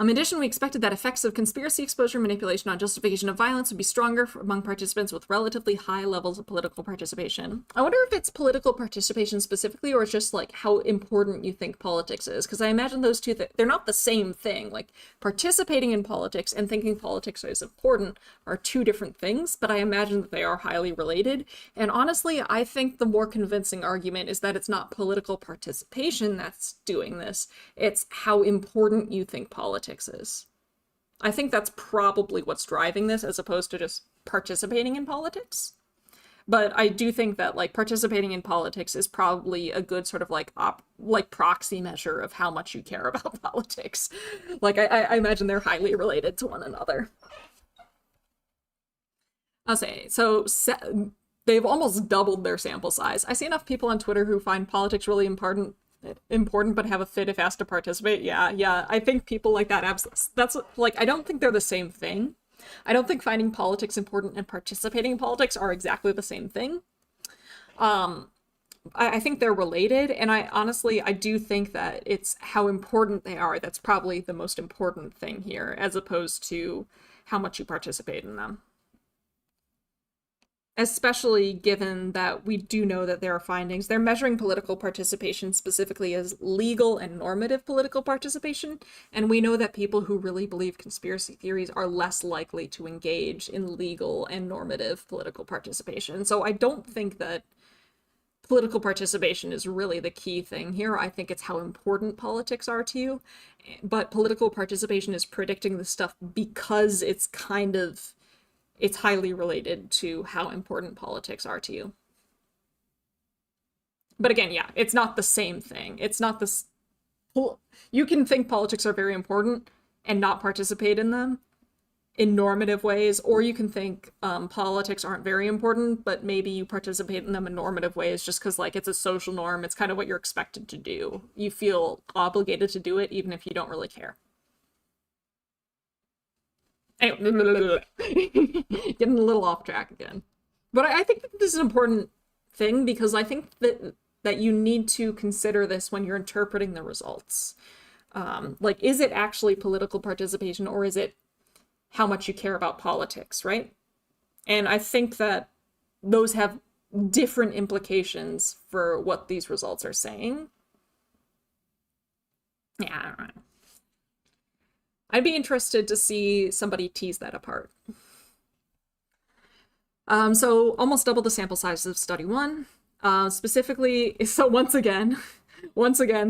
In addition, we expected that effects of conspiracy exposure manipulation on justification of violence would be stronger among participants with relatively high levels of political participation. I wonder if it's political participation specifically, or it's just like how important you think politics is, because I imagine those two, they're not the same thing. Like, participating in politics and thinking politics is important are 2 different things, but I imagine that they are highly related. And honestly, I think the more convincing argument is that it's not political participation that's doing this, it's how important you think politics is. I think that's probably what's driving this, as opposed to just participating in politics. But I do think that, like, participating in politics is probably a good sort of like proxy measure of how much you care about politics. Like, I imagine they're highly related to one another. I'll say, so they've almost doubled their sample size. I see enough people on Twitter who find politics really important but have a fit if asked to participate. Yeah, I think people like that, that's like, I don't think they're the same thing. I don't think finding politics important and participating in politics are exactly the same thing. I think they're related, and I do think that it's how important they are that's probably the most important thing here, as opposed to how much you participate in them. Especially given that we do know that there are findings. They're measuring political participation specifically as legal and normative political participation, and we know that people who really believe conspiracy theories are less likely to engage in legal and normative political participation. So I don't think that political participation is really the key thing here. I think it's how important politics are to you, but political participation is predicting this stuff because it's highly related to how important politics are to you. But again, yeah, it's not the same thing. It's not this... You can think politics are very important and not participate in them, in normative ways, or you can think politics aren't very important, but maybe you participate in them in normative ways just because like it's a social norm. It's kind of what you're expected to do. You feel obligated to do it even if you don't really care. Anyway, getting a little off track again. But I think that this is an important thing because I think that you need to consider this when you're interpreting the results. Like, is it actually political participation or is it how much you care about politics, right? And I think that those have different implications for what these results are saying. Yeah, I don't know. I'd be interested to see somebody tease that apart. So almost double the sample size of study one. Specifically, so once again,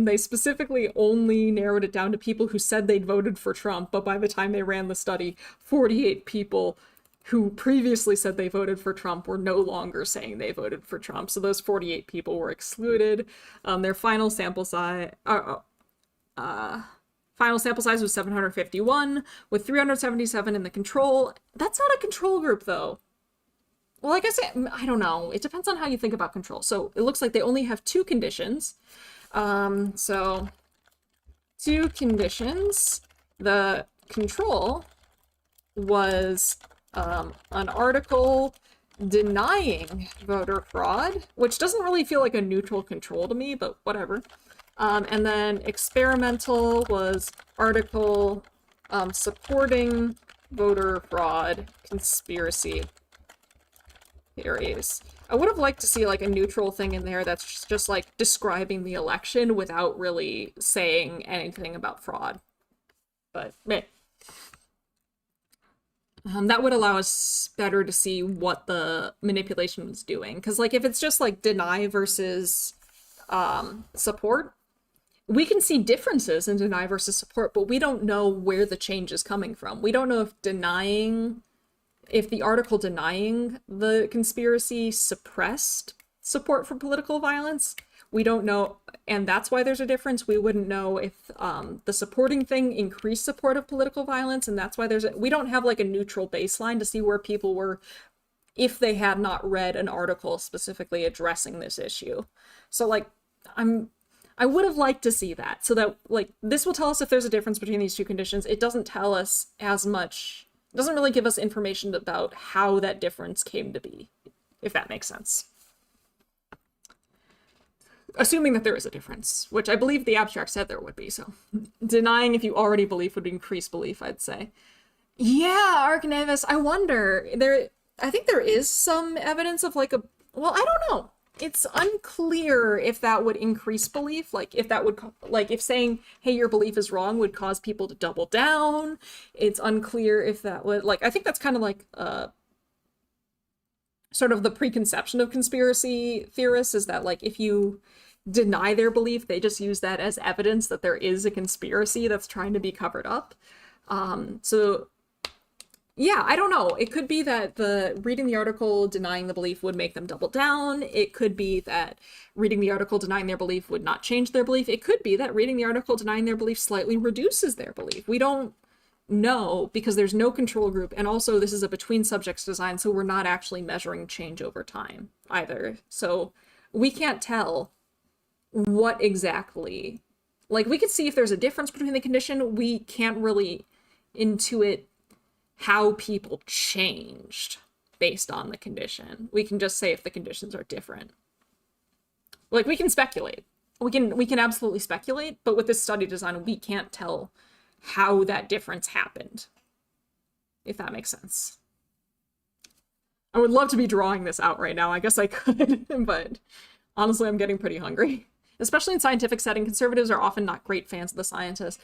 they specifically only narrowed it down to people who said they'd voted for Trump, but by the time they ran the study, 48 people who previously said they voted for Trump were no longer saying they voted for Trump. So those 48 people were excluded. Their final sample size was 751, with 377 in the control. That's not a control group, though. Well, I guess I don't know. It depends on how you think about control. So it looks like they only have two conditions. So two conditions. The control was an article denying voter fraud, which doesn't really feel like a neutral control to me, but whatever. And then experimental was article supporting voter fraud conspiracy theories. I would have liked to see like a neutral thing in there that's just like describing the election without really saying anything about fraud. But meh. That would allow us better to see what the manipulation was doing. Because like if it's just like deny versus support, we can see differences in deny versus support, but we don't know where the change is coming from. We don't know if the article denying the conspiracy suppressed support for political violence. We don't know, and that's why there's a difference. We wouldn't know if the supporting thing increased support of political violence, and that's why we don't have like a neutral baseline to see where people were if they had not read an article specifically addressing this issue. So like, I would have liked to see that, so that like this will tell us if there's a difference between these two conditions. It doesn't tell us as much, it doesn't really give us information about how that difference came to be, if that makes sense. Assuming that there is a difference, which I believe the abstract said there would be, so denying if you already believe would increase belief, I'd say. Yeah, Archnavis, I wonder, I think there is some evidence of like well, I don't know. It's unclear if that would increase belief, like if that would, like if saying, hey, your belief is wrong would cause people to double down. It's unclear if that would, like, I think that's kind of like sort of the preconception of conspiracy theorists is that like if you deny their belief, they just use that as evidence that there is a conspiracy that's trying to be covered up. So yeah, I don't know. It could be that reading the article denying the belief would make them double down. It could be that reading the article denying their belief would not change their belief. It could be that reading the article denying their belief slightly reduces their belief. We don't know because there's no control group, and also this is a between subjects design, so we're not actually measuring change over time either. So we can't tell what exactly, like we could see if there's a difference between the condition. We can't really intuit how people changed based on the condition. We can just say if the conditions are different. Like we can speculate. We can absolutely speculate, but with this study design, we can't tell how that difference happened, if that makes sense. I would love to be drawing this out right now. I guess I could, but honestly, I'm getting pretty hungry. Especially in scientific setting, conservatives are often not great fans of the scientists.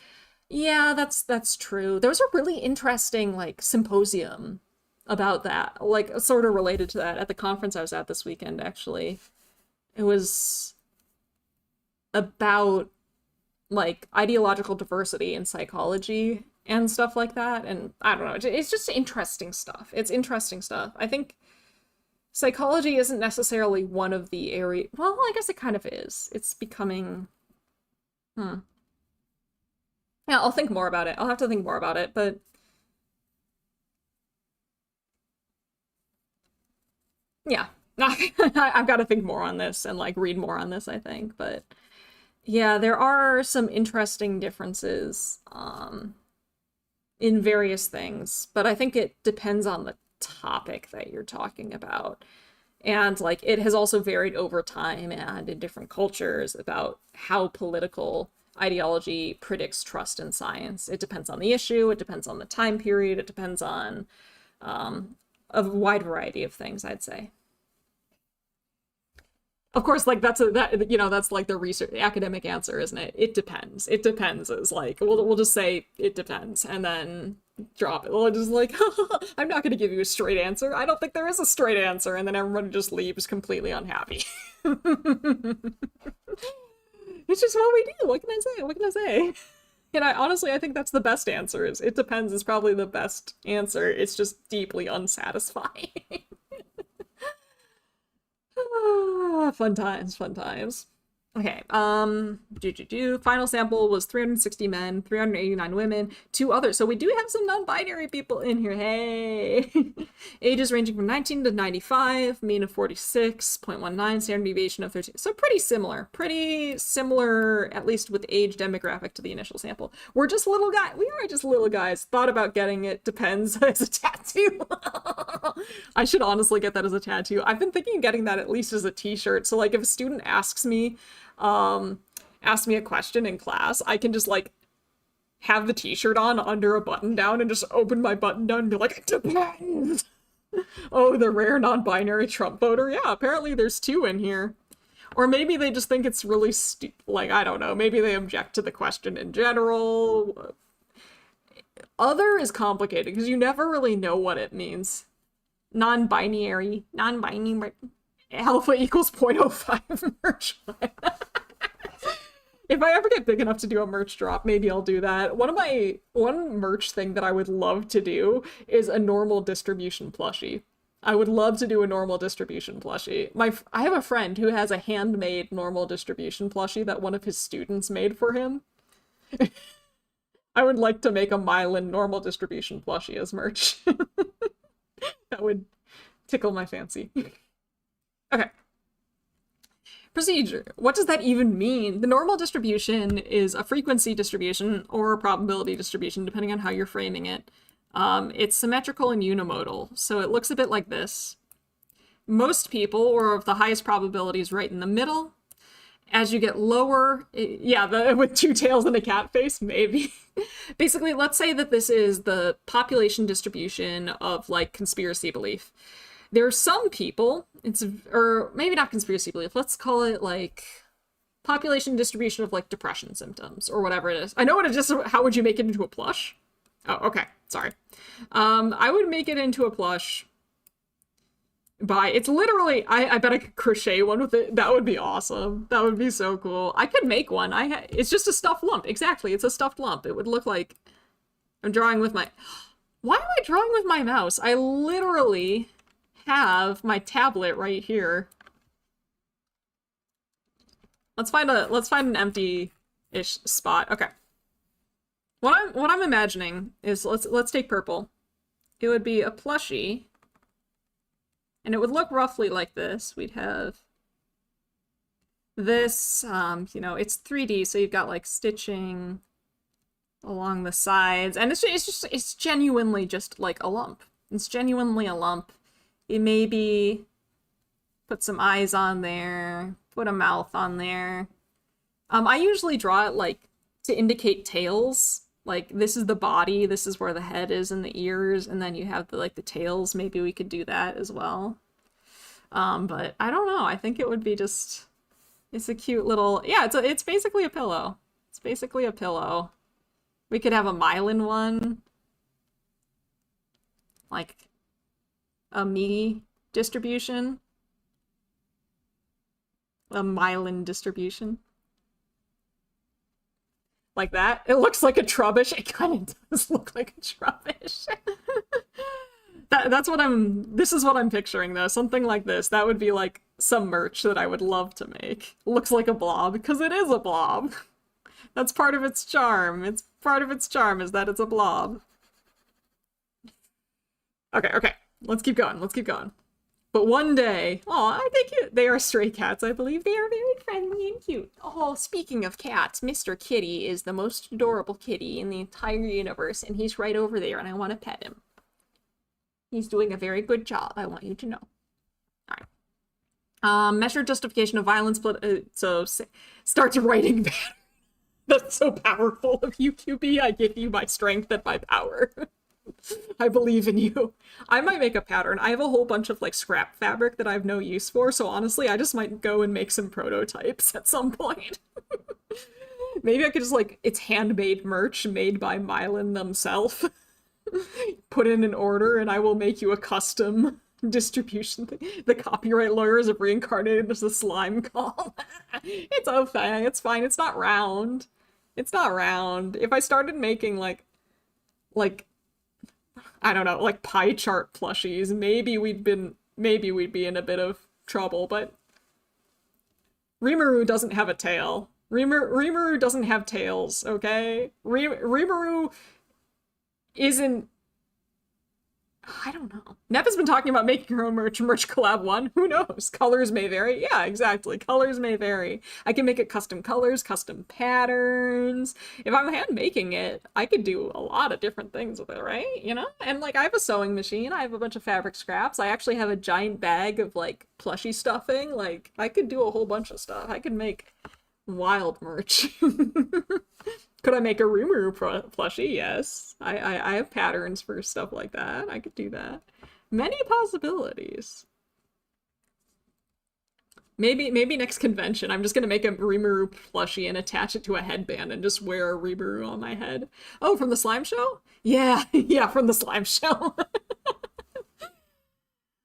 Yeah, that's true. There was a really interesting like symposium about that, like sort of related to that at the conference I was at this weekend, actually. It was about like ideological diversity in psychology and stuff like that. And I don't know, it's just interesting stuff. It's interesting stuff. I think psychology isn't necessarily one of the areas, well, I guess it kind of is. It's becoming, yeah, I'll think more about it. I'll have to think more about it, but Yeah. I've got to think more on this and like read more on this, I think. But yeah, there are some interesting differences in various things, but I think it depends on the topic that you're talking about. And like it has also varied over time and in different cultures about how political ideology predicts trust in science. It depends on the issue, it depends on the time period, it depends on a wide variety of things, I'd say. Of course, like that's like the research the academic answer, isn't it? It depends. It depends is like we'll just say it depends and then drop it. We'll just like I'm not going to give you a straight answer. I don't think there is a straight answer, and then everyone just leaves completely unhappy. It's just what we do. What can I say? What can I say? And honestly, I think that's the best answer. Is it depends is probably the best answer. It's just deeply unsatisfying. Fun times, fun times. Okay, final sample was 360 men, 389 women, 2 others. So we do have some non-binary people in here. Hey! Ages ranging from 19 to 95, mean of 46.19, standard deviation of 13. So pretty similar, at least with age demographic to the initial sample. We're just little guys. We are just little guys. Thought about getting it, depends, as a tattoo. I should honestly get that as a tattoo. I've been thinking of getting that at least as a t-shirt. So like if a student asks me a question in class, I can just like have the t-shirt on under a button down and just open my button down and be like, it depends. Oh, the rare non-binary Trump voter. Yeah, apparently there's 2 in here. Or maybe they just think it's really like, I don't know, maybe they object to the question in general. Other is complicated because you never really know what it means. Non-binary alpha equals 0.05 merch. If I ever get big enough to do a merch drop, maybe I'll do that. One merch thing that I would love to do is a normal distribution plushie. I would love to do a normal distribution plushie. I have a friend who has a handmade normal distribution plushie that one of his students made for him. I would like to make a Mylan normal distribution plushie as merch. That would tickle my fancy. Okay. Procedure. What does that even mean? The normal distribution is a frequency distribution or a probability distribution, depending on how you're framing it. It's symmetrical and unimodal, so it looks a bit like this. Most people, or of the highest probabilities, right in the middle. As you get lower, with 2 tails and a cat face, maybe. Basically, let's say that this is the population distribution of, like, conspiracy belief. There are some people, or maybe not conspiracy belief, let's call it, like, population distribution of, like, depression symptoms, or whatever it is. I know what it is. How would you make it into a plush? Oh, okay. Sorry. I would make it into a plush it's literally, I bet I could crochet one with it. That would be awesome. That would be so cool. I could make one. It's just a stuffed lump. Exactly. It's a stuffed lump. It would look like I'm drawing with my, why am I drawing with my mouse? I literally have my tablet right here. Let's find an empty-ish spot. Okay. What I'm imagining is, let's take purple. It would be a plushie. And it would look roughly like this. We'd have this, it's 3D, so you've got like stitching along the sides, and it's genuinely just like a lump. It's genuinely a lump. You maybe put some eyes on there, put a mouth on there. I usually draw it like to indicate tails. Like, this is the body, this is where the head is and the ears, and then you have the tails. Maybe we could do that as well. But I don't know. I think it would be just, it's a cute little, yeah, it's basically a pillow. It's basically a pillow. We could have a myelin one. Like, a me distribution. A myelin distribution. Like that. It looks like a trubbish. It kind of does look like a trubbish. This is what I'm picturing though. Something like this. That would be like some merch that I would love to make. Looks like a blob, because it is a blob. That's part of its charm. It's part of its charm is that it's a blob. Okay. Let's keep going. But one day, oh, I think they are stray cats. I believe they are very friendly and cute. Oh, speaking of cats, Mr. Kitty is the most adorable kitty in the entire universe, and he's right over there, and I want to pet him. He's doing a very good job, I want you to know. All right. Measured justification of violence, so starts writing pattern. That's so powerful of you, QB. I give you my strength and my power. I believe in you. I might make a pattern. I have a whole bunch of like scrap fabric that I have no use for, so honestly, I just might go and make some prototypes at some point. Maybe I could just like, it's handmade merch made by Mylan themselves. Put in an order and I will make you a custom distribution thing. The copyright lawyers have reincarnated as a slime call. It's okay, it's fine, it's not round. It's not round. If I started making like I don't know, like pie chart plushies, maybe we'd be in a bit of trouble, but Rimuru doesn't have a tail. Rimuru doesn't have tails, okay? Rimuru isn't... I don't know. Nep has been talking about making her own merch collab 1. Who knows? Colors may vary. Yeah, exactly. Colors may vary. I can make it custom colors, custom patterns. If I'm hand making it, I could do a lot of different things with it, right? You know? And like, I have a sewing machine. I have a bunch of fabric scraps. I actually have a giant bag of like plushie stuffing. Like, I could do a whole bunch of stuff. I could make wild merch. Could I make a Rimuru plushie? Yes. I have patterns for stuff like that. I could do that. Many possibilities. Maybe next convention, I'm just gonna make a Rimuru plushie and attach it to a headband and just wear a Rimuru on my head. Oh, from the slime show? Yeah, yeah, from the slime show.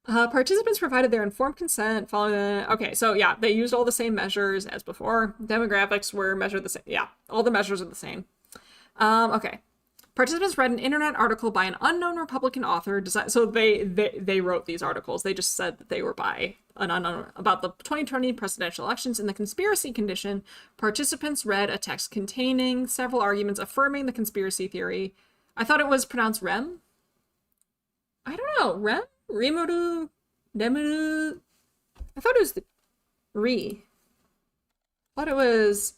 Participants provided their informed consent following the... Okay, so yeah, they used all the same measures as before. Demographics were measured the same. Yeah, all the measures are the same. Okay. Participants read an internet article by an unknown Republican author. So they wrote these articles. They just said that they were by an unknown... About the 2020 presidential elections. In the conspiracy condition, participants read a text containing several arguments affirming the conspiracy theory. I thought it was pronounced Rem? I don't know. Rem? Rimuru, Nemuru. I thought it was the I thought it was.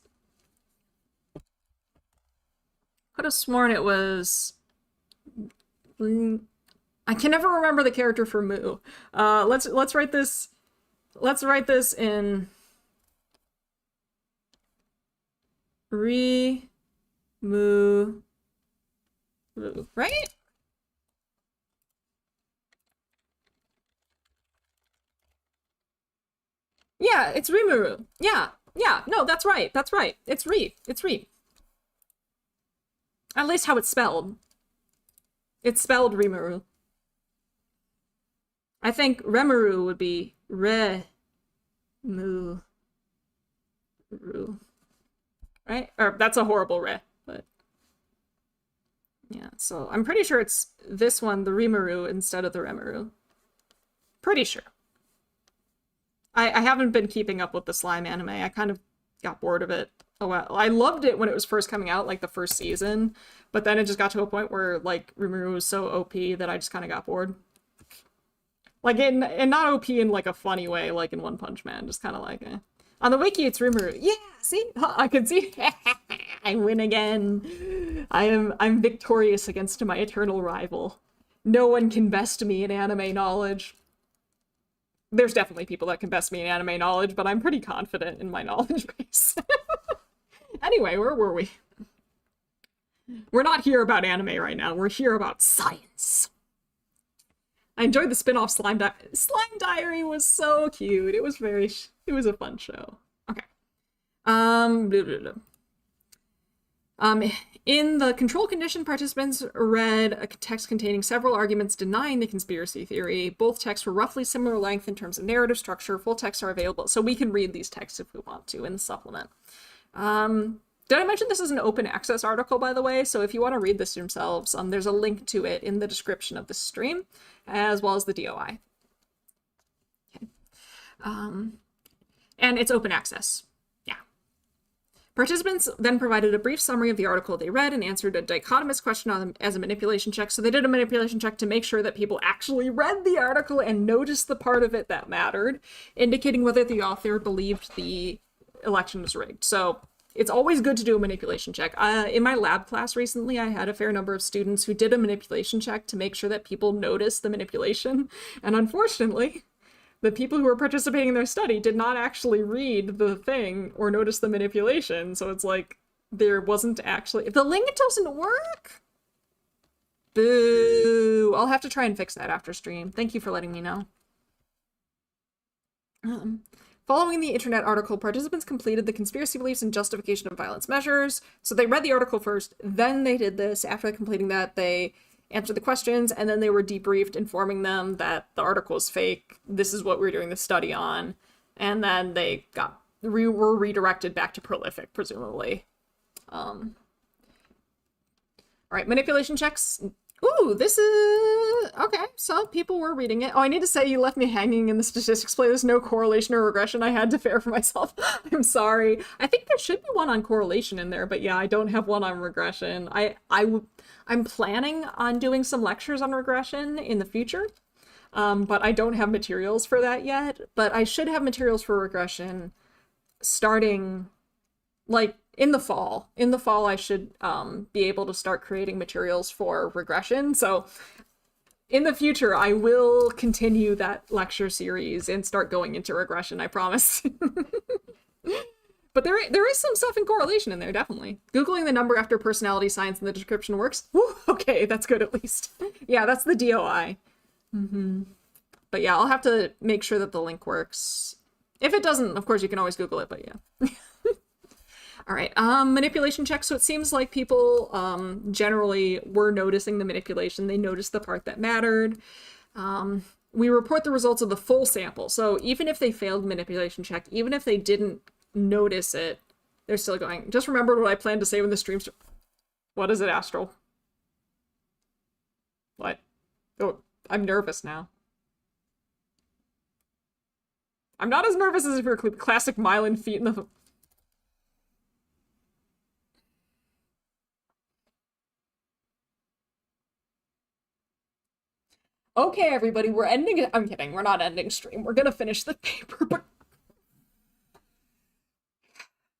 Could have sworn it was. I can never remember the character for Mu. Let's write this. Let's write this in Mu, right? Yeah, it's Rimuru. Yeah, yeah, no, that's right, that's right. It's Ri. At least how it's spelled. It's spelled Rimuru. I think Remuru would be Mu. Right? Or that's a horrible re, but... Yeah, so I'm pretty sure it's this one, the Rimuru, instead of the Remuru. Pretty sure. I haven't been keeping up with the slime anime. I kind of got bored of it a while. I loved it when it was first coming out, like the first season, but then it just got to a point where like Rimuru was so OP that I just kind of got bored. Like and not OP in like a funny way, like in One Punch Man, just kind of like eh. On the wiki, it's Rimuru. Yeah, see, I can see. I win again. I'm victorious against my eternal rival. No one can best me in anime knowledge. There's definitely people that can best me in anime knowledge, but I'm pretty confident in my knowledge base. Anyway, where were we? We're not here about anime right now. We're here about science. I enjoyed the spin-off Slime Diary was so cute. It was a fun show. Okay. Blah, blah, blah. In the control condition, participants read a text containing several arguments denying the conspiracy theory. Both texts were roughly similar length in terms of narrative structure. Full texts are available, so we can read these texts if we want to in the supplement. Did I mention this is an open access article, by the way? So if you want to read this yourselves, there's a link to it in the description of the stream, as well as the DOI. Okay. And it's open access. Participants then provided a brief summary of the article they read and answered a dichotomous question on them as a manipulation check. So they did a manipulation check to make sure that people actually read the article and noticed the part of it that mattered, indicating whether the author believed the election was rigged. So it's always good to do a manipulation check. In my lab class recently, I had a fair number of students who did a manipulation check to make sure that people noticed the manipulation. And unfortunately, the people who were participating in their study did not actually read the thing or notice the manipulation. So it's like, there wasn't actually... The link doesn't work? Boo! I'll have to try and fix that after stream. Thank you for letting me know. Following the internet article, participants completed the conspiracy beliefs and justification of violence measures. So they read the article first, then they did this. After completing that, they answered the questions, and then they were debriefed, informing them that the article is fake. This is what we're doing the study on. And then they were redirected back to Prolific, presumably. All right, manipulation checks. Ooh, this is... Okay, so people were reading it. Oh, I need to say you left me hanging in the statistics play. There's no correlation or regression. I had to fare for myself. I'm sorry. I think there should be one on correlation in there, but yeah, I don't have one on regression. I'm planning on doing some lectures on regression in the future, but I don't have materials for that yet. But I should have materials for regression starting, like, in the fall. In the fall, I should be able to start creating materials for regression. So in the future, I will continue that lecture series and start going into regression, I promise. But there is some stuff in correlation in there, definitely. Googling the number after personality science in the description works. Woo, okay, that's good at least. Yeah, that's the DOI. But yeah, I'll have to make sure that the link works. If it doesn't, of course, you can always Google it, but yeah. All right, manipulation check. So it seems like people generally were noticing the manipulation. They noticed the part that mattered. We report the results of the full sample. So even if they failed manipulation check, even if they didn't notice it, they're still going. Just remembered what I planned to say when the stream What is it, Astral? What? Oh, I'm nervous now. I'm not as nervous as if you're classic Mylan feet in the... Okay, everybody, we're ending it. I'm kidding. We're not ending stream. We're gonna finish the paper, but...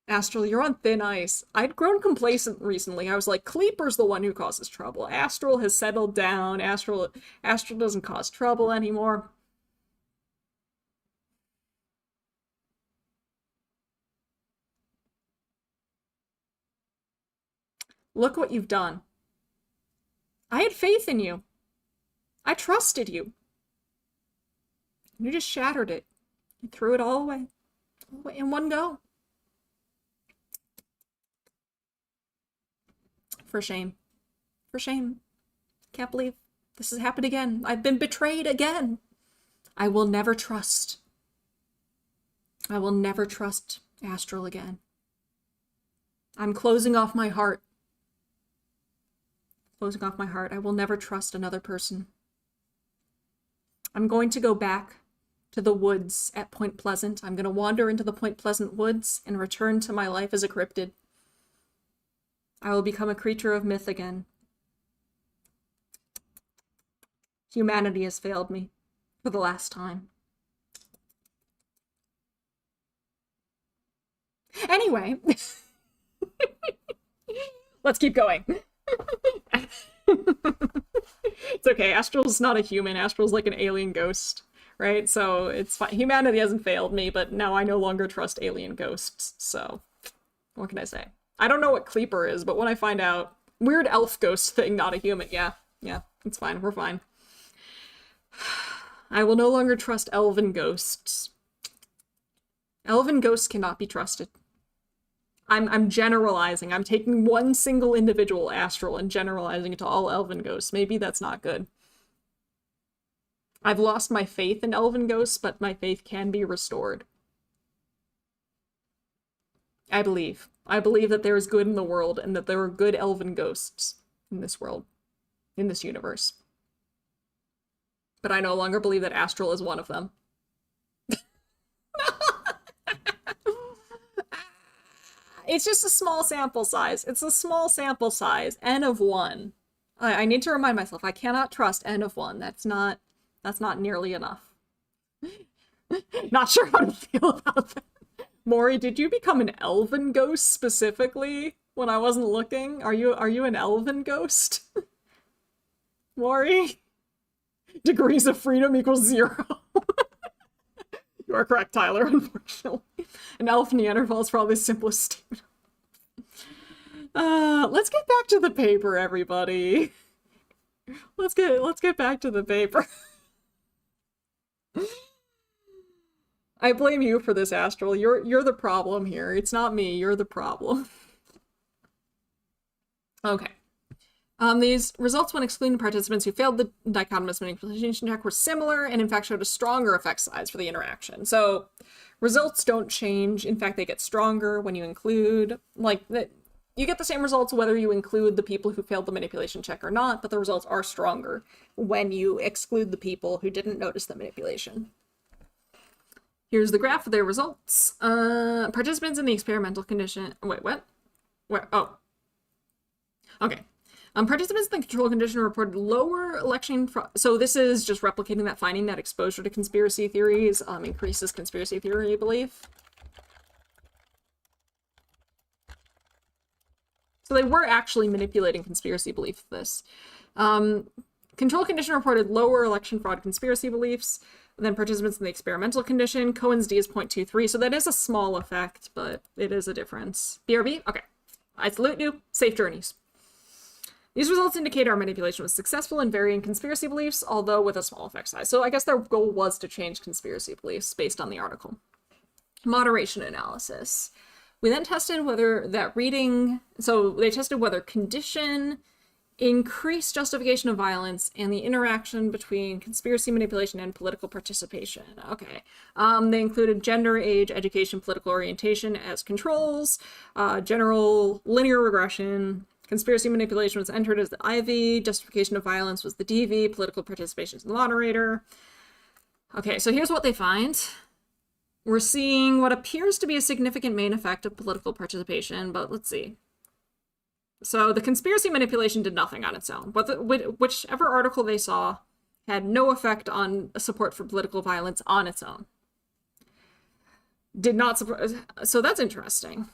Astral, you're on thin ice. I'd grown complacent recently. I was like, Kleeper's the one who causes trouble. Astral has settled down. Astral doesn't cause trouble anymore. Look what you've done. I had faith in you. I trusted you. You just shattered it. You threw it all away in one go. For shame. For shame. Can't believe this has happened again. I've been betrayed again. I will never trust. I will never trust Astral again. I'm closing off my heart. Closing off my heart. I will never trust another person. I'm going to go back to the woods at Point Pleasant. I'm going to wander into the Point Pleasant woods and return to my life as a cryptid. I will become a creature of myth again. Humanity has failed me for the last time. Anyway, let's keep going. It's okay. Astral's not a human. Astral's like an alien ghost, right? So it's fine. Humanity hasn't failed me, but now I no longer trust alien ghosts. So what can I say? I don't know what Kleeper is, but when I find out, weird elf ghost thing, not a human. Yeah, it's fine. We're fine. I will no longer trust elven ghosts. Elven ghosts cannot be trusted. I'm generalizing. I'm taking one single individual astral and generalizing it to all elven ghosts. Maybe that's not good. I've lost my faith in elven ghosts, but my faith can be restored. I believe. I believe that there is good in the world and that there are good elven ghosts in this world, in this universe. But I no longer believe that Astral is one of them. It's just a small sample size. It's a small sample size. N of 1. I need to remind myself, I cannot trust N of 1. That's not nearly enough. Not sure how to feel about that. Maury, did you become an elven ghost specifically when I wasn't looking? Are you an elven ghost? Maury? Degrees of freedom equals 0. You are correct, Tyler, unfortunately. An elf Neanderthal is probably the simplest statement. Let's get back to the paper, everybody. Let's get back to the paper. I blame you for this, Astral. You're the problem here. It's not me. You're the problem. Okay. These results when excluding participants who failed the dichotomous manipulation check were similar and in fact showed a stronger effect size for the interaction. So results don't change. In fact, they get stronger when you include, you get the same results whether you include the people who failed the manipulation check or not, but the results are stronger when you exclude the people who didn't notice the manipulation. Here's the graph of their results. Participants in the experimental condition. Wait, what? Where? Oh. Okay. Participants in the control condition reported lower election fraud. So this is just replicating that finding that exposure to conspiracy theories increases conspiracy theory belief. So they were actually manipulating conspiracy belief with this. Control condition reported lower election fraud conspiracy beliefs than participants in the experimental condition. Cohen's D is 0.23, so that is a small effect, but it is a difference. BRB? Okay. I salute you. Safe journeys. These results indicate our manipulation was successful in varying conspiracy beliefs, although with a small effect size. So I guess their goal was to change conspiracy beliefs based on the article. Moderation analysis. We then tested whether that reading, so they tested whether condition, increased justification of violence, and the interaction between conspiracy manipulation and political participation. Okay. They included gender, age, education, political orientation as controls, general linear regression. Conspiracy manipulation was entered as the IV, justification of violence was the DV, political participation is the moderator. Okay, so here's what they find. We're seeing what appears to be a significant main effect of political participation, but let's see. So the conspiracy manipulation did nothing on its own. But whichever article they saw had no effect on support for political violence on its own. Did not support, so that's interesting.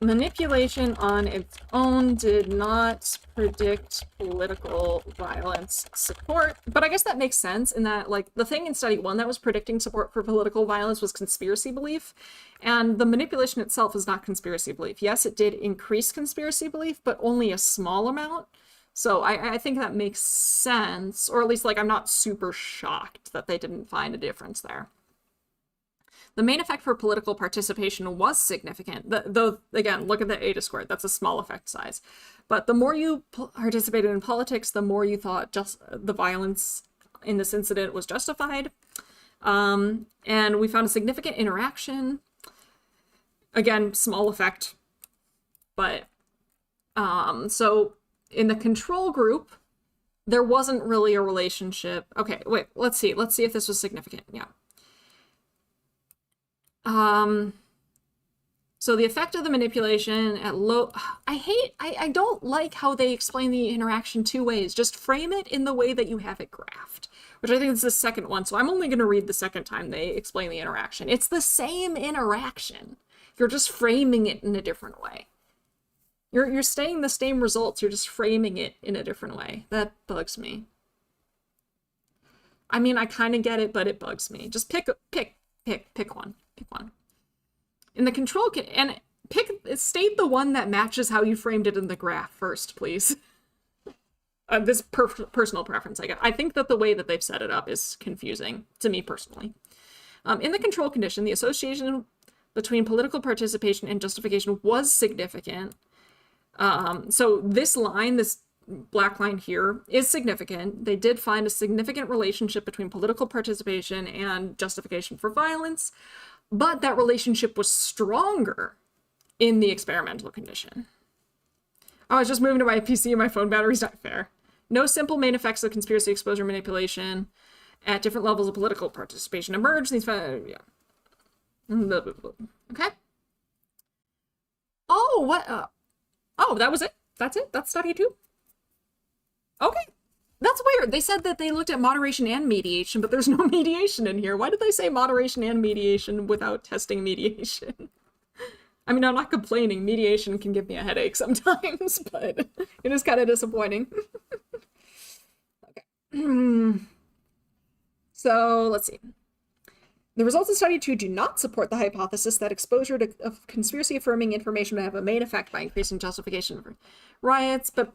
Manipulation on its own did not predict political violence support, but I guess that makes sense in that, the thing in study 1 that was predicting support for political violence was conspiracy belief, and the manipulation itself is not conspiracy belief. Yes, it did increase conspiracy belief, but only a small amount, so I think that makes sense, or at least, I'm not super shocked that they didn't find a difference there. The main effect for political participation was significant, though, again, look at the eta squared. That's a small effect size. But the more you participated in politics, the more you thought just the violence in this incident was justified. And we found a significant interaction. Again, small effect. But, so in the control group, there wasn't really a relationship. Okay, wait, let's see. Let's see if this was significant. Yeah. So the effect of the manipulation at low, I don't like how they explain the interaction two ways. Just frame it in the way that you have it graphed, which I think is the second one. So I'm only going to read the second time they explain the interaction. It's the same interaction. You're just framing it in a different way. You're saying the same results. You're just framing it in a different way. That bugs me. I mean, I kind of get it, but it bugs me. Just pick one. Pick one. In the control and state the one that matches how you framed it in the graph first, please. This personal preference I got. I think that the way that they've set it up is confusing to me personally. In the control condition, the association between political participation and justification was significant. So this line, this black line here, is significant. They did find a significant relationship between political participation and justification for violence, but that relationship was stronger in the experimental condition. Oh, I was just moving to my PC and my phone battery's not fair. No simple main effects of conspiracy exposure manipulation at different levels of political participation emerged. These, yeah. Okay. Oh, what? Oh, that was it? That's it? That's study 2? Okay. That's weird. They said that they looked at moderation and mediation, but there's no mediation in here. Why did they say moderation and mediation without testing mediation? I mean, I'm not complaining. Mediation can give me a headache sometimes, but it is kind of disappointing. Okay. So, let's see. The results of study 2 do not support the hypothesis that exposure of conspiracy-affirming information would have a main effect by increasing justification of riots, but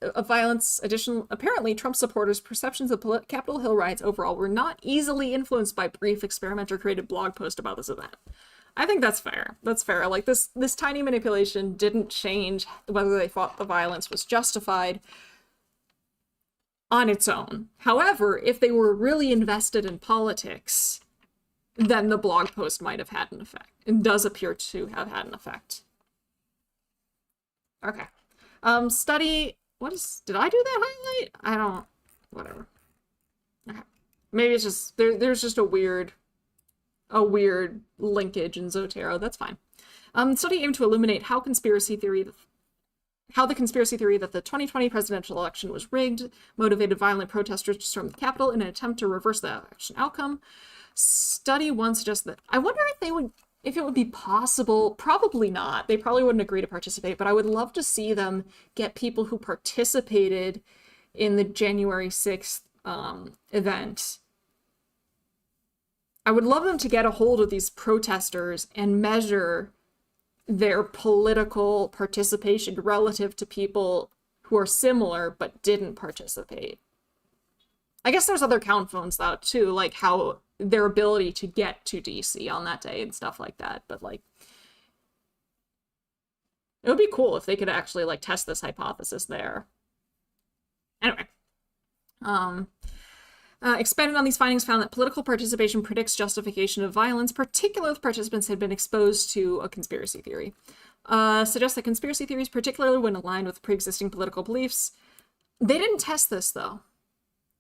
of violence. Apparently, Trump supporters' perceptions of Capitol Hill riots overall were not easily influenced by brief experimenter-created blog post about this event. I think that's fair. That's fair. Like, this tiny manipulation didn't change whether they thought the violence was justified on its own. However, if they were really invested in politics, then the blog post might have had an effect. It does appear to have had an effect. Okay. Study... Did I do that highlight? I don't... Whatever. Okay. Maybe it's just... There's just a weird linkage in Zotero. That's fine. The study aimed to illuminate how the conspiracy theory that the 2020 presidential election was rigged motivated violent protesters to storm the Capitol in an attempt to reverse the election outcome. Study 1 suggests that... I wonder if it would be possible. Probably not. They probably wouldn't agree to participate, but I would love to see them get people who participated in the January 6th event. I would love them to get a hold of these protesters and measure their political participation relative to people who are similar but didn't participate. I guess there's other count phones though too, like how their ability to get to DC on that day and stuff like that, but like it would be cool if they could actually like test this hypothesis there. Anyway, expanded on these findings, found that political participation predicts justification of violence, particularly if participants had been exposed to a conspiracy theory. Suggests that conspiracy theories, particularly when aligned with pre-existing political beliefs... They didn't test this, though.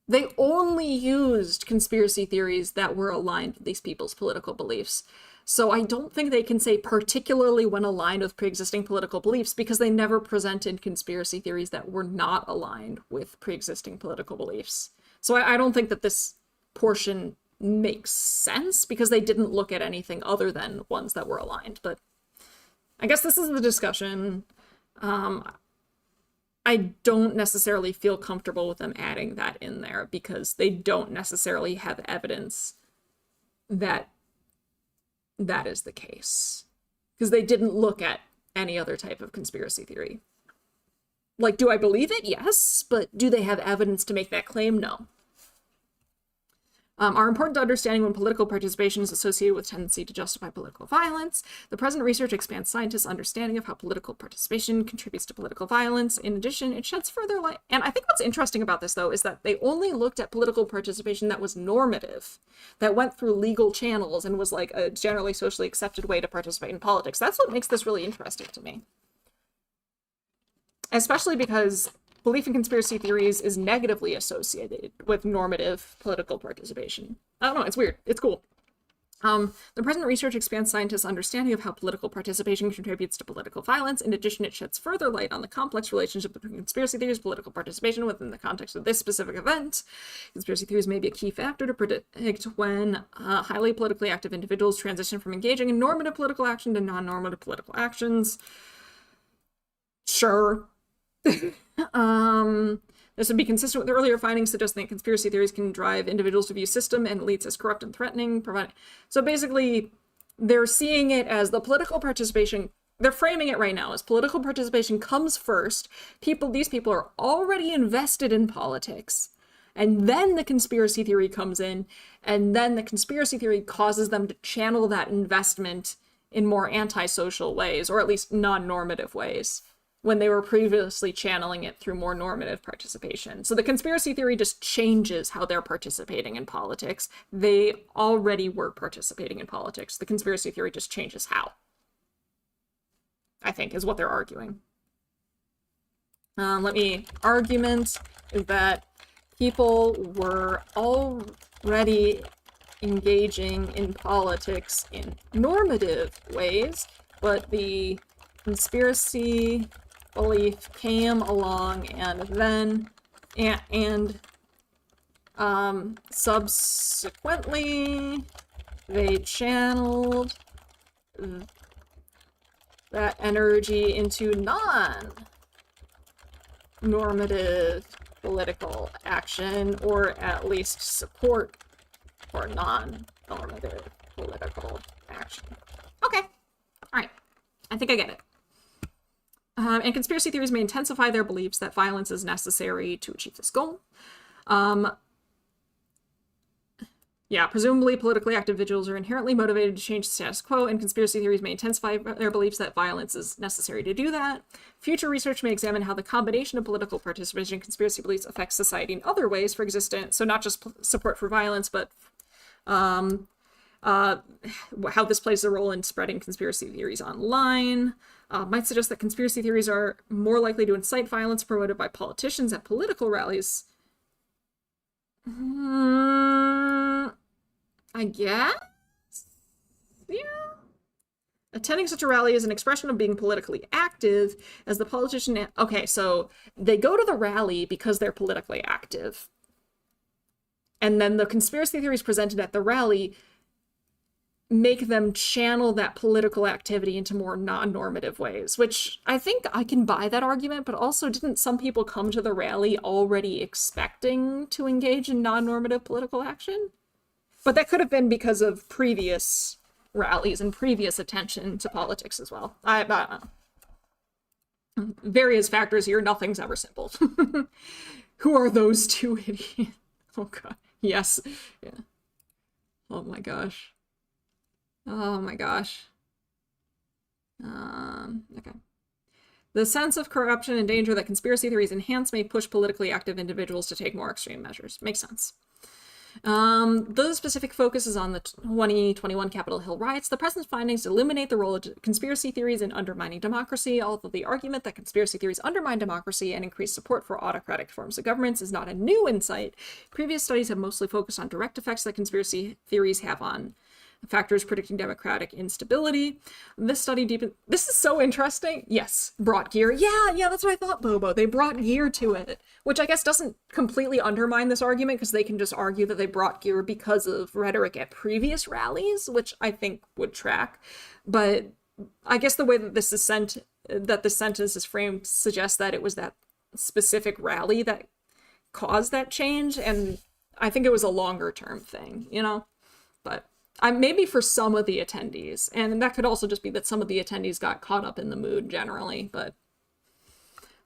They only used conspiracy theories that were aligned with these people's political beliefs. So I don't think they can say particularly when aligned with pre-existing political beliefs, because they never presented conspiracy theories that were not aligned with pre-existing political beliefs. So I don't think that this portion makes sense, because they didn't look at anything other than ones that were aligned. But I guess this is the discussion. I don't necessarily feel comfortable with them adding that in there, because they don't necessarily have evidence that that is the case. Because they didn't look at any other type of conspiracy theory. Like, do I believe it? Yes. But do they have evidence to make that claim? No. Are important to understanding when political participation is associated with tendency to justify political violence. The present research expands scientists' understanding of how political participation contributes to political violence. In addition, it sheds further light. And I think what's interesting about this, though, is that they only looked at political participation that was normative, that went through legal channels and was like a generally socially accepted way to participate in politics. That's what makes this really interesting to me. Especially because belief in conspiracy theories is negatively associated with normative political participation. I don't know, it's weird. It's cool. The present research expands scientists' understanding of how political participation contributes to political violence. In addition, it sheds further light on the complex relationship between conspiracy theories and political participation within the context of this specific event. Conspiracy theories may be a key factor to predict when highly politically active individuals transition from engaging in normative political action to non-normative political actions. Sure. This would be consistent with earlier findings suggesting that conspiracy theories can drive individuals to view system and elites as corrupt and threatening. So basically, they're seeing it as the political participation. They're framing it right now as political participation comes first. These people are already invested in politics, and then the conspiracy theory comes in, and then the conspiracy theory causes them to channel that investment in more antisocial ways, or at least non-normative ways, when they were previously channeling it through more normative participation. So the conspiracy theory just changes how they're participating in politics. They already were participating in politics. The conspiracy theory just changes how, I think, is what they're arguing. Argument is that people were already engaging in politics in normative ways, but the conspiracy belief came along and then subsequently they channeled that energy into non-normative political action, or at least support for non-normative political action. Okay. Alright. I think I get it. And conspiracy theories may intensify their beliefs that violence is necessary to achieve this goal. Yeah, presumably politically active individuals are inherently motivated to change the status quo, and conspiracy theories may intensify their beliefs that violence is necessary to do that. Future research may examine how the combination of political participation and conspiracy beliefs affects society in other ways for existence, so not just support for violence, but how this plays a role in spreading conspiracy theories online. Might suggest that conspiracy theories are more likely to incite violence promoted by politicians at political rallies. I guess? Yeah. Attending such a rally is an expression of being politically active, as the politician... Okay, so they go to the rally because they're politically active. And then the conspiracy theories presented at the rally make them channel that political activity into more non-normative ways, which I think I can buy that argument, but also didn't some people come to the rally already expecting to engage in non-normative political action? But that could have been because of previous rallies and previous attention to politics as well. I don't know. Various factors here, nothing's ever simple. Who are those two idiots? Oh god, yes. Yeah. Oh my gosh. Oh my gosh. Okay. The sense of corruption and danger that conspiracy theories enhance may push politically active individuals to take more extreme measures. Makes sense. The specific focus is on the 2021 Capitol Hill riots. The present findings illuminate the role of conspiracy theories in undermining democracy, although the argument that conspiracy theories undermine democracy and increase support for autocratic forms of governments is not a new insight. Previous studies have mostly focused on direct effects that conspiracy theories have on factors predicting democratic instability. This study deepened... This is so interesting. Yes, brought gear. Yeah, that's what I thought, Bobo. They brought gear to it, which I guess doesn't completely undermine this argument, because they can just argue that they brought gear because of rhetoric at previous rallies, which I think would track. But I guess the way that this sentence is framed suggests that it was that specific rally that caused that change, and I think it was a longer term thing, you know? But maybe for some of the attendees, and that could also just be that some of the attendees got caught up in the mood generally, but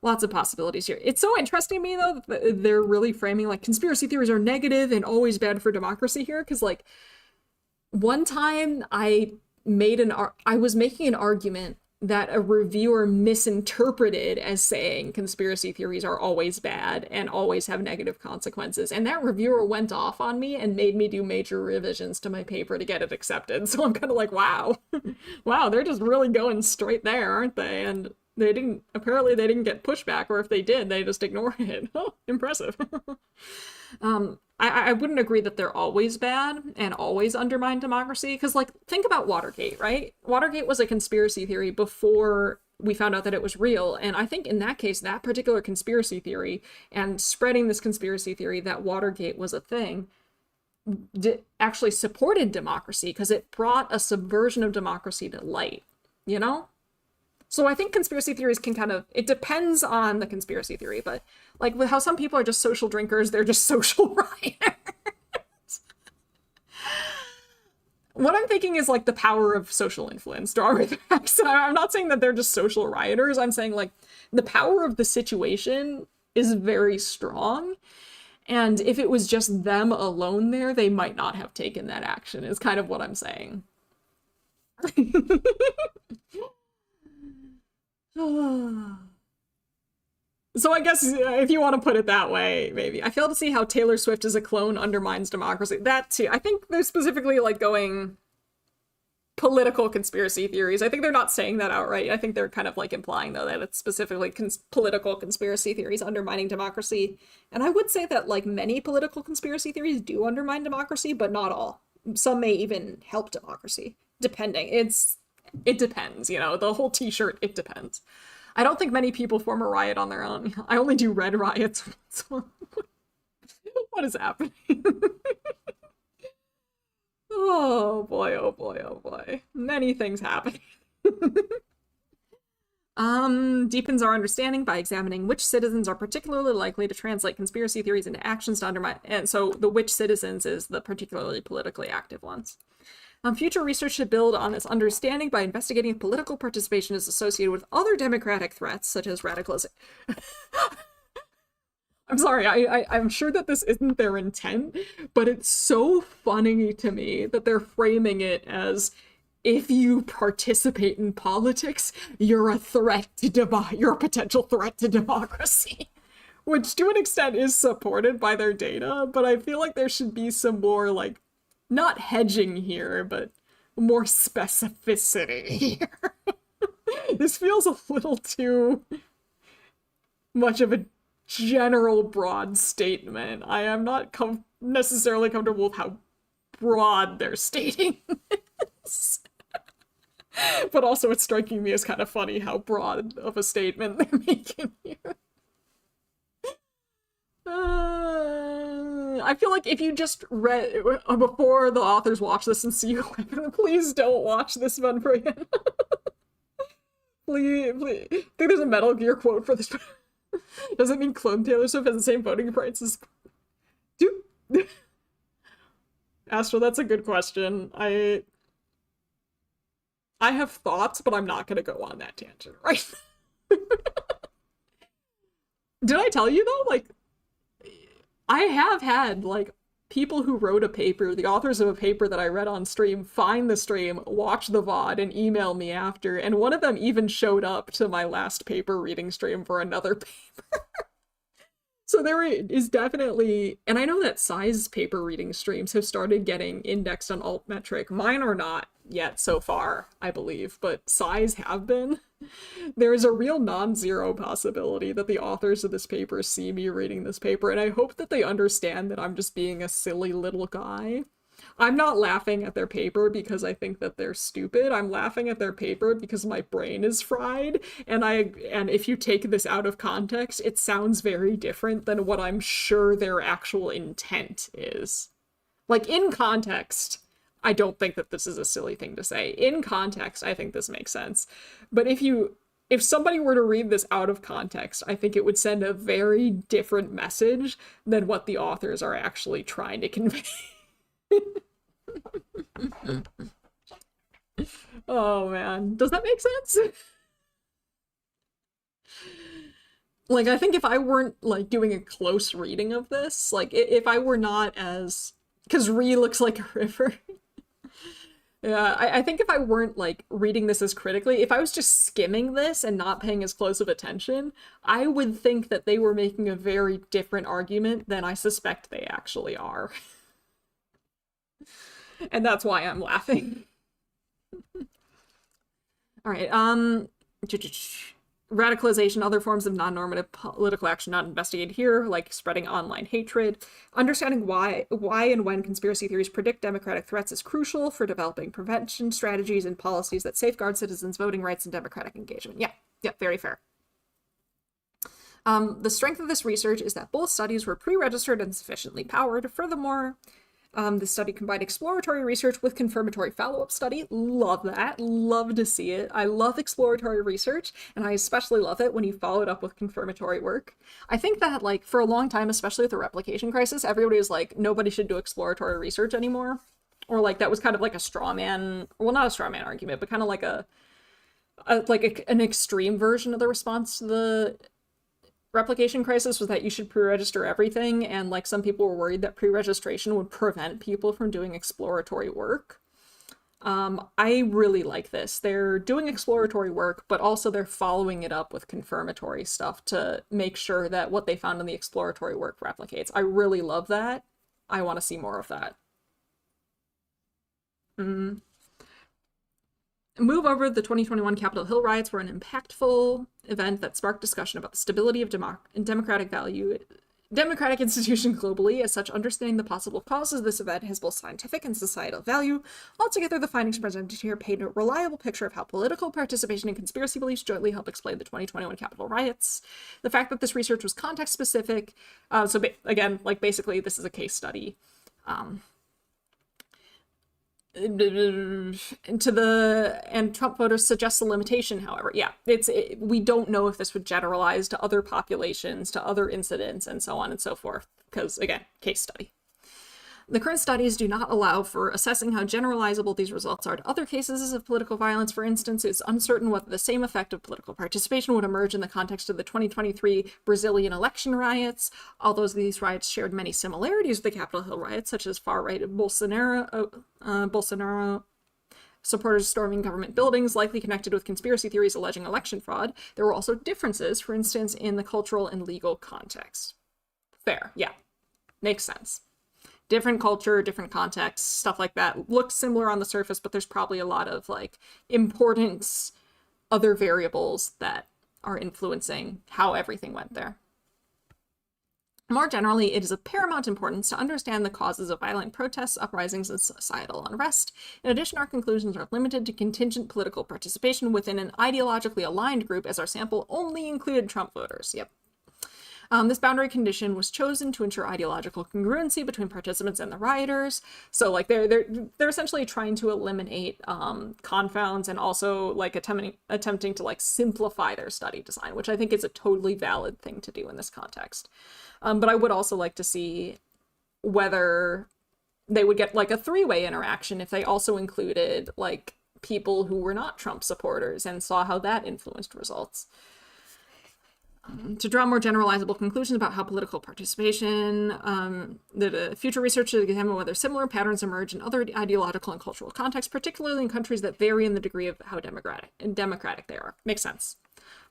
lots of possibilities here. It's so interesting to me, though, that they're really framing, like, conspiracy theories are negative and always bad for democracy here, because, like, one time I was making an argument that a reviewer misinterpreted as saying conspiracy theories are always bad and always have negative consequences. And that reviewer went off on me and made me do major revisions to my paper to get it accepted. So I'm kind of like, wow. Wow, they're just really going straight there, aren't they? And apparently they didn't get pushback, or if they did, they just ignored it. Oh, impressive. I wouldn't agree that they're always bad and always undermine democracy, because, like, think about Watergate, right? Watergate was a conspiracy theory before we found out that it was real, and I think in that case, that particular conspiracy theory and spreading this conspiracy theory that Watergate was a thing actually supported democracy, because it brought a subversion of democracy to light, you know? So I think conspiracy theories can kind of, it depends on the conspiracy theory, but like with how some people are just social drinkers, they're just social rioters. What I'm thinking is like the power of social influence. I'm not saying that they're just social rioters. I'm saying like the power of the situation is very strong. And if it was just them alone there, they might not have taken that action, is kind of what I'm saying. So I guess if you want to put it that way, maybe. I fail to see how Taylor Swift as a clone undermines democracy. That too. I think they're specifically like going political conspiracy theories. I think they're not saying that outright. I think they're kind of like implying, though, that it's specifically political conspiracy theories undermining democracy. And I would say that like many political conspiracy theories do undermine democracy, but not all. some may even help democracy, depending. It depends, you know, the whole t-shirt, it depends. I don't think many people form a riot on their own. I only do red riots. What is happening? Oh boy, oh boy, oh boy. Many things happen. Deepens our understanding by examining which citizens are particularly likely to translate conspiracy theories into actions to undermine. And so the which citizens is the particularly politically active ones. Future research should build on this understanding by investigating if political participation is associated with other democratic threats, such as radicalization. I'm sorry, I'm sure that this isn't their intent, but it's so funny to me that they're framing it as, if you participate in politics, you're a threat to you're a potential threat to democracy. Which, to an extent, is supported by their data, but I feel like there should be some more, like, not hedging here, but more specificity here. This feels a little too much of a general broad statement. I am not necessarily comfortable with how broad they're stating this. But also it's striking me as kind of funny how broad of a statement they're making here. I feel like if you just read before the authors watch this and see please don't watch this one, Prooijen. please. I think there's a Metal Gear quote for this. Does it mean Clone Taylor Swift has the same voting rights as... Dude. Astro, that's a good question. I have thoughts, but I'm not gonna go on that tangent right now. Did I tell you though, like, I have had, like, people who wrote a paper, the authors of a paper that I read on stream, find the stream, watch the VOD, and email me after, and one of them even showed up to my last paper reading stream for another paper. So there is definitely, and I know that Sai's paper reading streams have started getting indexed on Altmetric. Mine are not yet so far, I believe, but Sai's have been. There is a real non-zero possibility that the authors of this paper see me reading this paper, and I hope that they understand that I'm just being a silly little guy. I'm not laughing at their paper because I think that they're stupid. I'm laughing at their paper because my brain is fried, and if you take this out of context, it sounds very different than what I'm sure their actual intent is. Like, in context, I don't think that this is a silly thing to say. In context, I think this makes sense. But if somebody were to read this out of context, I think it would send a very different message than what the authors are actually trying to convey. Oh man, does that make sense? Like, I think if I weren't, like, doing a close reading of this, like, if I were not as... Because Ri looks like a river. Yeah, I think if I weren't, like, reading this as critically, if I was just skimming this and not paying as close of attention, I would think that they were making a very different argument than I suspect they actually are. And that's why I'm laughing. All right, radicalization, other forms of non-normative political action not investigated here, like spreading online hatred. Understanding why and when conspiracy theories predict democratic threats is crucial for developing prevention strategies and policies that safeguard citizens' voting rights and democratic engagement. Yeah, very fair. The strength of this research is that both studies were pre-registered and sufficiently powered. Furthermore, the study combined exploratory research with confirmatory follow-up study. Love that. Love to see it. I love exploratory research, and I especially love it when you follow it up with confirmatory work. I think that, like, for a long time, especially with the replication crisis, everybody was like, nobody should do exploratory research anymore. Or, like, that was kind of like a straw man, well, not a straw man argument, but kind of like an extreme version of the response to the replication crisis, was that you should pre-register everything, and, like, some people were worried that pre-registration would prevent people from doing exploratory work. I really like this. They're doing exploratory work, but also they're following it up with confirmatory stuff to make sure that what they found in the exploratory work replicates. I really love that. I want to see more of that. Move over. The 2021 Capitol Hill riots were an impactful event that sparked discussion about the stability of democratic democratic institution globally. As such, understanding the possible causes of this event has both scientific and societal value. Altogether, the findings presented here paint a reliable picture of how political participation and conspiracy beliefs jointly help explain the 2021 Capitol riots. The fact that this research was context-specific, again, like basically this is a case study. And Trump voters suggests a limitation, however. Yeah, we don't know if this would generalize to other populations, to other incidents, and so on and so forth, because, again, case study. The current studies do not allow for assessing how generalizable these results are to other cases of political violence. For instance, it's uncertain whether the same effect of political participation would emerge in the context of the 2023 Brazilian election riots. Although these riots shared many similarities with the Capitol Hill riots, such as far-right Bolsonaro supporters storming government buildings, likely connected with conspiracy theories alleging election fraud, there were also differences, for instance, in the cultural and legal context. Fair, yeah, makes sense. Different culture, different context, stuff like that. Looks similar on the surface, but there's probably a lot of like important other variables that are influencing how everything went there. More generally, it is of paramount importance to understand the causes of violent protests, uprisings, and societal unrest. In addition, our conclusions are limited to contingent political participation within an ideologically aligned group, as our sample only included Trump voters. Yep. This boundary condition was chosen to ensure ideological congruency between participants and the rioters. So, like, they're essentially trying to eliminate confounds and also like attempting to like simplify their study design, which I think is a totally valid thing to do in this context. But I would also like to see whether they would get like a three-way interaction if they also included like people who were not Trump supporters and saw how that influenced results. To draw more generalizable conclusions about how political participation, the future research should examine whether similar patterns emerge in other ideological and cultural contexts, particularly in countries that vary in the degree of how democratic they are. Makes sense.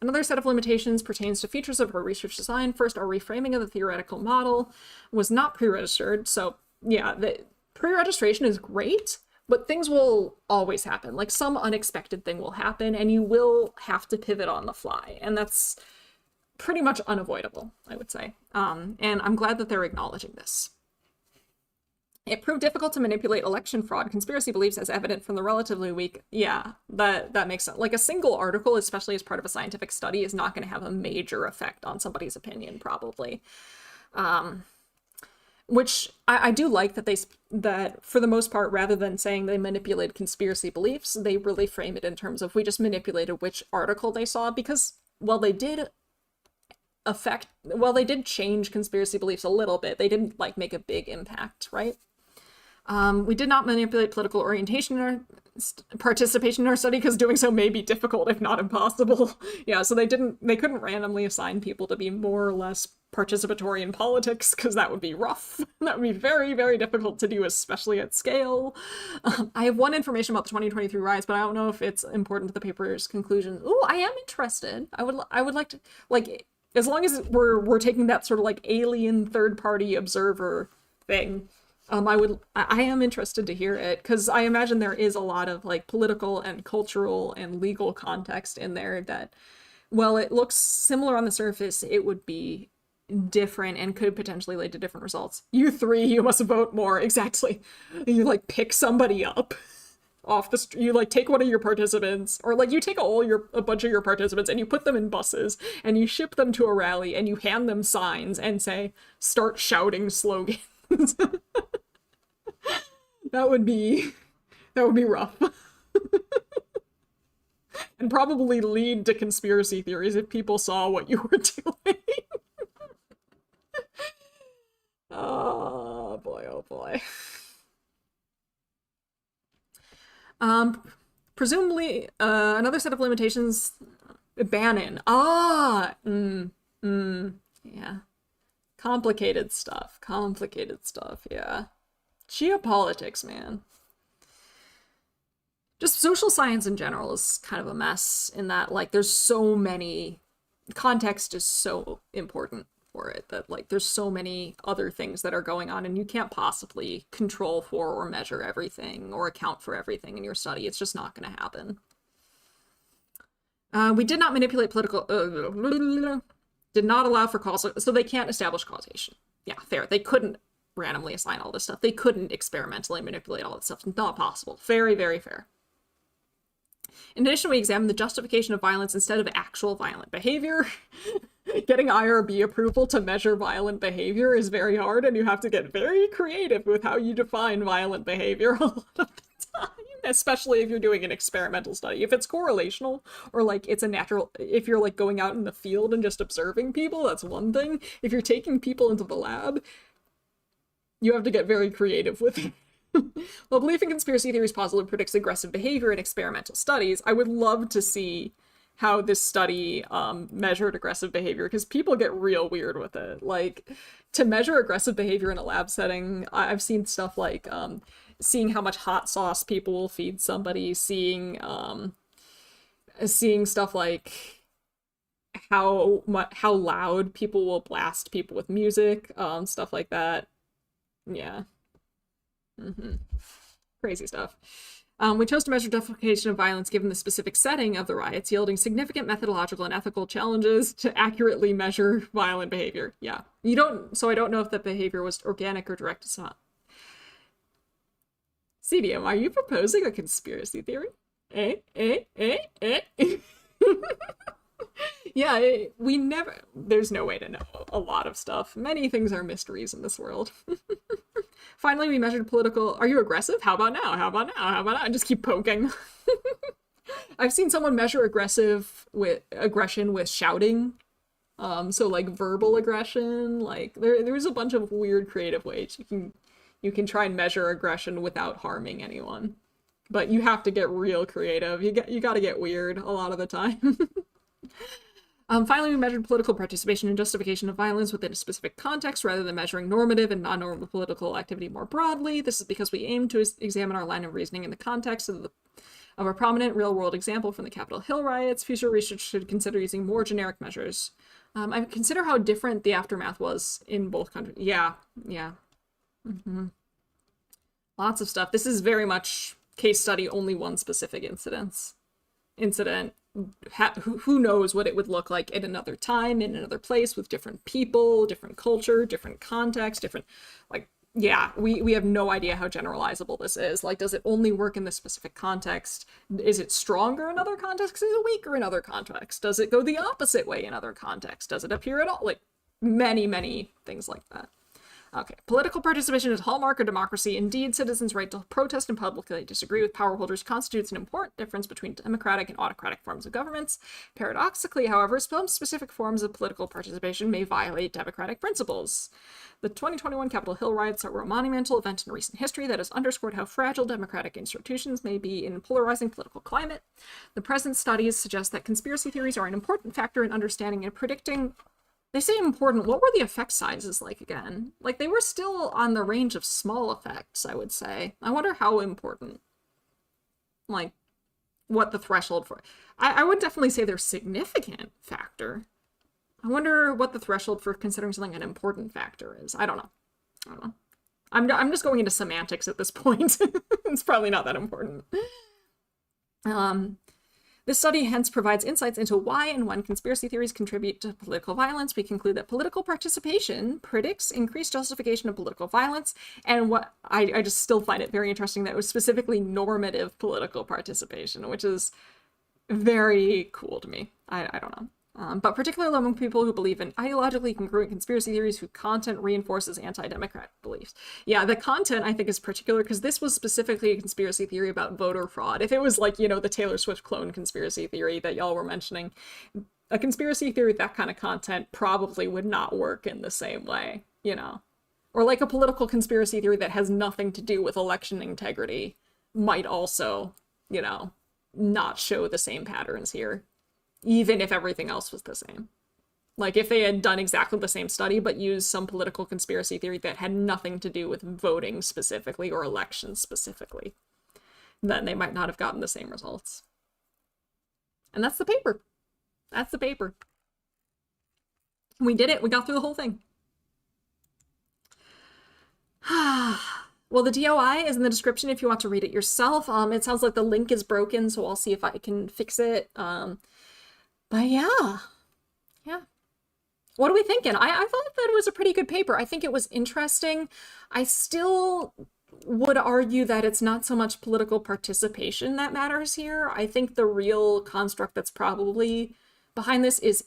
Another set of limitations pertains to features of our research design. First, our reframing of the theoretical model was not pre-registered. So yeah, the pre-registration is great, but things will always happen. Like some unexpected thing will happen and you will have to pivot on the fly. And that's pretty much unavoidable, I would say. And I'm glad that they're acknowledging this. It proved difficult to manipulate election fraud conspiracy beliefs as evident from the relatively weak. Yeah, that makes sense. Like a single article, especially as part of a scientific study, is not going to have a major effect on somebody's opinion, probably. Which I do like that for the most part, rather than saying they manipulated conspiracy beliefs, they really frame it in terms of we just manipulated which article they saw, because while they did change conspiracy beliefs a little bit, they didn't like make a big impact, right? We did not manipulate political orientation in our participation in our study because doing so may be difficult, if not impossible. Yeah, so they couldn't randomly assign people to be more or less participatory in politics because that would be rough. That would be very, very difficult to do, especially at scale. I have one information about the 2023 riots, but I don't know if it's important to the paper's conclusion. Ooh, I am interested. I would like to, like, as long as we're taking that sort of like alien third-party observer thing, I am interested to hear it, because I imagine there is a lot of like political and cultural and legal context in there that, while it looks similar on the surface, it would be different and could potentially lead to different results. You three, you must vote more. Exactly. You like pick somebody up off the street. You like take one of your participants, or like you take a bunch of your participants and you put them in buses and you ship them to a rally and you hand them signs and say, start shouting slogans. That would be rough. And probably lead to conspiracy theories if people saw what you were doing. Oh boy, oh boy. Presumably, another set of limitations, Bannon. Yeah. Complicated stuff, yeah. Geopolitics, man. Just social science in general is kind of a mess in that, like, there's so many, context is so important for it that, like, there's so many other things that are going on and you can't possibly control for or measure everything or account for everything in your study. It's just not going to happen. We did not manipulate political... Did not allow for causal, so they can't establish causation. Yeah, fair. They couldn't randomly assign all this stuff. They couldn't experimentally manipulate all this stuff. Not possible. Very, very fair. In addition, we examined the justification of violence instead of actual violent behavior. Getting IRB approval to measure violent behavior is very hard, and you have to get very creative with how you define violent behavior a lot of the time, especially if you're doing an experimental study. If it's correlational, or like it's a natural, if you're like going out in the field and just observing people, that's one thing. If you're taking people into the lab, you have to get very creative with it. While belief in conspiracy theories positively predicts aggressive behavior in experimental studies, I would love to see how this study measured aggressive behavior, because people get real weird with it. Like, to measure aggressive behavior in a lab setting, I've seen stuff like seeing how much hot sauce people will feed somebody, seeing stuff like how loud people will blast people with music, stuff like that. Yeah. Crazy stuff. We chose to measure justification of violence given the specific setting of the riots, yielding significant methodological and ethical challenges to accurately measure violent behavior. Yeah. So I don't know if that behavior was organic or direct. It's not. CDM, are you proposing a conspiracy theory? Yeah, there's no way to know a lot of stuff. Many things are mysteries in this world. Finally, we measured political. Are you aggressive? How about now? How about now? How about now? And just keep poking. I've seen someone measure aggression with shouting. So like verbal aggression. Like there's a bunch of weird creative ways you can try and measure aggression without harming anyone. But you have to get real creative. You got to get weird a lot of the time. Finally, we measured political participation and justification of violence within a specific context rather than measuring normative and non-normative political activity more broadly. This is because we aim to examine our line of reasoning in the context of a prominent real-world example from the Capitol Hill riots. Future research should consider using more generic measures. I consider how different the aftermath was in both countries. Yeah. Lots of stuff. This is very much case study, only one specific incident. Who knows what it would look like in another time, in another place, with different people, different culture, different context, different, like, yeah, we have no idea how generalizable this is. Like, does it only work in this specific context? Is it stronger in other contexts? Is it weaker in other contexts? Does it go the opposite way in other contexts? Does it appear at all? Like, many things like that. Okay, political participation is a hallmark of democracy. Indeed, citizens' right to protest and publicly disagree with power holders constitutes an important difference between democratic and autocratic forms of governments. Paradoxically, however, some specific forms of political participation may violate democratic principles. The 2021 Capitol Hill riots were a monumental event in recent history that has underscored how fragile democratic institutions may be in a polarizing political climate. The present studies suggest that conspiracy theories are an important factor in understanding and predicting. They say important. What were the effect sizes like again? Like, they were still on the range of small effects, I would say. I wonder how important. Like, what the threshold for. I would definitely say they're significant factor. I wonder what the threshold for considering something an important factor is. I don't know. I'm just going into semantics at this point. It's probably not that important. This study hence provides insights into why and when conspiracy theories contribute to political violence. We conclude that political participation predicts increased justification of political violence, and what I just still find it very interesting that it was specifically normative political participation, which is very cool to me. I don't know. But particularly among people who believe in ideologically congruent conspiracy theories whose content reinforces anti-democratic beliefs. Yeah, the content I think is particular because this was specifically a conspiracy theory about voter fraud. If it was like, you know, the Taylor Swift clone conspiracy theory that y'all were mentioning, a conspiracy theory with that kind of content probably would not work in the same way, you know. Or like a political conspiracy theory that has nothing to do with election integrity might also, you know, not show the same patterns here. Even if everything else was the same. Like, if they had done exactly the same study, but used some political conspiracy theory that had nothing to do with voting specifically or elections specifically, then they might not have gotten the same results. And that's the paper. That's the paper. We did it. We got through the whole thing. Well, the DOI is in the description if you want to read it yourself. It sounds like the link is broken, so I'll see if I can fix it. But yeah. What are we thinking? I thought that it was a pretty good paper. I think it was interesting. I still would argue that it's not so much political participation that matters here. I think the real construct that's probably behind this is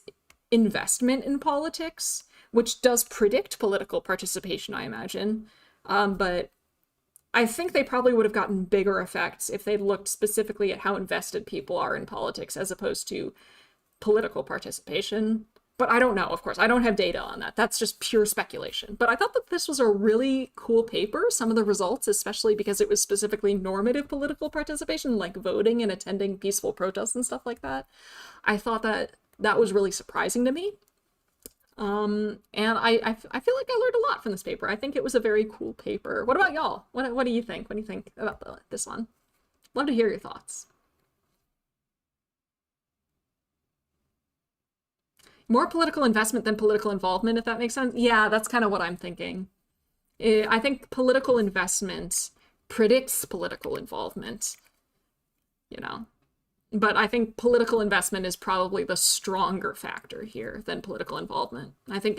investment in politics, which does predict political participation, I imagine. But I think they probably would have gotten bigger effects if they'd looked specifically at how invested people are in politics as opposed to political participation. But I don't know, of course. I don't have data on that. That's just pure speculation. But I thought that this was a really cool paper. Some of the results, especially because it was specifically normative political participation, like voting and attending peaceful protests and stuff like that. I thought that that was really surprising to me. And I feel like I learned a lot from this paper. I think it was a very cool paper. What about y'all? What do you think? What do you think about this one? Love to hear your thoughts. More political investment than political involvement, if that makes sense. Yeah, that's kind of what I'm thinking. I think political investment predicts political involvement, you know. But I think political investment is probably the stronger factor here than political involvement. I think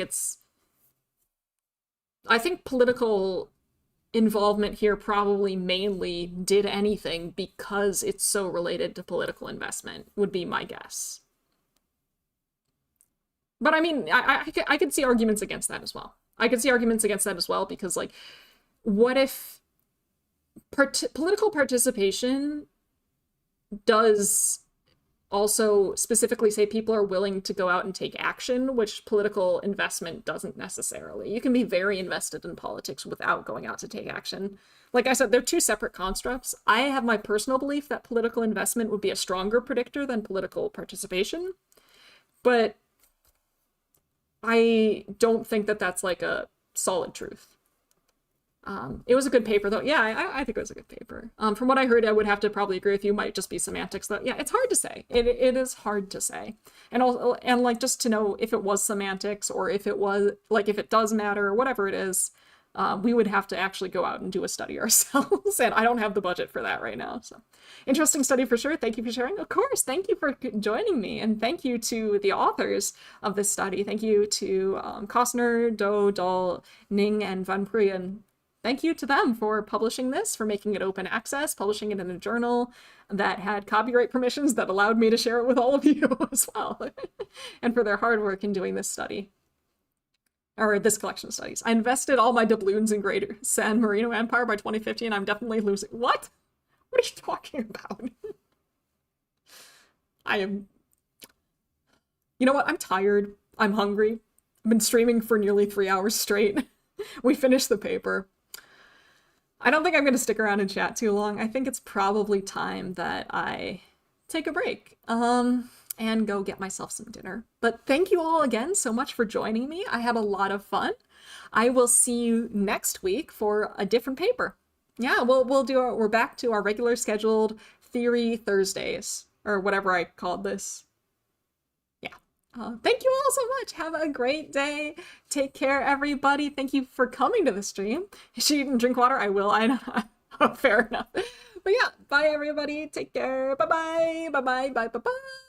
political involvement here probably mainly did anything because it's so related to political investment, would be my guess. But I mean, I could see arguments against that as well. I could see arguments against that as well because, like, what if political participation does also specifically say people are willing to go out and take action, which political investment doesn't necessarily. You can be very invested in politics without going out to take action. Like I said, they're two separate constructs. I have my personal belief that political investment would be a stronger predictor than political participation, but I don't think that that's like a solid truth. It was a good paper, though. Yeah, I think it was a good paper. From what I heard, I would have to probably agree with you. Might just be semantics, though. Yeah, it's hard to say. It is hard to say, and also, and like just to know if it was semantics or if it was like if it does matter or whatever it is, we would have to actually go out and do a study ourselves, and I don't have the budget for that right now. So, interesting study for sure. Thank you for sharing. Of course, thank you for joining me, and thank you to the authors of this study. Thank you to Koster, Do, Dahl, Ning, and Van Prooijen. Thank you to them for publishing this, for making it open access, publishing it in a journal that had copyright permissions that allowed me to share it with all of you as well, and for their hard work in doing this study, or this collection of studies. I invested all my doubloons in Greater San Marino Empire by 2015. I'm definitely losing. What? What are you talking about? I am... You know what? I'm tired. I'm hungry. I've been streaming for nearly 3 hours straight. We finished the paper. I don't think I'm going to stick around and chat too long. I think it's probably time that I take a break and go get myself some dinner. But thank you all again so much for joining me. I had a lot of fun. I will see you next week for a different paper. Yeah, we're back to our regular scheduled Theory Thursdays, or whatever I called this. Thank you all so much. Have a great day. Take care, everybody. Thank you for coming to the stream. Should you eat and drink water? I will. I know. Oh, fair enough. But yeah, bye, everybody. Take care. Bye-bye. Bye-bye. Bye-bye.